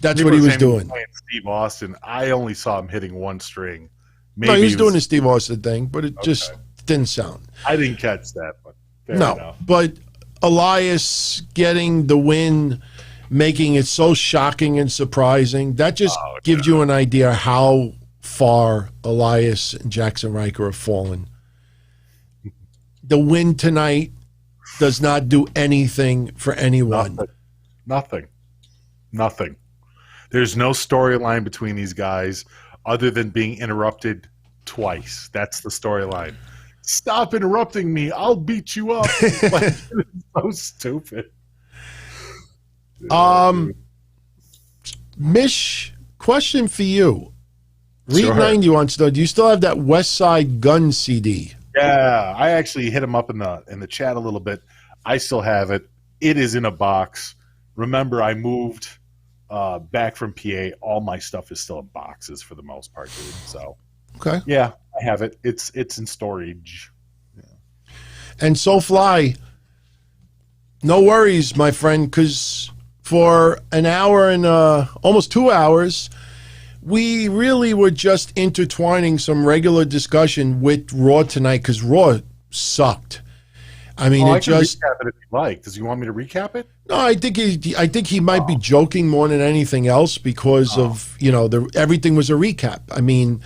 That's what he was doing. Steve Austin, I only saw him hitting one string. Maybe no, he was doing the Steve Austin thing, but it just didn't sound. I didn't catch that, but no. Enough. But Elias getting the win, making it so shocking and surprising, that just gives you an idea how far Elias and Jackson Riker have fallen. The win tonight does not do anything for anyone. Nothing. There's no storyline between these guys other than being interrupted twice. That's the storyline. Stop interrupting me. I'll beat you up. Like, it's so stupid. Mish, question for you. Read 90 wants to know, do you still have that West Side Gun CD? Yeah, I actually hit him up in the chat a little bit. I still have it. It is in a box. Remember, I moved back from PA. All my stuff is still in boxes for the most part, dude. So, okay, yeah, I have it. It's in storage. Yeah. And SoFly, no worries, my friend, because for an hour and almost 2 hours, we really were just intertwining some regular discussion with Raw tonight, because Raw sucked. I mean, I can recap it if you like. Does he want me to recap it? No, I think he might be joking more than anything else, because of everything was a recap. I mean,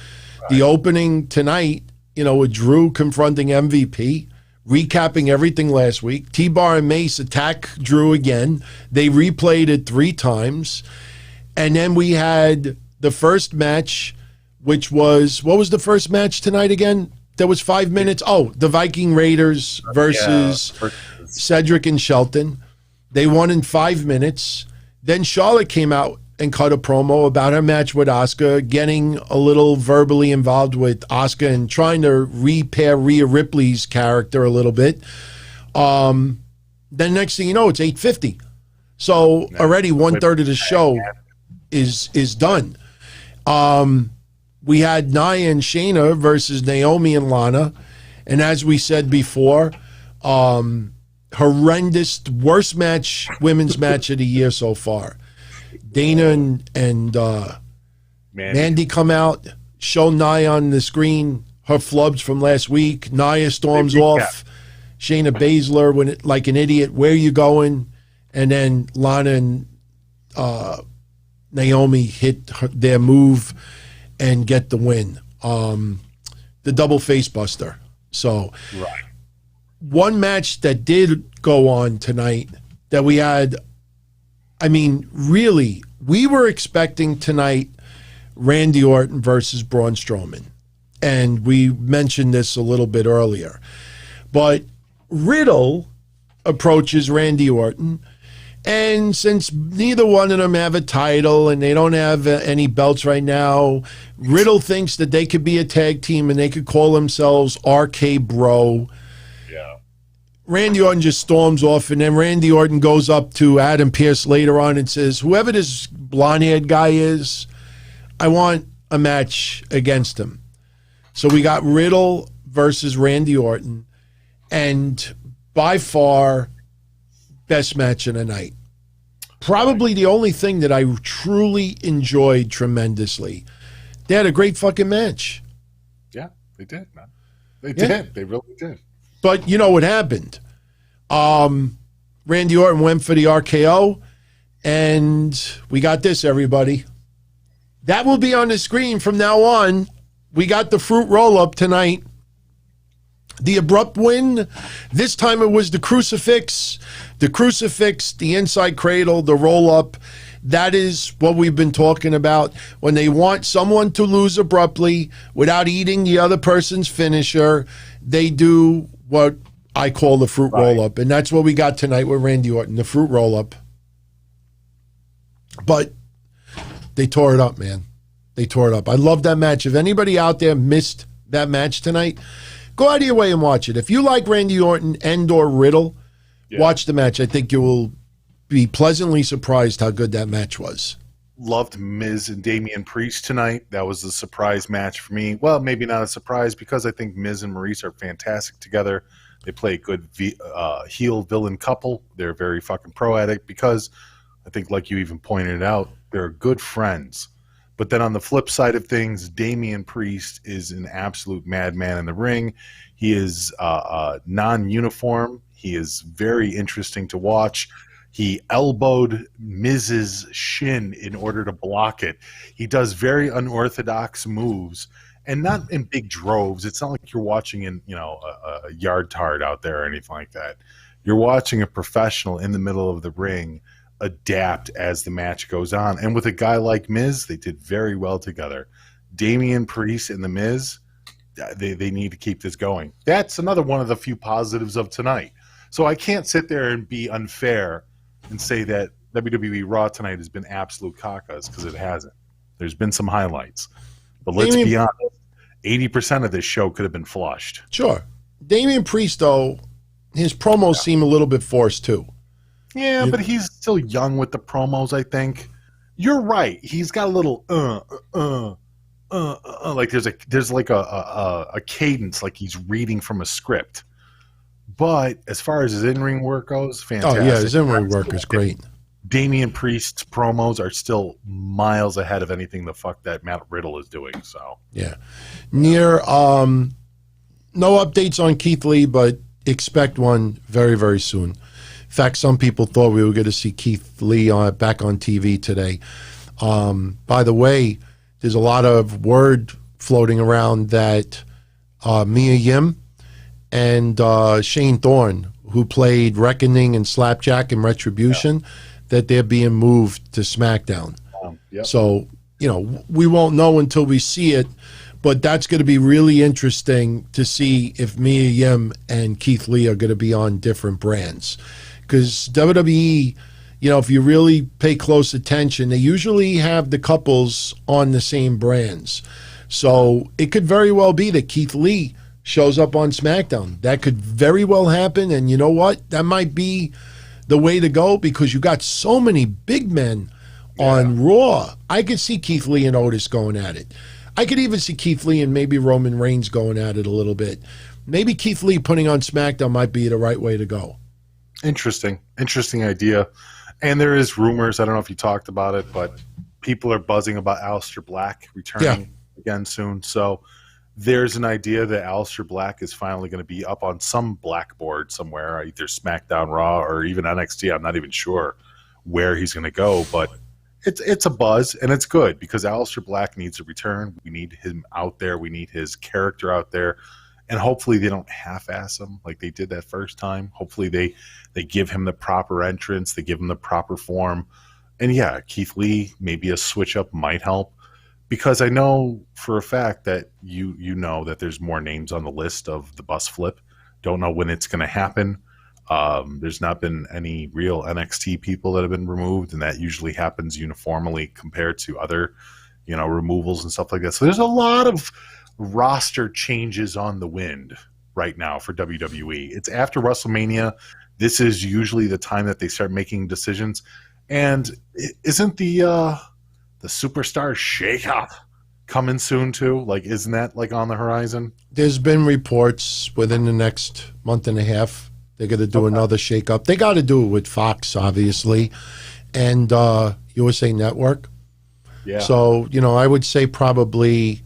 the opening tonight, with Drew confronting MVP, recapping everything last week. T-Bar and Mace attack Drew again. They replayed it 3 times, and then we had the first match which was, what was the first match tonight again? There was 5 minutes. Oh, the Viking Raiders versus Cedric and Shelton. They won in 5 minutes. Then Charlotte came out and cut a promo about her match with Asuka, getting a little verbally involved with Asuka and trying to repair Rhea Ripley's character a little bit. Then next thing you know, it's 8:50. So already 1/3 of the show is done. We had Nia and Shayna versus Naomi and Lana. And as we said before, horrendous, worst match, women's match of the year so far. Dana and Mandy come out, show Nia on the screen, her flubs from last week. Nia storms off. Shayna Baszler, like an idiot, where you going? And then Lana and Naomi hit their move and get the win. The double face buster. So one match that did go on tonight that we had, I mean, really, we were expecting tonight Randy Orton versus Braun Strowman. And we mentioned this a little bit earlier. But Riddle approaches Randy Orton. And since neither one of them have a title and they don't have any belts right now, Riddle thinks that they could be a tag team and they could call themselves RK Bro. Yeah. Randy Orton just storms off, and then Randy Orton goes up to Adam Pearce later on and says, whoever this blonde-haired guy is, I want a match against him. So we got Riddle versus Randy Orton, and by far, best match of the night. Probably the only thing that I truly enjoyed tremendously. They had a great fucking match. Yeah, they did, man. They did. They really did. But you know what happened? Randy Orton went for the RKO, and we got this, everybody. That will be on the screen from now on. We got the fruit roll-up tonight. The abrupt win, this time it was the crucifix, the inside cradle, the roll-up. That is what we've been talking about. When they want someone to lose abruptly without eating the other person's finisher, they do what I call the fruit roll-up. And that's what we got tonight with Randy Orton, the fruit roll-up. But they tore it up, man. They tore it up. I love that match. If anybody out there missed that match tonight, go out of your way and watch it. If you like Randy Orton and or Riddle, watch the match. I think you will be pleasantly surprised how good that match was. Loved Miz and Damian Priest tonight. That was a surprise match for me. Well, maybe not a surprise because I think Miz and Maryse are fantastic together. They play a good heel-villain couple. They're very fucking pro at it because I think, like you even pointed out, they're good friends. But then on the flip side of things, Damian Priest is an absolute madman in the ring. He is non-uniform. He is very interesting to watch. He elbowed Miz's shin in order to block it. He does very unorthodox moves, and not in big droves. It's not like you're watching a yard tard out there or anything like that. You're watching a professional in the middle of the ring adapt as the match goes on. And with a guy like Miz, they did very well together. Damian Priest and the Miz, they need to keep this going. That's another one of the few positives of tonight. So I can't sit there and be unfair and say that WWE Raw tonight has been absolute cacas, because it hasn't. There's been some highlights. But let's be honest, 80% of this show could have been flushed. Sure. Damian Priest, though, his promos seem a little bit forced, too. Yeah, but he's still young with the promos, I think. You're right. He's got a little like there's like a cadence, like he's reading from a script. But as far as his in-ring work goes, fantastic. Oh, yeah, his in-ring work is great. Damian Priest's promos are still miles ahead of anything the fuck that Matt Riddle is doing. So yeah. No updates on Keith Lee, but expect one very, very soon. In fact, some people thought we were going to see Keith Lee back on TV today. By the way, there's a lot of word floating around that Mia Yim and Shane Thorne, who played Reckoning and Slapjack in Retribution, that they're being moved to SmackDown. Yep. So we won't know until we see it. But that's going to be really interesting to see if Mia Yim and Keith Lee are going to be on different brands. Because WWE, if you really pay close attention, they usually have the couples on the same brands. So it could very well be that Keith Lee shows up on SmackDown. That could very well happen. And you know what? That might be the way to go because you got so many big men on Raw. I could see Keith Lee and Otis going at it. I could even see Keith Lee and maybe Roman Reigns going at it a little bit. Maybe Keith Lee putting on SmackDown might be the right way to go. Interesting idea. And there is rumors, I don't know if you talked about it, but people are buzzing about Aleister Black returning again soon. So there's an idea that Aleister Black is finally going to be up on some blackboard somewhere, either SmackDown, Raw, or even NXT. I'm not even sure where he's going to go, but it's a buzz, and it's good because Aleister Black needs to return. We need him out there. We need his character out there. And hopefully they don't half-ass him like they did that first time. Hopefully they give him the proper entrance. They give him the proper form. And, Keith Lee, maybe a switch-up might help. Because I know for a fact that you know that there's more names on the list of the bus flip. Don't know when it's going to happen. There's not been any real NXT people that have been removed, and that usually happens uniformly compared to other, removals and stuff like that. So there's a lot of roster changes on the wind right now for WWE. It's after WrestleMania. This is usually the time that they start making decisions. And isn't the superstar shakeup coming soon too? Like, isn't that on the horizon? There's been reports within the next month and a half. They're going to do another shakeup. They got to do it with Fox, obviously, and USA Network. Yeah. So, I would say probably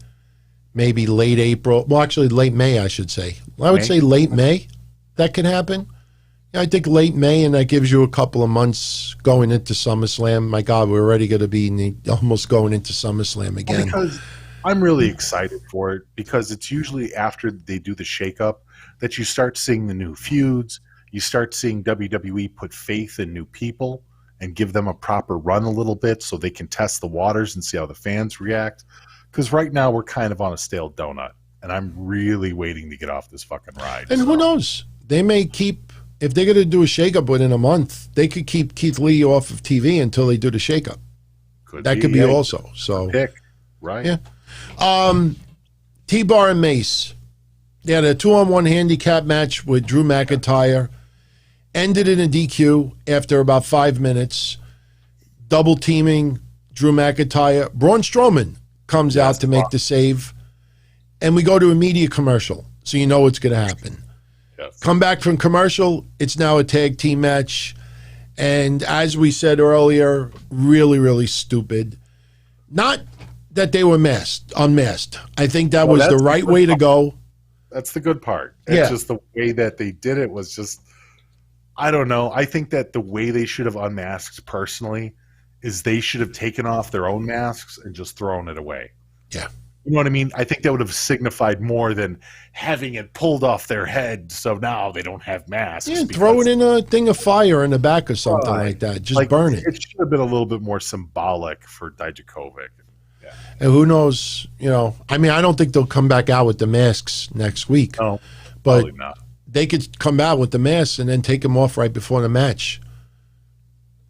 maybe late April. Well, actually, late May, I should say. I would say late May that could happen. I think late May, and that gives you a couple of months going into SummerSlam. My God, we're already going to be almost going into SummerSlam again. Because I'm really excited for it because it's usually after they do the shakeup that you start seeing the new feuds. You start seeing WWE put faith in new people and give them a proper run a little bit so they can test the waters and see how the fans react. Because right now we're kind of on a stale donut, and I'm really waiting to get off this fucking ride. And who knows? They may keep, if they're going to do a shakeup within a month, they could keep Keith Lee off of TV until they do the shakeup. That could be also. So, right? Yeah. T-Bar and Mace. They had a 2-on-1 handicap match with Drew McIntyre. Ended in a DQ after about 5 minutes. Double teaming Drew McIntyre. Braun Strowman comes out to make the save. And we go to a media commercial, so you know what's going to happen. Yes. Come back from commercial, it's now a tag team match. And as we said earlier, really, really stupid. Not that they were unmasked. I think that was the right way to go. That's the good part. It's just the way that they did it was just, I don't know. I think that the way they should have unmasked personally is they should have taken off their own masks and just thrown it away. Yeah. You know what I mean? I think that would have signified more than having it pulled off their head so now they don't have masks. Yeah, throw it in a thing of fire in the back or something like that. Just burn it. It should have been a little bit more symbolic for Dijakovic. Yeah. And who knows, I mean, I don't think they'll come back out with the masks next week. No, but probably not. They could come out with the masks and then take them off right before the match.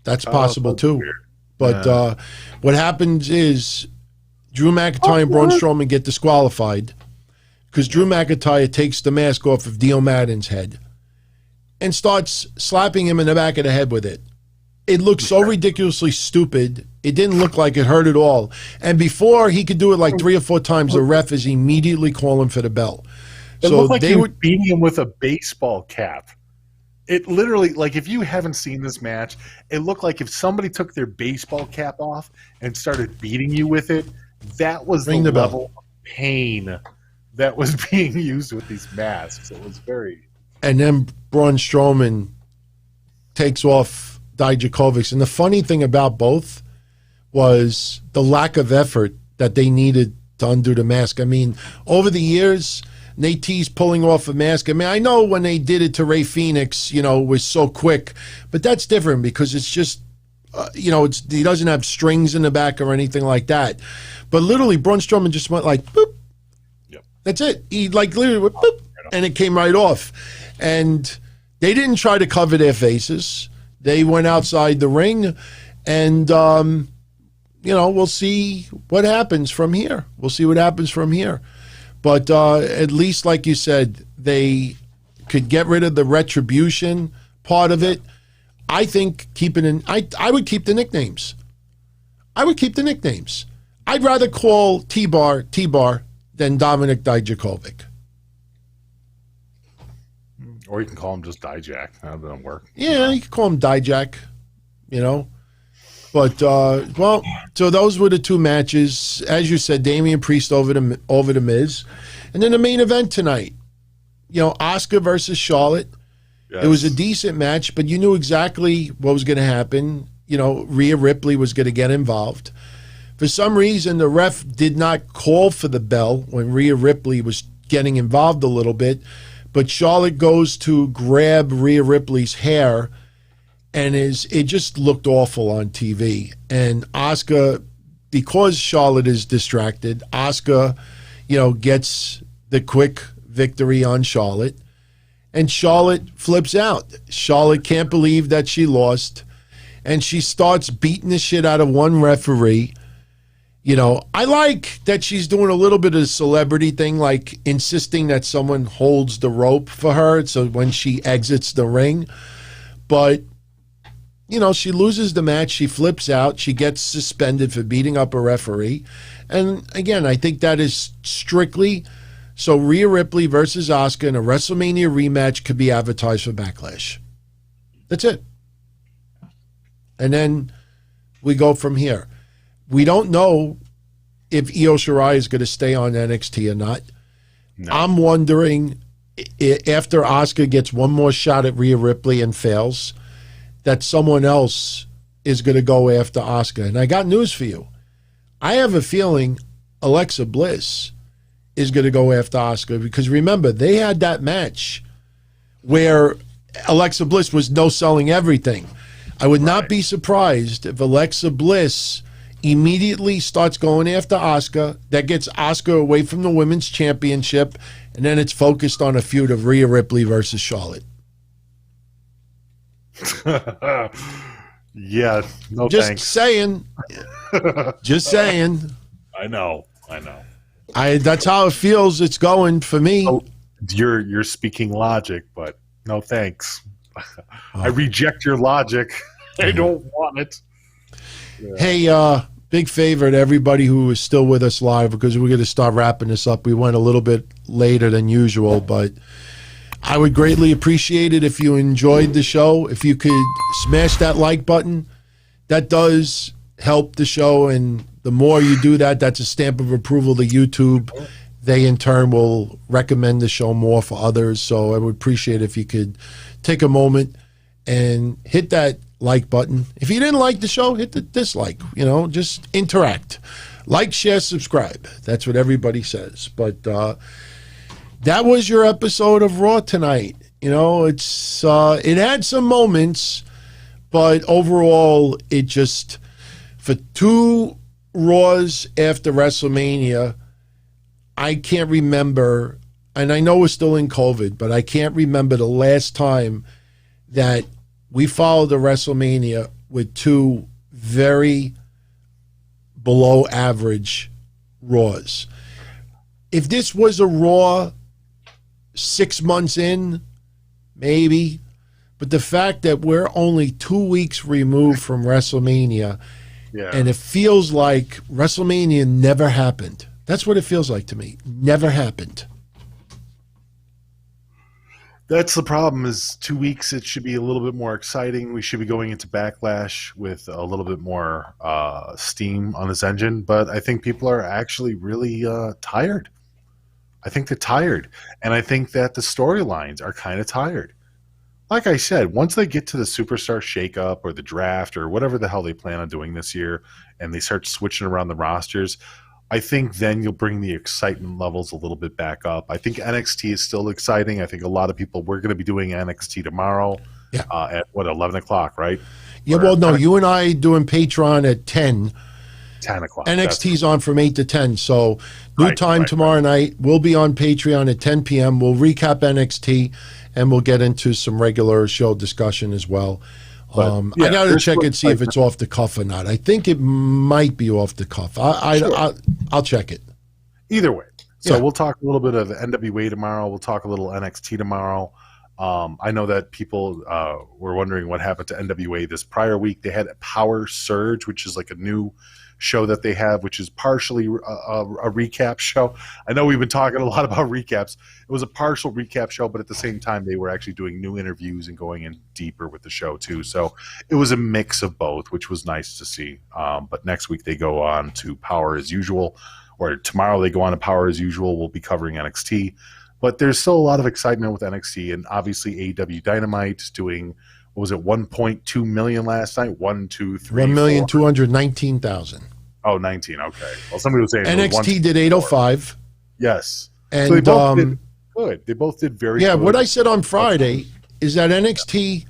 That's possible too. Weird. But what happens is Drew McIntyre and Braun Strowman get disqualified because Drew McIntyre takes the mask off of Dio Madden's head and starts slapping him in the back of the head with it. It looked so ridiculously stupid. It didn't look like it hurt at all. And before he could do it like 3 or 4 times, the ref is immediately calling for the bell. It looked like they were beating him with a baseball cap. It literally, like, if you haven't seen this match, it looked like if somebody took their baseball cap off and started beating you with it, that was the level of pain that was being used with these masks. It was very... And then Braun Strowman takes off Dijakovic. And the funny thing about both was the lack of effort that they needed to undo the mask. I mean, over the years... They teased pulling off a mask. I mean, I know when they did it to Rey Fenix, it was so quick. But that's different because it's just he doesn't have strings in the back or anything like that. But literally, Braun Strowman just went like, boop. Yep. That's it. He like literally went, boop, and it came right off. And they didn't try to cover their faces. They went outside the ring, and we'll see what happens from here. But at least, like you said, they could get rid of the retribution part of it. I think I would keep the nicknames. I'd rather call T-Bar than Dominik Dijakovic. Or you can call him just Dijak. That doesn't work. Yeah, you can call him Dijak, But, so those were the two matches. As you said, Damian Priest over the Miz. And then the main event tonight, Asuka versus Charlotte. Yes. It was a decent match, but you knew exactly what was going to happen. Rhea Ripley was going to get involved. For some reason, the ref did not call for the bell when Rhea Ripley was getting involved a little bit, but Charlotte goes to grab Rhea Ripley's hair, and it just looked awful on TV. And Asuka, because Charlotte is distracted, Asuka, gets the quick victory on Charlotte. And Charlotte flips out. Charlotte can't believe that she lost. And she starts beating the shit out of one referee. I like that she's doing a little bit of a celebrity thing, like insisting that someone holds the rope for her so when she exits the ring. But, she loses the match. She flips out. She gets suspended for beating up a referee. And, again, I think that is strictly... So Rhea Ripley versus Asuka in a WrestleMania rematch could be advertised for Backlash. That's it. And then we go from here. We don't know if Io Shirai is going to stay on NXT or not. No. I'm wondering, after Asuka gets one more shot at Rhea Ripley and fails, that someone else is going to go after Asuka. And I got news for you. I have a feeling Alexa Bliss is going to go after Asuka, because remember, they had that match where Alexa Bliss was no-selling everything. I would not be surprised if Alexa Bliss immediately starts going after Asuka. That gets Asuka away from the women's championship, and then it's focused on a feud of Rhea Ripley versus Charlotte. Yeah, no just thanks. Saying. Just saying. I know. That's how it feels. It's going for me. Oh, you're speaking logic, but no thanks. I reject your logic. I don't want it. Yeah. Hey, big favor to everybody who is still with us live, because we're going to start wrapping this up. We went a little bit later than usual, but I would greatly appreciate it if you enjoyed the show. If you could smash that like button, that does help the show, and the more you do that, that's a stamp of approval to YouTube. They, in turn, will recommend the show more for others. So I would appreciate if you could take a moment and hit that like button. If you didn't like the show, hit the dislike. Just interact. Like, share, subscribe. That's what everybody says. But that was your episode of Raw tonight. It had some moments, but overall, it just, for two Raws after WrestleMania, I can't remember, and I know we're still in COVID, but I can't remember the last time that we followed the WrestleMania with two very below average Raws. If this was a Raw 6 months in, maybe, but the fact that we're only 2 weeks removed from WrestleMania, and it feels like WrestleMania never happened. That's what it feels like to me. Never happened. That's the problem, is 2 weeks, it should be a little bit more exciting. We should be going into Backlash with a little bit more steam on this engine, but I think people are actually really tired. I think they're tired, and I think that the storylines are kind of tired. Like I said, once they get to the Superstar shakeup or the draft or whatever the hell they plan on doing this year, and they start switching around the rosters, I think then you'll bring the excitement levels a little bit back up. I think NXT is still exciting. I think a lot of people, we're going to be doing NXT tomorrow at 11 o'clock, right? Yeah, well, no, you and I doing Patreon at 10. 10 o'clock. NXT's on from 8 to 10. So new time tomorrow night. We'll be on Patreon at 10 p.m. We'll recap NXT, and we'll get into some regular show discussion as well. I got to check and see if it's off the cuff or not. I think it might be off the cuff. I'll check it. Either way. So we'll talk a little bit of NWA tomorrow. We'll talk a little NXT tomorrow. I know that people were wondering what happened to NWA this prior week. They had a Power Surge, which is like a new show that they have, which is partially a recap show. I know we've been talking a lot about recaps. It was a partial recap show, but at the same time, they were actually doing new interviews and going in deeper with the show too. So it was a mix of both, which was nice to see. But next week they go on to Power as Usual, or tomorrow they go on to Power as Usual. We'll be covering NXT. But there's still a lot of excitement with NXT, and obviously AEW Dynamite doing, what was it, 1.2 million last night? 1, 2, 3, 1,219,000. Oh, 19. Okay. Well, somebody was saying NXT did 805. Yes. And so they both did good. They both did very good. Yeah, what I said on Friday is that NXT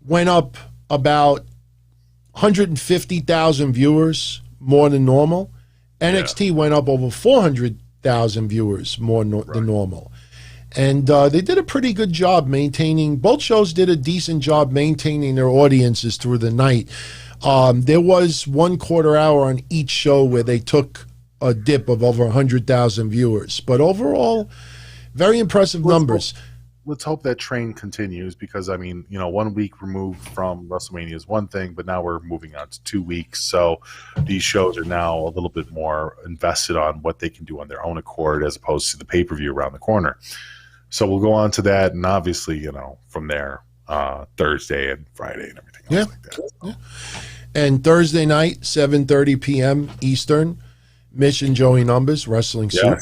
went up about 150,000 viewers more than normal. NXT went up over 400,000 viewers more than normal. And they did a pretty good job maintaining, both shows did a decent job maintaining their audiences through the night. There was 1 quarter hour on each show where they took a dip of over 100,000 viewers. But overall, very impressive numbers. Let's hope that train continues because, I mean, 1 week removed from WrestleMania is one thing, but now we're moving on to 2 weeks. So these shows are now a little bit more invested on what they can do on their own accord as opposed to the pay-per-view around the corner. So we'll go on to that. And obviously, from there, Thursday and Friday and everything else like that. So. Yeah. And Thursday night, 7:30 p.m. Eastern, Mish and Joey Numbers, Wrestling Soup.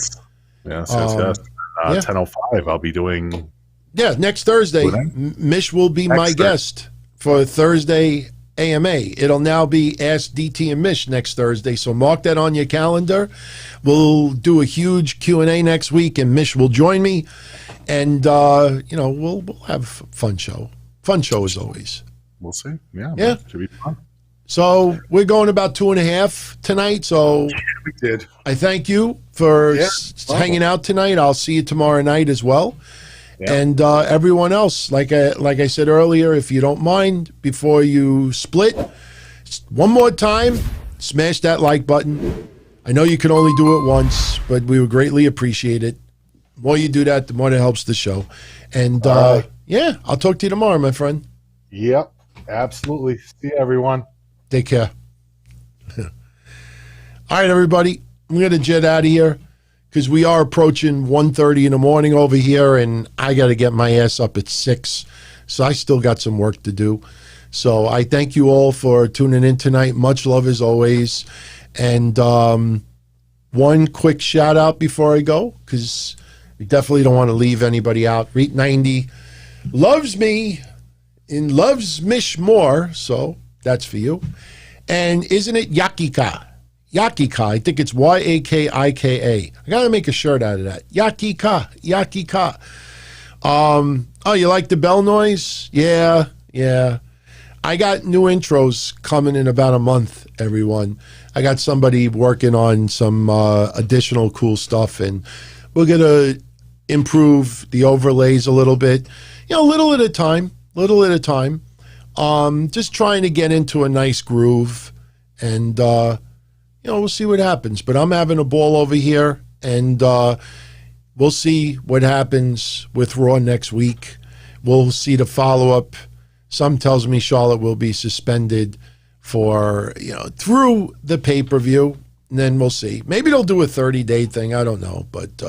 Yes. 10:05, I'll be doing... Yeah, next Thursday, Mish will be my guest for Thursday AMA. It'll now be Ask DT and Mish next Thursday, so mark that on your calendar. We'll do a huge Q&A next week, and Mish will join me, and we'll have a fun show. Fun show as always. We'll see. Yeah. Should be fun. So we're going about 2.5 tonight. So we did. I thank you for hanging out tonight. I'll see you tomorrow night as well. Yeah. And everyone else, like I said earlier, if you don't mind, before you split, one more time, smash that like button. I know you can only do it once, but we would greatly appreciate it. The more you do that, the more it helps the show. And I'll talk to you tomorrow, my friend. Yep, absolutely. See you, everyone. Take care. All right, everybody. I'm going to jet out of here because we are approaching 1:30 in the morning over here, and I got to get my ass up at 6. So I still got some work to do. So I thank you all for tuning in tonight. Much love as always. And one quick shout out before I go, because we definitely don't want to leave anybody out. Reet 90 loves me and loves Mish more, so that's for you. And isn't it Yakika? Yakika. I think it's Yakika. I got to make a shirt out of that. Yakika. Oh, you like the bell noise? Yeah. I got new intros coming in about a month, everyone. I got somebody working on some additional cool stuff, and we're going to improve the overlays a little bit. Little at a time. Just trying to get into a nice groove, and we'll see what happens. But I'm having a ball over here, and we'll see what happens with Raw next week. We'll see the follow-up. Some tells me Charlotte will be suspended for, through the pay-per-view, and then we'll see. Maybe they'll do a 30-day thing. I don't know. But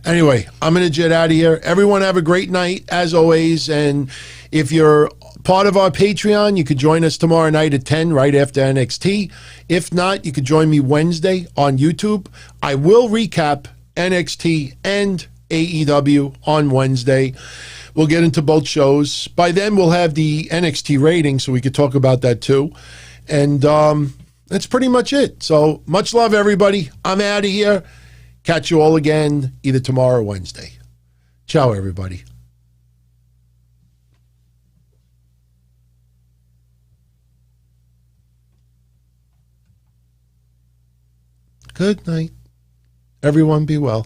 anyway, I'm going to jet out of here. Everyone have a great night, as always. And if you're part of our Patreon, you could join us tomorrow night at 10, right after NXT. If not, you could join me Wednesday on YouTube. I will recap NXT and AEW on Wednesday. We'll get into both shows. By then, we'll have the NXT rating, so we could talk about that too. And that's pretty much it. So much love, everybody. I'm out of here. Catch you all again either tomorrow or Wednesday. Ciao, everybody. Good night. Everyone be well.